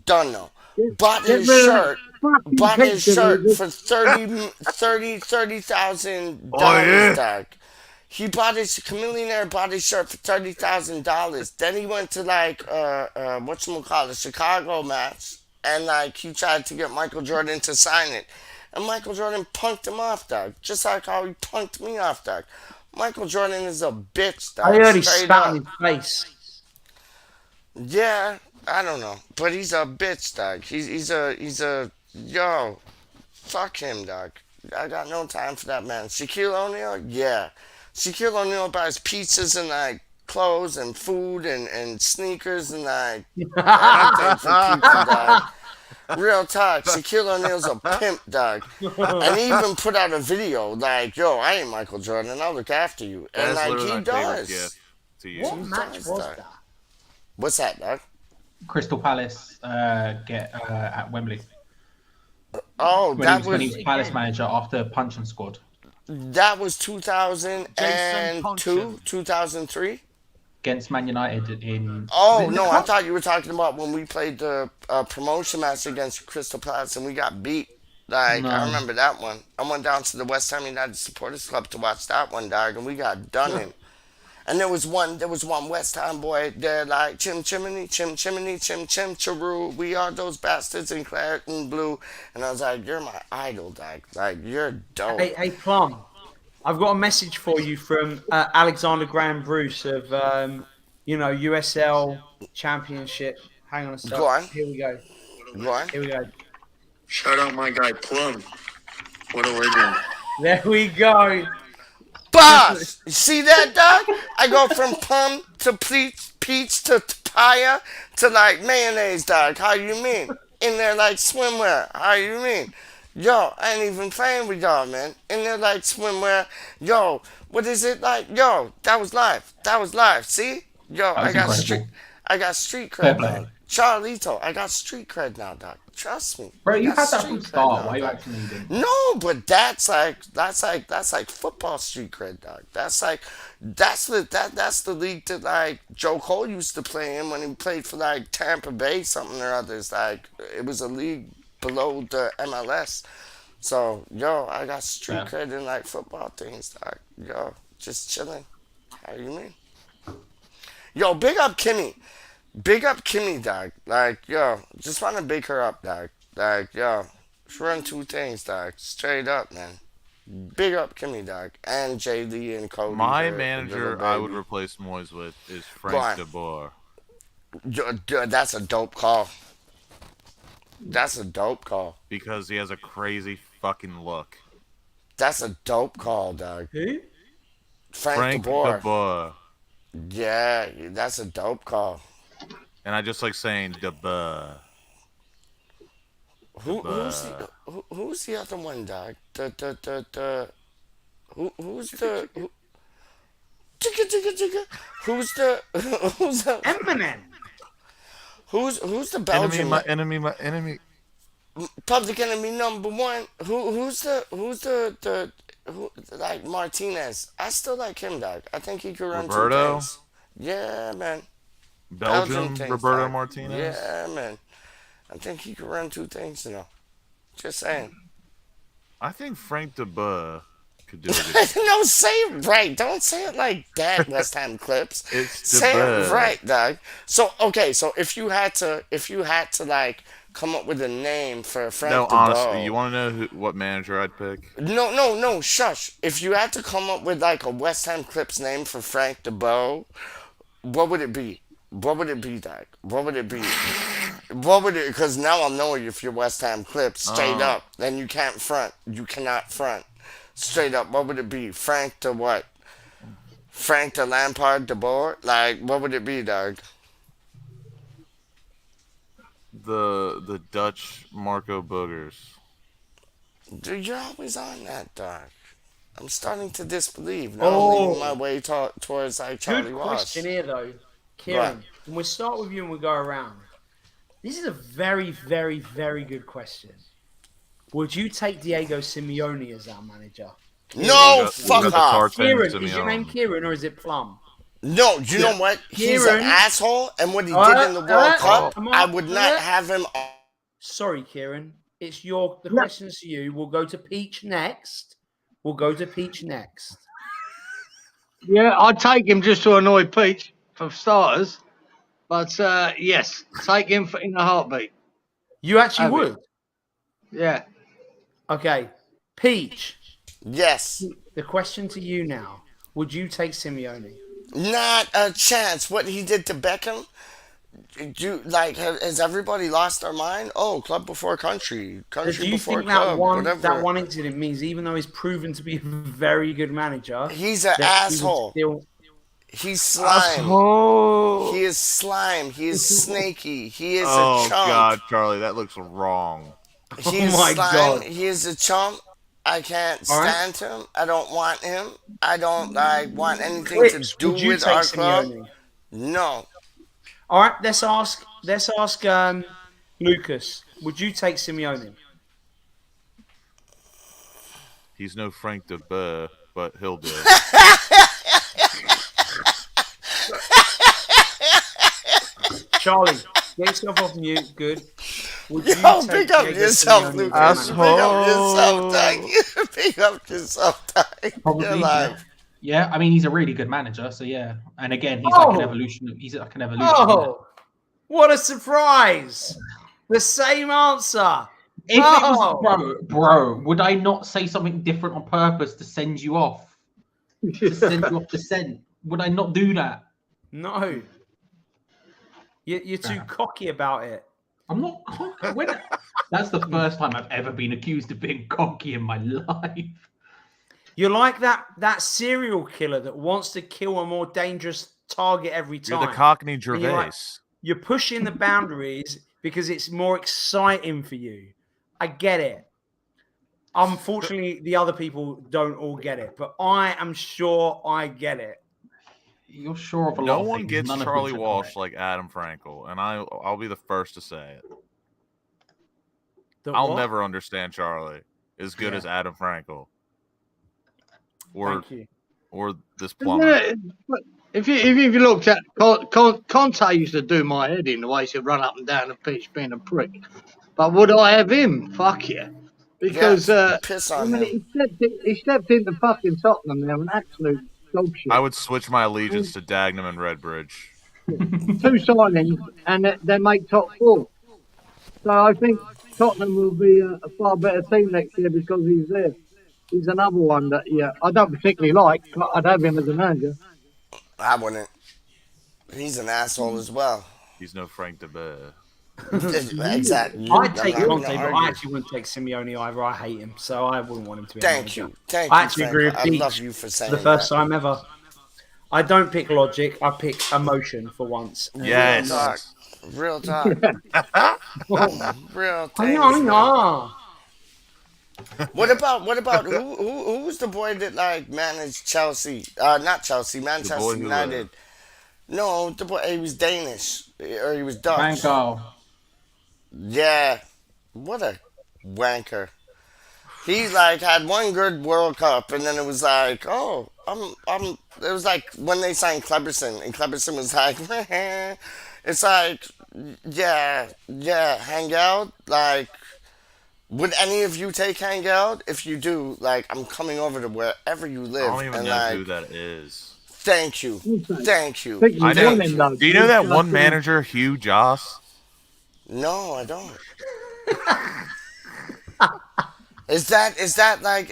done no. Bought Get his rid of shirt. fucking Bought his picture, shirt Lucas. for $30,000, Oh, yeah? dog. He bought his Chameleonaire bought his shirt for $30,000. Then he went to like whatchamacallit, Chicago match, and like he tried to get Michael Jordan to sign it. And Michael Jordan punked him off, dog. Just like how he punked me off, dog. Michael Jordan is a bitch, dog. I heard he Straight spat up. on his face. Yeah, I don't know, but he's a bitch, dog. He's a yo. Fuck him, dog. I got no time for that man. Shaquille O'Neal, yeah. Shaquille O'Neal buys pizzas and like clothes and food and sneakers and like anything for people, dog. Real talk, Shaquille O'Neal's a pimp, dog. And he even put out a video like, yo, I ain't Michael Jordan, I'll look after you. And That's like literally he my favorite does. gift to you. What He match does, was dog. that? What's that, dog? Crystal Palace get at Wembley Oh, when that he was was Palace manager after Puncheon squad. that was 2002, 2003. Against Man United in. Oh was it in no, the I cup? thought you were talking about when we played the promotion match against Crystal Palace and we got beat. Like I No. remember that one. I went down to the West Ham United Supporters Club to watch that one, dog, and we got done in. And there was one West Ham boy there like chim chimney, chim chimney, chim chim chiroo. We are those bastards in claret and blue. And I was like, you're my idol, dog. Like you're dope. Hey, Plum. I've got a message for you from Alexander Graham Bruce of, USL Championship. Hang on a sec. Go on. Here we go. Go on. Here we go. Shout out my guy Plum. What a legend. There we go. Boss! You see that, dog? I go from plum to peach to papaya to like mayonnaise, dog. How you mean? In there like swimwear. How you mean? Yo, I ain't even playing with y'all, man. In there like swimwear. Yo, what is it like? Yo, that was live. That was live. See? Yo, That was incredible. I got street Fair cred, play. dog. Charlito, I got street cred now, dog. Trust me. Bro, I you got had that street from cred start. now, Why you dog. actually didn't? No, but that's like football street cred, dog. That's the league that like Joe Cole used to play in when he played for like Tampa Bay something or others. Like it was a league below the MLS. So yo, I got street Yeah. cred in like football things, dog. Yo, just chilling. How you mean? Yo, big up Kimmy. Big up Kimmy, dog. Like, yo, just want to big her up, dog. Like, yo, she run two things, dog. Straight up, man. Big up Kimmy, dog. And JD and Cody. My her manager little I would baby. replace Moyes with is Go Frank on. de Boer. That's a dope call. That's a dope call. Because he has a crazy fucking look. That's a dope call, dog. Who? Frank Frank de Boer. de Boer. Yeah, that's a dope call. And I just like saying de Boer. Who's the other one, dog? Who's the who's the Eminem. Who's the Enemy, Belgian? my enemy, my enemy. Public Enemy #1. Who's the like Martinez? I still like him, dog. I think he could run Roberto? two things. Yeah, man. Belgium, things, Roberto dog. Martinez. Yeah, man. I think he could run two things, you know. Just saying. I think Frank de Boer could do it. No, say it right. Don't say it like that, West Ham Clips. It's Say the it right, dog. So okay, so if you had to like come up with a name for Frank No, de honestly, Boer. you want to know what manager I'd pick? No, shush. If you had to come up with like a West Ham Clips name for Frank de Boer, what would it be? What would it be, dog? What would it be? What would it? Because now I'll know if you're West Ham Clips straight up. Then you can't front. You cannot front. Straight up, what would it be? Frank de what? Frank de Lampard de Boer? Like, what would it be, dog? The Dutch Marco Boogers. Dude, you're always on that, dog. I'm starting to disbelieve. Now I'm leading my way towards like Charlie Good Ross. question here, though. Kieran, and we'll start with you and we'll go around. This is a very, very, very good question. Would you take Diego Simeone as our manager? No, got fuck the off. cartoon Kieran, is Simeone. your name Kieran or is it Plum? No, you know what? He's an Kieran. asshole, and what he did in the World Cup, I'm I on- would not have him. Sorry, Kieran. It's the questions to you. We'll go to Peach next. Yeah, I'd take him just to annoy Peach for starters. But yes, take him in a heartbeat. You actually Have would? it. Yeah. Okay. Peach, Yes. the question to you now. Would you take Simeone? Not a chance. What he did to Beckham, has everybody lost their mind? Oh, club before country, Do country you before think club, whatever. that one incident means, even though he's proven to be a very good manager, He's an that he would asshole. still- He's slime. Asshole. He is slime. He is snaky. He is Oh a chump. God, Charlie, that looks wrong. He is my slime. God. He is a chump. I can't All right. stand him. I don't want him. I don't want anything Clips, to do would you with take our club. Simeone? No. All right, let's ask Lucas. Would you take Simeone? He's no Frank de Boer, but he'll do. Charlie, get yourself off mute. Good. Would you Yo, take pick up Diego yourself, Simeone Lucas. as Pick manager? up yourself, Doug. Pick up yourself, Doug. Probably, You're yeah. live. Yeah, I mean he's a really good manager, so yeah. And again, he's like an evolution. He's like an evolution. Oh, what a surprise! The same answer. If it Oh. was bro, would I not say something different on purpose to send you off? To send you off the scent? Would I not do that? No. You're too cocky about it. I'm not cocky. That's the first time I've ever been accused of being cocky in my life. You're like that serial killer that wants to kill a more dangerous target every time. You're the Cockney And you're Gervais. like- You're pushing the boundaries because it's more exciting for you. I get it. Unfortunately, the other people don't all get it, but I am sure I get it. You're sure of a lot No of one things, gets none of Charlie which are Walsh correct. like Adam Frankel, and I'll be the first to say it. The I'll what? never understand Charlie as good Yeah. as Adam Frankel, or Thank you. or this plumber. Yeah, but if you looked at Conte used to do my head in the way he would run up and down the pitch being a prick. But would I have him? Fuck yeah. Because piss I on mean, him. he stepped into fucking Tottenham. They're an absolute dog shit. I would switch my allegiance to Dagenham and Redbridge. two signings, and they make top four. So I think Tottenham will be a far better team next year because he's there. He's another one that, I don't particularly like, but I'd have him as a manager. I wouldn't. He's an asshole as well. He's no Frank de Boer. Exactly. I'd take I'm not Conte, gonna but I argue. actually wouldn't take Simeone either. I hate him, so I wouldn't want him to be. Thank you. Thank I you, actually Frank. agree with I Pete. love you for saying For the first that. time ever. I don't pick logic. I pick emotion for once. Yes. Real talk. Real talk. No. What about who was the boy that like managed Chelsea? Not Chelsea, boy Manchester who, United. No, the boy he was Danish or he was Dutch. Van Gaal. Yeah, what a wanker. He like had one good World Cup, and then it was like, oh, I'm. It was like when they signed Cleberson, and Cleberson was like, it's like, yeah, hang out. Like, would any of you take hang out? If you do, like, I'm coming over to wherever you I live, don't even and know like, who that is. thank you, thank you. think I he's know. won him, though. Do you know that one manager, Hugh Joss? No, I don't. Is that like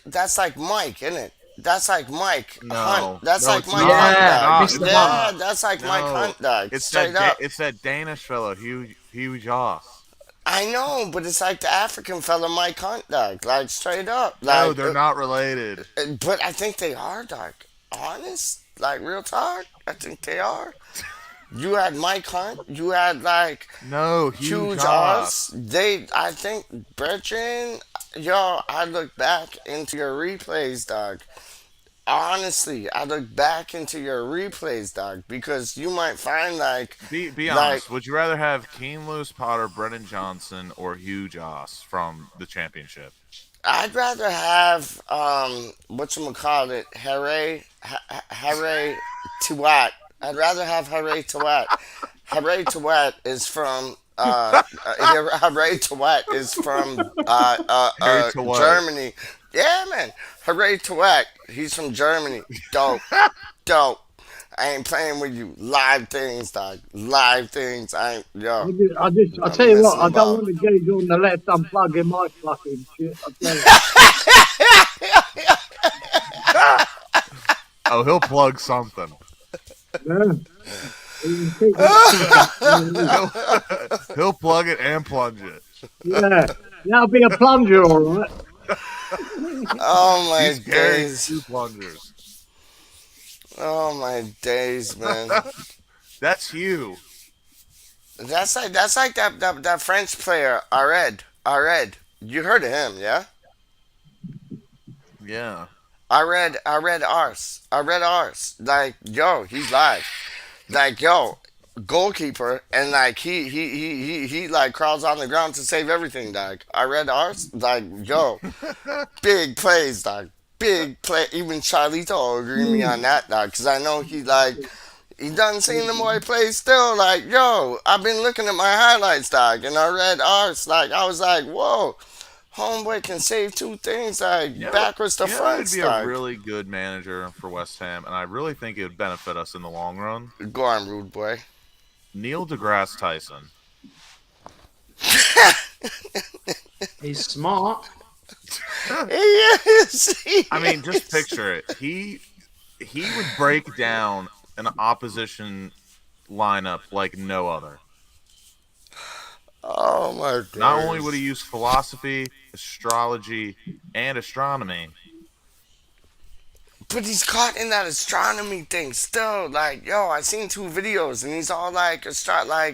that's like Mike, isn't it? That's like Mike No. Hunt. That's No, like it's Mike not. Hunt. Yeah, Dog. Mr. Yeah, Hunt. that's like Mike No. Hunt. Dog. It's Straight that up. it's that Danish fellow, Hugh Joss. I know, but it's like the African fella Mike Hunt. Dog. Like straight up. No, Like, they're not related. But I think they are. Dog. Honest, like real talk. I think they are. You had Mike Hunt. You had like No, Hugh Hugh Joss. Joss. I think, Bertrand, yo, I look back into your replays, dog. Honestly, I look back into your replays, dog, because you might find like, Be like, honest. Would you rather have Keen Lewis Potter, Brennan Johnson, or Hugh Joss from the championship? I'd rather have whatchamacallit, Harry Tuat. I'd rather have Harry Tuat. Harry Tuat is from Harry Tuat is from Harry Tuat. Germany. Yeah, man. Harry Tuat. He's from Germany. Dope. Dope. I ain't playing with you. Live things, dog. Live things. I ain't yo. I tell you what, I don't want to get you on the left unplugging my fucking shit. I tell you. Oh, he'll plug something. Yeah. He'll plug it and plunge it. Yeah, that'll be a plunger, all right. Oh my He's carrying days. 2 plungers. Oh my days, man. That's Hugh. That's like that French player, Ared. You heard of him, yeah? Yeah. I read Ars. Like, yo, he's live. Like, yo, goalkeeper, and like he like crawls on the ground to save everything, dog. I read Ars. Like, yo, big plays, dog. Big play. Even Charlito will agree with me on that, dog. Cause I know he done seen the boy play still. Like, yo, I've been looking at my highlights, dog, and I read Ars. Like, I was like, whoa. Homeboy can save 2 things, like backwards to front. He'd be a really good manager for West Ham, and I really think it would benefit us in the long run. Go on, rude boy. Neil deGrasse Tyson. He's smart. Yes. I mean, just picture it. He would break down an opposition lineup like no other. Oh my god. Not only would he use philosophy, astrology, and astronomy, but he's caught in that astronomy thing still. Like, yo, I seen 2 videos and he's all like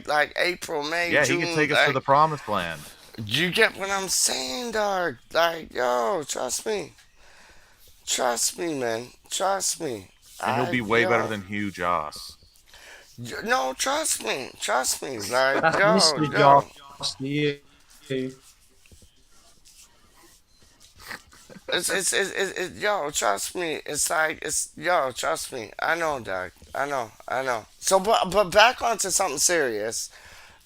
like April, May, yeah, June. he could take us to the promised land. You get what I'm saying, dog? Like, yo, trust me. Trust me, man. Trust me. And he'll be way better than Hugh Joss. No, trust me. Trust me. Like, That's yo, Mr. yo. Joss to you. It's yo, trust me. It's like, yo, trust me. I know, dog. I know. So, but back onto something serious.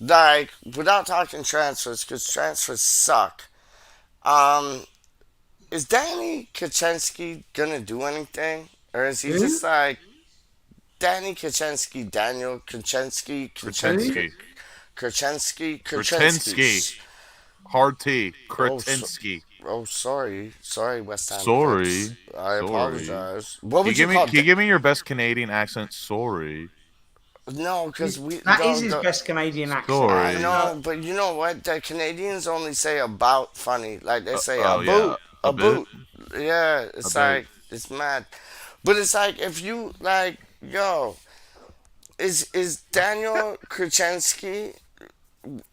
Like, without talking transfers, because transfers suck. Is Danny Kaczynski gonna do anything? Or is he just like, Danny Kaczynski, Daniel Kaczynski, Kretinsky. Kaczynski. Hard T. Oh, Kretinsky. oh, sorry, West Ham. Sorry. fans. I Sorry. apologize. What Can would you you call? give me your best Canadian accent? Sorry. No, because we. That is his best Canadian accent. Sorry. I know, but you know what? The Canadians only say about funny. Like they say oh, a yeah. boot, A a bit. boot. Yeah, it's A like it's mad. But it's like if you like, yo, is Daniel Kaczynski?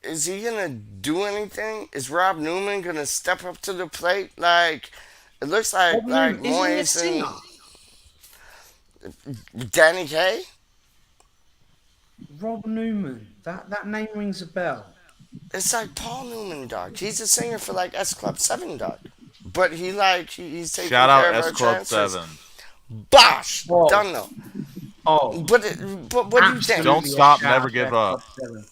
Is he gonna do anything? Is Rob Newman gonna step up to the plate? Like, it looks like Isn't he a Moyes singer? and Danny Kaye. Rob Newman. That name rings a bell. It's like Paul Newman, dog. He's a singer for like S Club 7, dog. But he's taking Shout care out of S our Club transfers. 7. Bosh! Whoa. Done though. Oh, But what do you think? Don't absolutely a stop, shout never out give to up. Club 7.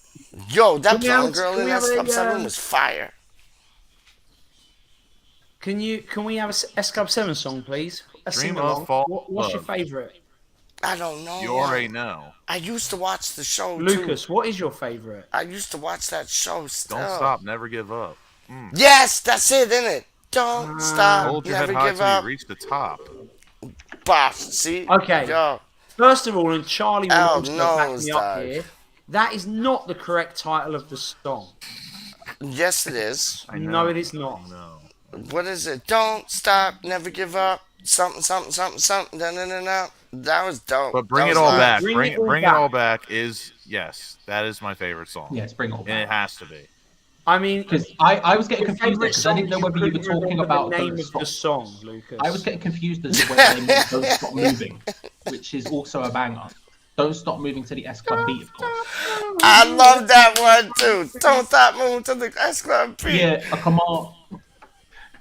Yo, that Can we have- blonde girl can in we have S Club a, 7 was fire. Can we have a S Club 7 song, please? A Dream sing of along. Fall What's your Love. favourite? I don't know. You already know. I used to watch the show Lucas, too. what is your favourite? I used to watch that show still. Don't stop, never give up. Yes, that's it, isn't it? Don't stop, Hold your head never high give till up. you reach the top. Bosh, see? Okay. Yo, First of all, and Charlie will Al also back knows me up that. here, that is not the correct title of the song. yes, it is. I No, know. it is not. No. What is it? Don't stop, never give up. Something, something, something, something. Da, da, da, da. That was dope. But bring That it was all nice. back. Bring Bring It All bring it Back. all back is yes, that is my favorite song. Yes, bring it all And it back. has to be. I mean, Because I was getting your confused favourite because I song, didn't know whether you were couldn't talking remember about the name those of the songs. song, Lucas. I was getting confused as to whether they meant Don't Stop Moving, which is also a banger. Don't Stop Moving to the S Club beat, of course. I love that one too. Don't stop moving to the S Club beat. Yeah, come on.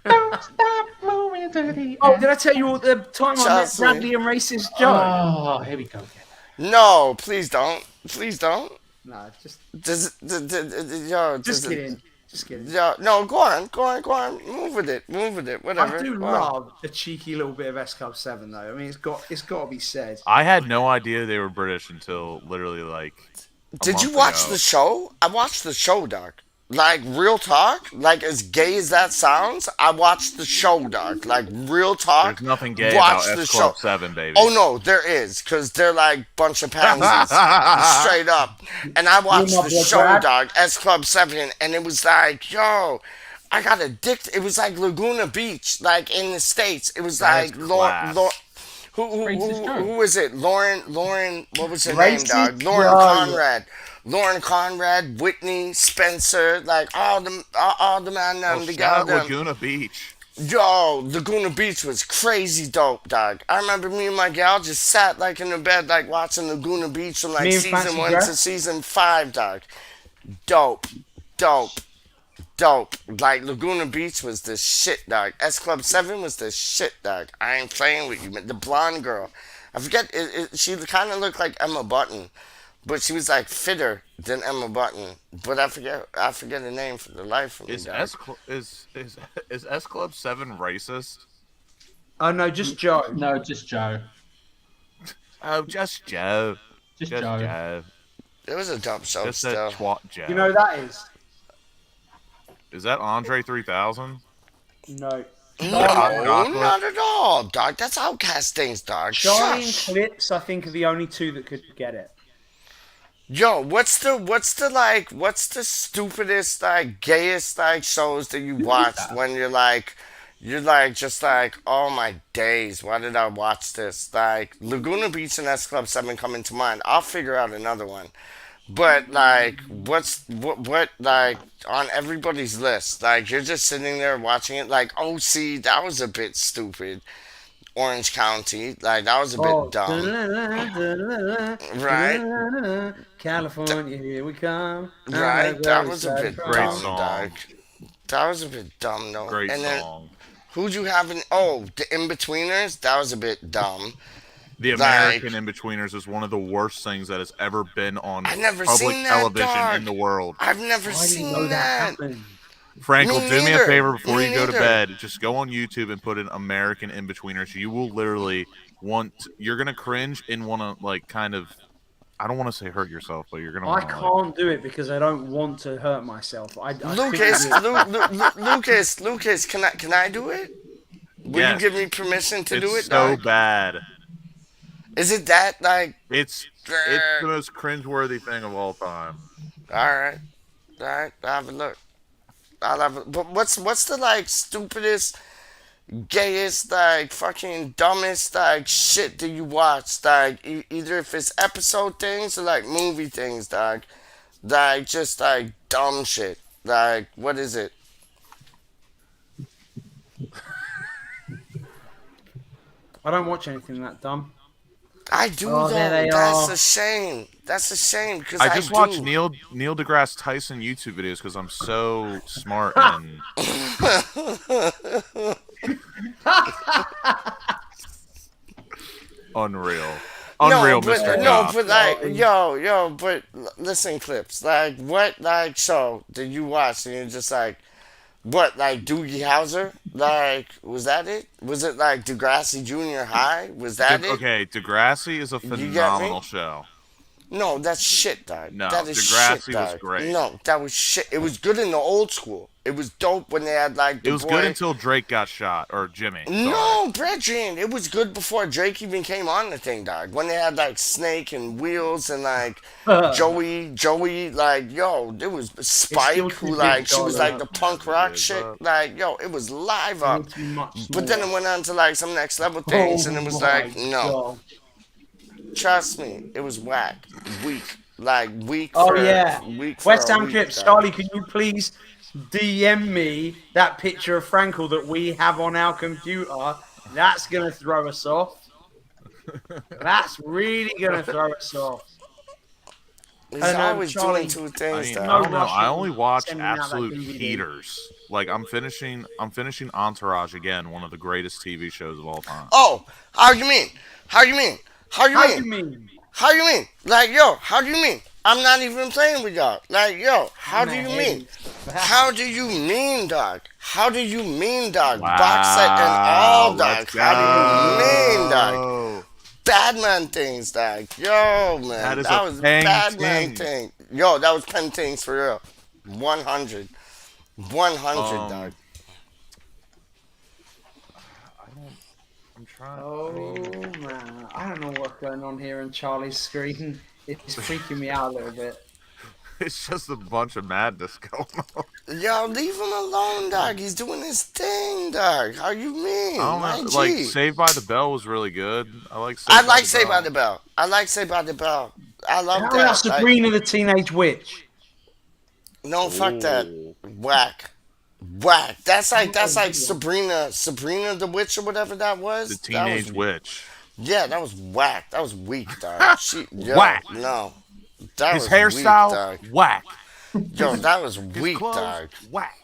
Don't stop moving to the Oh, did I tell you all the time I met Chelsea. Bradley and Racist Joe? Oh, here we go again. No, please don't. Please don't. No, just Just kidding. Just kidding. Yo, no, go on. Move with it. Whatever. I do Go on. love a cheeky little bit of S Club 7 though. I mean, it's got to be said. I had no idea they were British until literally like a Did you month watch ago. the show? I watched the show, dog. Like real talk, like as gay as that sounds, I watched the show, dog. Like real talk. There's nothing gay watch about the S Club show. 7, baby. Oh no, there is, cause they're like bunch of pansies, straight up. And I watched my the boy show, Brad? dog, S Club 7, and it was like, yo, I got addicted. It was like Laguna Beach, like in the States. It was That is like class. who is it? Lauren, what was her Racist name, dog? Lauren Joe. Conrad. Lauren Conrad, Whitney, Spencer, like all the man them Oh, shout out together. Laguna Beach. Yo, Laguna Beach was crazy dope, dog. I remember me and my gal just sat like in the bed, like watching Laguna Beach from like Me and season Fancy 1 Dress? to season 5, dog. Dope. Like Laguna Beach was the shit, dog. S Club 7 was the shit, dog. I ain't playing with you, man. The blonde girl. I forget, she kind of looked like Emma Button, but she was like fitter than Emma Button. But I forget her name for the life of me, Is dog. is S Club 7 racist? Oh no, just Joe. No, just Joe. Oh, just Joe. Just Joe. It was a dope show Just a still. twat Joe. You know who that is? Is that Andre 3000? No. No, Chocolate? not at all, dog. That's Outcast things, dog. Charlie and Shush. Clips, I think, are the only two that could get it. Yo, what's the stupidest, like, gayest, like, shows that you watched when you're just like, oh my days, why did I watch this? Like, Laguna Beach and S Club 7 come into mind. I'll figure out another one. But, like, what, like, on everybody's list, like, you're just sitting there watching it, like, oh, see, that was a bit stupid. Orange County, like, that was a bit dumb. Right? California, here we come. Right? That was a bit Great dumb, song. dog. That was a bit dumb, though. Great and then, song. who'd you have in... Oh, the In-Betweeners? That was a bit dumb. The Like- American In-Betweeners is one of the worst things that has ever been on I've never public seen that, television dog. in the world. I've never Why do you seen know that that. happened? Frankel, Me do me a neither. favor before Me you go to neither. bed. Just go on YouTube and put in American In-Betweeners. You will literally you're gonna cringe and want to like kind of, I don't want to say hurt yourself, but you're gonna. I Wanna, can't do it because I don't want to hurt myself. Lucas, Lucas, can I do it? Will Yes. you give me permission to do it? It's so dog? bad. Is it that like? It's the most cringeworthy thing of all time. All right, I'll have a look. But what's the like stupidest, gayest, like fucking dumbest like shit that you watch? Like either if it's episode things or like movie things, dog. Like just like dumb shit. Like what is it? I don't watch anything that dumb. I do Oh, there though. they That's are. a shame. That's a shame because I just watch do. Neil deGrasse Tyson YouTube videos because I'm so smart and unreal, No, but Mr. no, Goff. but like, yo, but listen, clips. Like, what, like, show did you watch? And you're just like, what, like Doogie Howser? Like, was that it? Was it like Degrassi Junior High? Was that it? Okay, Degrassi is a get me? phenomenal show. No, that's shit, dog. No, that is Degrassi shit, was dog. great. No, that was shit. It was good in the old school. It was dope when they had like the It was boy. good until Drake got shot, or Jimmy. Sorry. No, brethren, it was good before Drake even came on the thing, dog. When they had like Snake and Wheels and like Joey, like yo, it was Spike who like she was like the punk rock shit, like yo, it was live up. But then it went on to like some next level things, and it was like no, trust me, it was whack, weak, like weak. Oh for, yeah, weak for West a Ham week, Clips. dog. Charlie, can you please DM me that picture of Frankel that we have on our computer? That's gonna throw us off. That's really gonna throw us off. He's I don't know, always Charlie, doing two I things, mean, dog. I don't know. I only watch sending out that absolute DVD. heaters. Like I'm finishing Entourage again, one of the greatest TV shows of all time. Oh, how you mean? How you mean? How you How mean? you mean? How you mean? Like, yo, how do you mean? I'm not even playing with y'all. Like, yo, how do Man, you mean? hey. How do you mean, dog? How do you mean, dog? Wow, Box set and all, dog. let's How do you mean, dog? go. Badman things, dog. Yo, man. That is That a was Peng Badman ting. thing. Yo, that was Pen Things for real. 100. 100, dog. I'm trying. Oh man, I don't know what's going on here on Charlie's screen. It's freaking me out a little bit. It's just a bunch of madness going on. Yo, leave him alone, dog. He's doing his thing, dog. How you mean? I My don't know. G. Like Saved by the Bell was really good. I like. I like Saved by the Bell. I like Saved by the Bell. I love How that. about Sabrina the Teenage Witch? No, fuck that. Whack. Whack. That's like Sabrina the Witch or whatever that was. The That Teenage was, Witch. Yeah, that was whack. That was weak, dog. Whack. No. That His was hairstyle, weak, dog. whack. Yo, that was His weak, clothes, dog. whack.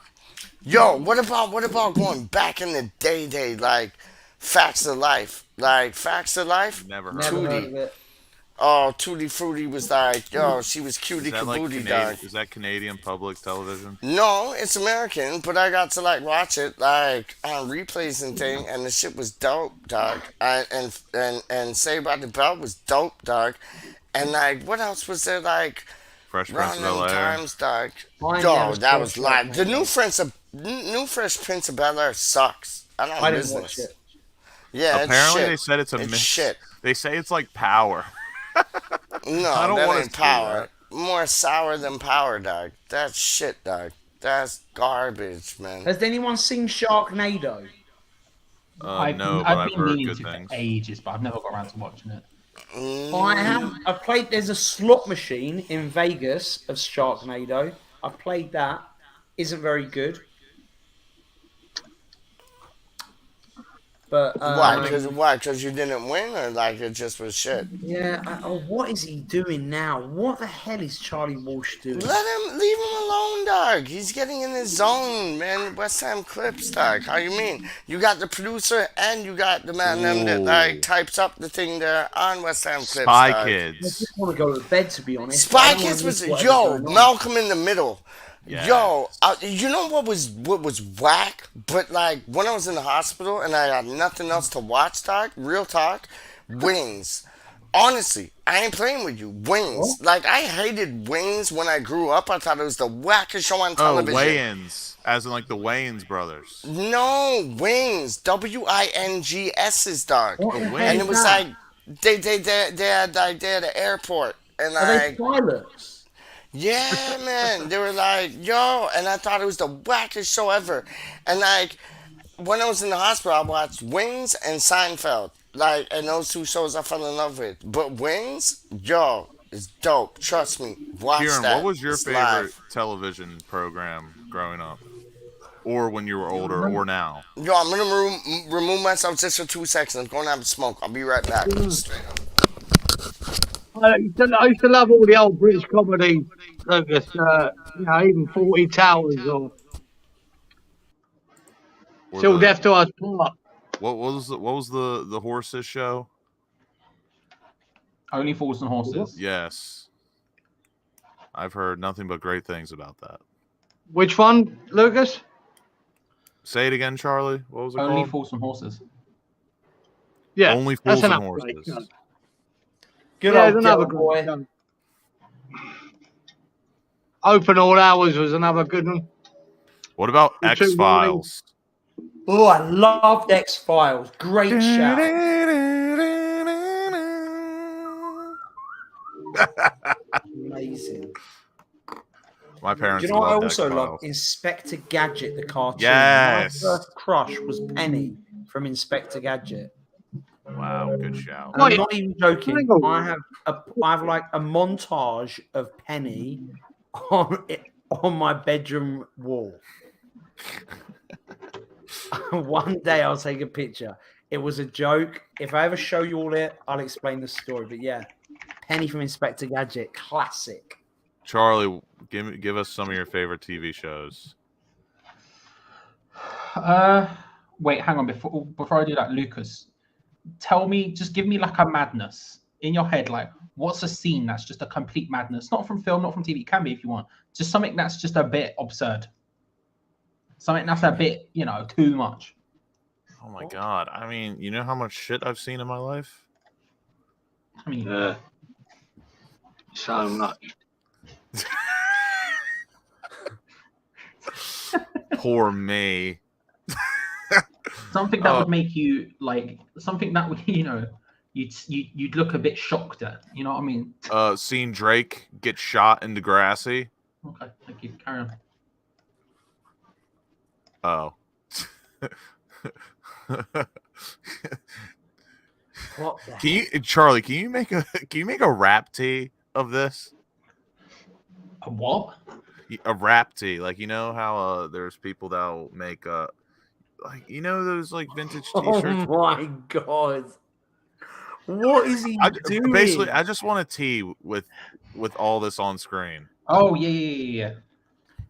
Yo, what about going back in the day, like Facts of Life? Like Facts of Life? Never heard Never of heard it. of it. Oh, Tutti Frutti was like, yo, she was cutie Is that like kabooty, dog. Is that Canadian public television? No, it's American, but I got to like watch it like on replays and thing, and the shit was dope, dog. And Saved by the Bell was dope, dog. And like, what else was there like Fresh Prince around of them Bel-Air. times, dog? Mine, Yo, yeah, was that was Fresh live. The Prince. new Fresh Prince of Bel-Air sucks. I don't I didn't business. watch it. Yeah, Apparently, it's they shit. said it's a It's mix. shit. They say it's like Power. No, I don't that wanna ain't see power. More sour than power, dog. That's shit, dog. That's garbage, man. Has anyone seen Sharknado? No, but I've been heard meaning good to things. for ages, but I've never got around to watching it. I have. I played. There's a slot machine in Vegas of Sharknado. I've played that. Isn't very good. But Why? Because you didn't win, or like it just was shit? yeah. What is he doing now? What the hell is Charlie Walsh doing? Leave him alone, dog. He's getting in his zone, man. West Ham Clips, dog. How you mean? You got the producer and you got the man them that like types up the thing there on West Ham Clips. Spy dog. I Kids. just want to go to bed, to be honest. Spy I don't Kids wanna was miss whatever's yo going on. Malcolm in the Middle. Yes. Yo, you know what was whack? But like when I was in the hospital and I had nothing else to watch, dog. Real talk. Wings. Honestly, I ain't playing with you. Wings. Like, I hated Wings when I grew up. I thought it was the wackest show on Oh, television. Wayans, as in like the Wayans brothers. No, Wings. WINGS's, dog. What the Oh, hell And is it was that? like they had like they had an airport and Are they like pilots? yeah, man. They were like, yo, and I thought it was the wackest show ever. And like when I was in the hospital, I watched Wings and Seinfeld. Like, and those two shows I fell in love with. But Wings, yo, is dope. Trust me. Watch Kieran, that. what was your It's favorite live. television program growing up, or when you were older, or now? Yo, I'm gonna remove myself just for 2 seconds. I'm going to have a smoke. I'll be right back. Straight up. I used to love all the old British comedies, Lucas. Even 40 Towers or Or Till the Death Do Us Part. what was the horses show? Only Fools and Horses. Yes, I've heard nothing but great things about that. Which one, Lucas? Say it again, Charlie. What was it Only called? Fools and Horses. Yeah, Only that's Fools and another great Horses. show. Good Yeah, old there's another Del great Boy. show. Open All Hours was another good one. What about The two X Files? Oh, I loved X Files. Great shout. Amazing. My Do parents you know what I loved also love? X-Files. Inspector Gadget, the cartoon. Yes. My first crush was Penny from Inspector Gadget. Wow, good shout. And I'm Wait, not even joking. hang on. I have like a montage of Penny on my bedroom wall. One day I'll take a picture. It was a joke. If I ever show you all it, I'll explain the story. But yeah, Penny from Inspector Gadget, classic. Charlie, give us some of your favorite TV shows. Wait, hang on. Before I do that, Lucas, tell me, just give me like a madness in your head. Like, what's a scene that's just a complete madness? Not from film, not from TV. It can be if you want. Just something that's just a bit absurd. Something that's a bit, too much. Oh my god! I mean, you know how much shit I've seen in my life. I mean, So much. Poor me. something that would make you like something that would, you'd look a bit shocked at. You know what I mean? Seen Drake get shot in Degrassi. Okay, thank you. Carry on. Oh. What the Can you, Charlie? Can you make a rap tee of this? A what? A rap tee, like how there's people that'll make like those like vintage t-shirts. Oh my god! What is he doing? Basically, I just want a tee with all this on screen. Oh yeah.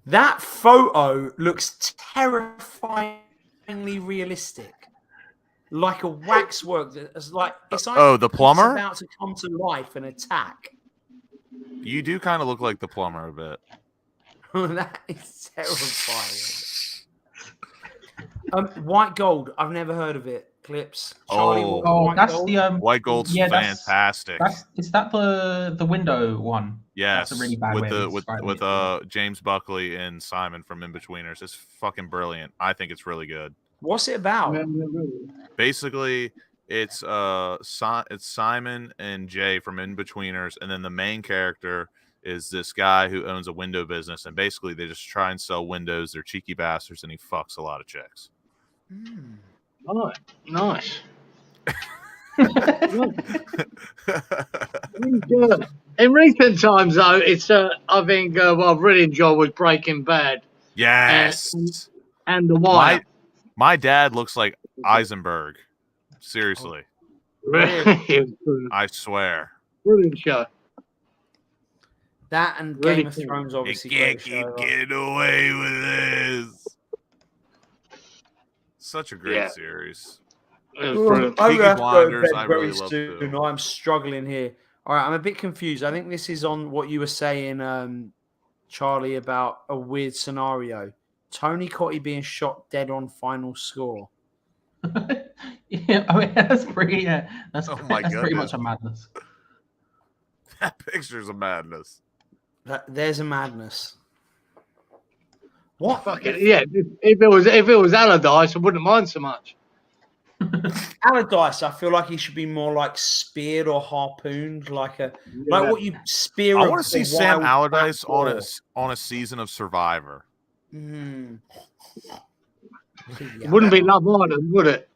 That photo looks terrifyingly realistic, like a waxwork. It's like Oh, the plumber? it's about to come to life and attack. You do kind of look like the plumber a bit. That is terrifying. White Gold. I've never heard of it. Clips. Charlie Walker, White that's Gold? the White Gold's fantastic. Is that the window one? Yes, That's a really bad way of describing with James Buckley and Simon from In-Betweeners. It's fucking brilliant. I think it's really good. What's it about? Basically, it's Simon and Jay from In-Betweeners, and then the main character is this guy who owns a window business, and basically they just try and sell windows. They're cheeky bastards, and he fucks a lot of chicks. Oh, nice. In recent times, though, it's I think what I've really enjoyed was Breaking Bad. Yes, and The Wire. My dad looks like Eisenberg. Seriously, I swear. Brilliant show. That and Really Game of cool. Thrones, You obviously. can't great keep show. getting away with this. Such a great series. I'm Peaky gonna have to go to Blinders, bed I very really love soon. too. I'm struggling here. All right, I'm a bit confused. I think this is on what you were saying, Charlie, about a weird scenario. Tony Cotti being shot dead on final score. Yeah, I mean, that's pretty. That's Oh my that's pretty goodness. much a madness. That picture's a madness. There's a madness. What? Fucking yeah. If it was Allardyce, I wouldn't mind so much. Allardyce, I feel like he should be more like speared or harpooned, like Yeah. what you spear. I a- want to see a Sam wild Allardyce cat or- on a season of Survivor. Mm. It wouldn't be Love Island, would it?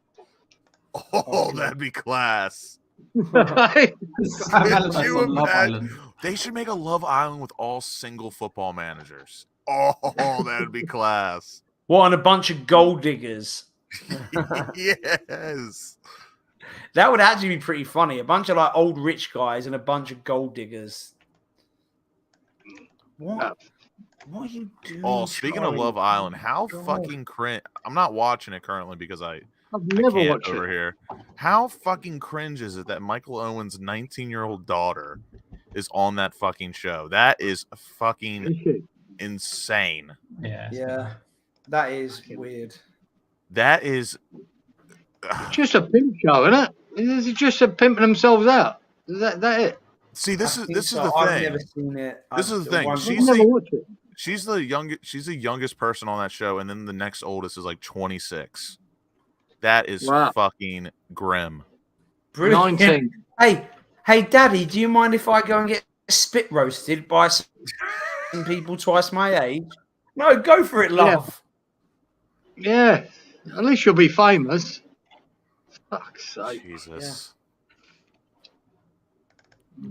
Oh, that'd be class. Sam Allardyce Could you on Love imagine? Island. They should make a Love Island with all single football managers. Oh, that'd be class. What, and a bunch of gold diggers? Yes. That would actually be pretty funny. A bunch of like old rich guys and a bunch of gold diggers. What? What are you doing? Oh, speaking of Charlie? Love Island, how God. fucking cringe. I'm not watching it currently because I never can't watched over it. here. How fucking cringe is it that Michael Owen's 19-year-old daughter is on that fucking show? That is fucking insane. Yeah. Yeah, that is weird. That is It's just a pimp show, isn't it? Is it just a pimping themselves out? Is that it? See, this I is think this so. is the I've thing. never seen it. This is the thing. I've She's never watched it. she's the youngest person on that show, and then the next oldest is like 26. That is Wow. fucking grim. Brilliant. 19. Hey, Daddy, do you mind if I go and get spit roasted by some people twice my age? No, go for it, love. Yeah. At least you'll be famous. Fuck's sake. Jesus.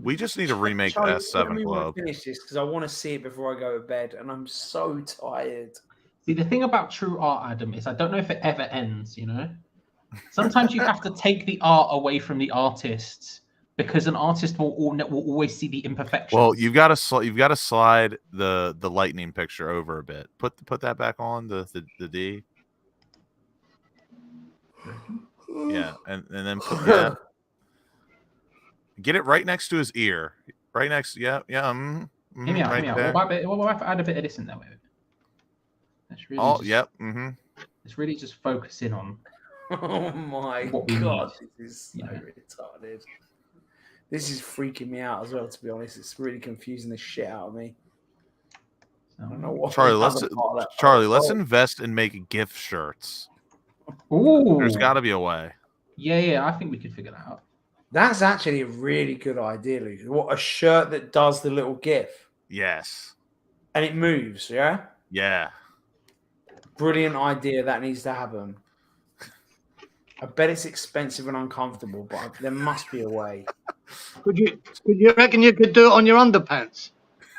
We just need to remake Charlie, S7 let me Club. finish this because I want to see it before I go to bed, and I'm so tired. See, the thing about true art, Adam, is I don't know if it ever ends. You know, sometimes you have to take the art away from the artists because an artist will always see the imperfections. Well, you've got to slide the lightning picture over a bit. Put that back on the D. Yeah, and then put that. Get it right next to his ear. Right next. Yeah. Hear me out. right Hear me out. there. What if I add a bit of this in there? Wait. That's really Oh, just, yep. Mm-hmm. It's really just focusing on. Oh my What we god, need, this is so you know. retarded. This is freaking me out as well, to be honest. It's really confusing the shit out of me. I don't know what. Charlie, the let's other part of that- let's invest and make gift shirts. Ooh. There's got to be a way. Yeah. I think we could figure that out. That's actually a really good idea, Luke. What, a shirt that does the little GIF Yes. and it moves, yeah? Yeah. Brilliant idea. That needs to happen. I bet it's expensive and uncomfortable, but there must be a way. Could you reckon you could do it on your underpants?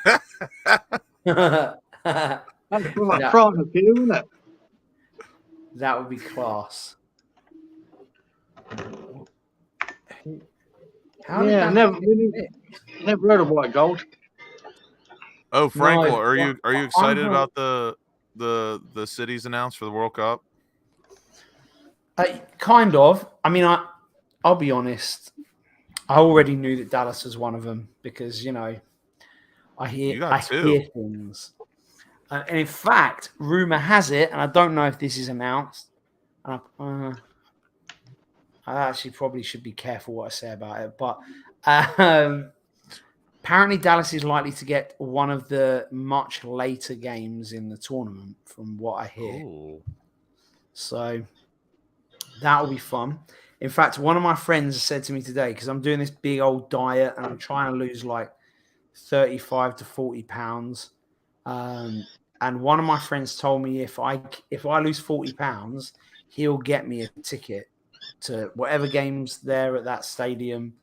That That's right front of you, isn't it? would be class. How did Yeah, that never, not really, fit? never heard of white gold. Oh, Frankel, No, are you I'm excited not- about the cities announced for the World Cup? Kind of. I mean, I'll be honest. I already knew that Dallas was one of them because, you know, I You got hear two. things. And in fact, rumor has it, and I don't know if this is announced. I actually probably should be careful what I say about it, but apparently Dallas is likely to get one of the much later games in the tournament, from what I hear. Ooh. So that will be fun. In fact, one of my friends said to me today, because I'm doing this big old diet and I'm trying to lose like 35 to 40 pounds. And one of my friends told me if I lose 40 pounds, he'll get me a ticket to whatever games there at that stadium.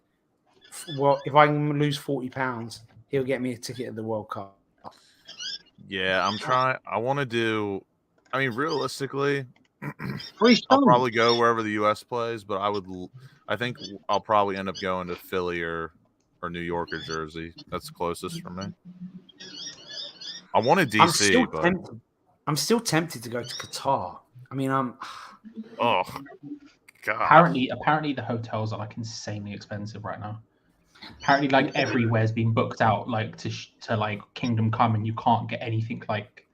Well, if I can lose 40 pounds, he'll get me a ticket at the World Cup. Yeah, I'm trying. I want to do. I mean, realistically, Free I'll stone. probably go wherever the U.S. plays, but I think I'll probably end up going to Philly or New York or Jersey. That's closest for me. I wanted DC, but I'm still tempted to go to Qatar. I mean, oh god. Apparently the hotels are like insanely expensive right now. Apparently, like everywhere's been booked out, like to like Kingdom Come, and you can't get anything like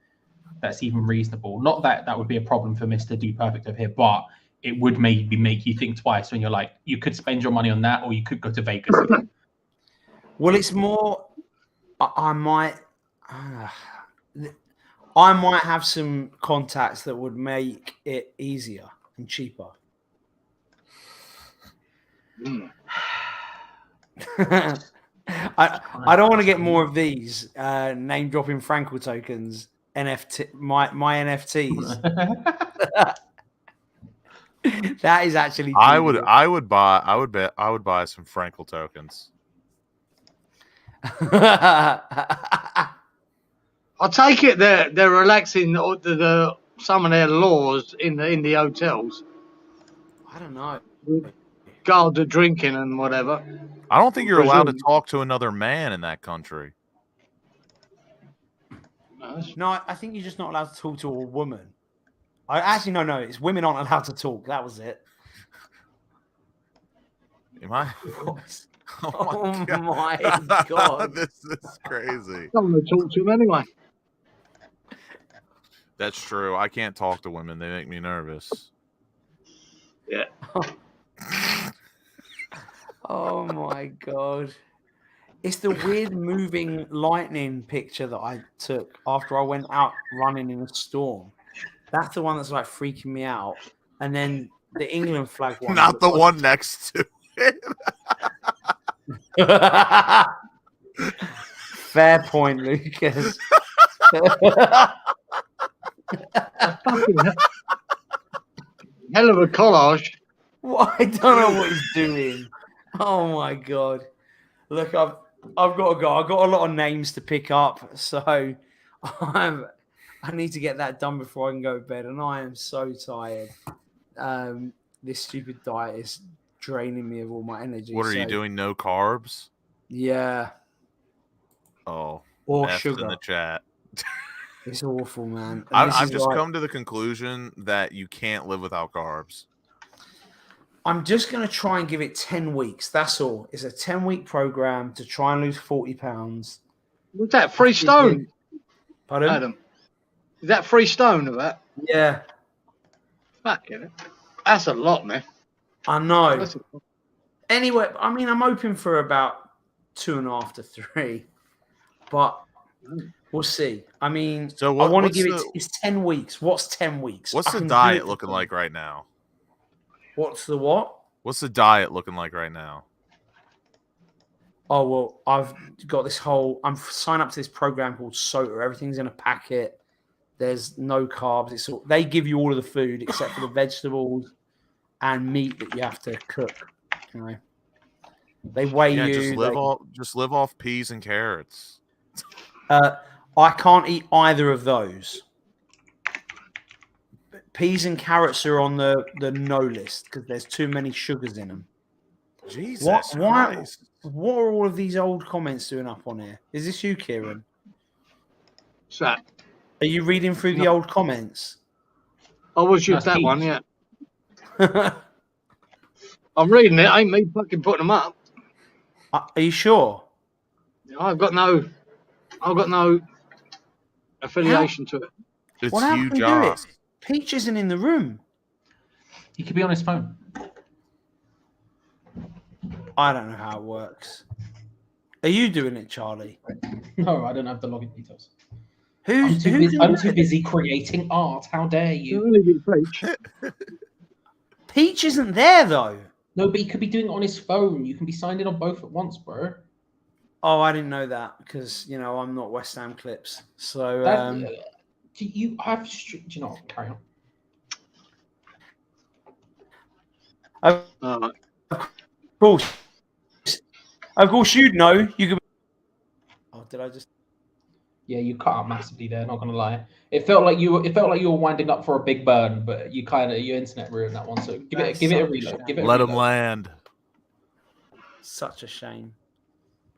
that's even reasonable. Not that that would be a problem for Mr. Do Perfect over here, but it would maybe make you think twice when you're like, you could spend your money on that, or you could go to Vegas again. Well, it's more. I might have some contacts that would make it easier and cheaper. I don't want to get more of these name dropping Frankel tokens. NFT, my NFTs. That is actually. I would buy some Frankel tokens. I take it they're relaxing some of their laws in the hotels. I don't know. Guard the drinking and whatever. I don't think you're allowed to talk to another man in that country. No, I think you're just not allowed to talk to a woman. No. It's women aren't allowed to talk. That was it. Am I? Oh my god! This is crazy. I don't want to talk to him anyway. That's true. I can't talk to women. They make me nervous. Yeah. Oh my god. It's the weird moving lightning picture that I took after I went out running in a storm. That's the one that's like freaking me out. And then the England flag one. Not the one next to it. Fair point, Lucas. Hell of a collage. What? I don't know what he's doing. Oh my god! Look, I've got to go. I've got a lot of names to pick up, so I need to get that done before I can go to bed. And I am so tired. This stupid diet is draining me of all my energy. What are you doing? No carbs? Yeah. Oh. Or F's sugar in the chat. It's awful, man. I've just come to the conclusion that you can't live without carbs. I'm just going to try and give it 10 weeks. That's all. It's a 10-week program to try and lose 40 pounds. What's that? Free stone? Pardon? Adam. Is that free stone of that? Yeah. Fucking it. That's a lot, man. I know. Anyway, I mean, I'm hoping for about 2.5 to 3. But we'll see. I mean, I want to give it. It's 10 weeks. What's 10 weeks? What's the diet looking like right now? What's the what? What's the diet looking like right now? Oh, well, I've got this whole. I'm signed up to this program called SOTA. Everything's in a packet. There's no carbs. It's all, they give you all of the food except for the vegetables and meat that you have to cook. You know, they weigh you. Just live off peas and carrots. I can't eat either of those. Peas and carrots are on the no list because there's too many sugars in them. Jesus Christ. What are all of these old comments doing up on here? Is this you, Kieran? What's that? Are you reading through the old comments? I was just that one, yeah. I'm reading it. I ain't me fucking putting them up. Are you sure? I've got no affiliation to it. It's Well, how huge can we do it? ass. Peach isn't in the room. He could be on his phone. I don't know how it works. Are you doing it, Charlie? No, I don't have the login details. I'm too busy creating art. How dare you? Peach isn't there, though. No, but he could be doing it on his phone. You can be signed in on both at once, bro. Oh, I didn't know that because, you know, I'm not West Ham Clips. So, do you have... Do you know what? Carry on. Of course, you'd know. You could. Oh, did I just? Yeah, you cut out massively there. Not gonna lie, it felt like you were winding up for a big burn, but your internet ruined that one. So give it a reload. Let him land. Such a shame.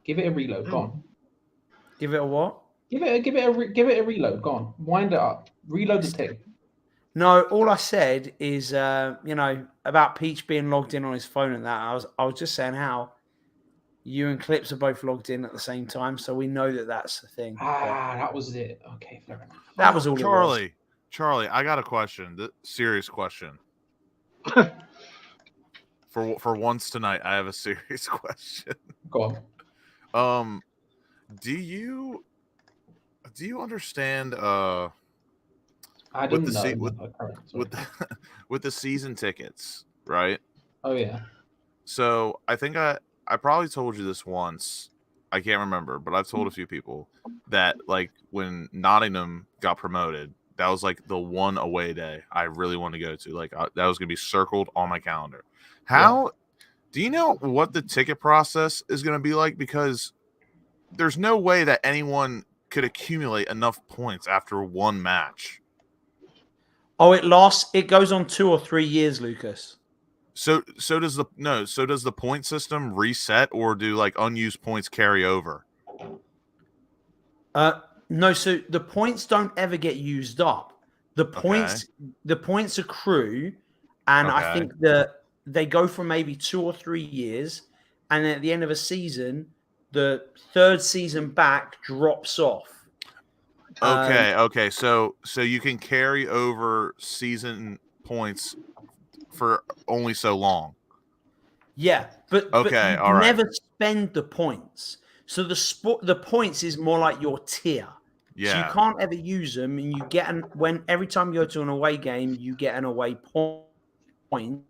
Give it a reload. Go on. Give it a what? Give it a reload. Go on. Wind it up. Reload the thing. No, all I said is, you know, about Peach being logged in on his phone and that. I was just saying how you and Clips are both logged in at the same time, so we know that that's the thing. That was it. Okay, fair enough. That was all. Charlie, I got a question. The serious question. For once tonight, I have a serious question. Go on. Do you understand I with didn't the know. with the season tickets, right? Oh yeah. So I think I probably told you this once. I can't remember, but I've told a few people that like when Nottingham got promoted, that was like the one away day I really wanted to go to. Like that was gonna be circled on my calendar. How do you know what the ticket process is gonna be like? Because there's no way that anyone could accumulate enough points after one match. Oh, it goes on 2 or 3 years, Lucas. So does the point system reset, or do like unused points carry over? No, so the points don't ever get used up. The points accrue, and I think that they go for maybe 2 or 3 years, and at the end of a season, the third season back drops off. Okay. So you can carry over season points for only so long. Yeah, but all right. Never spend the points. So the points is more like your tier. Yeah. So you can't ever use them, and you get every time you go to an away game, you get an away point.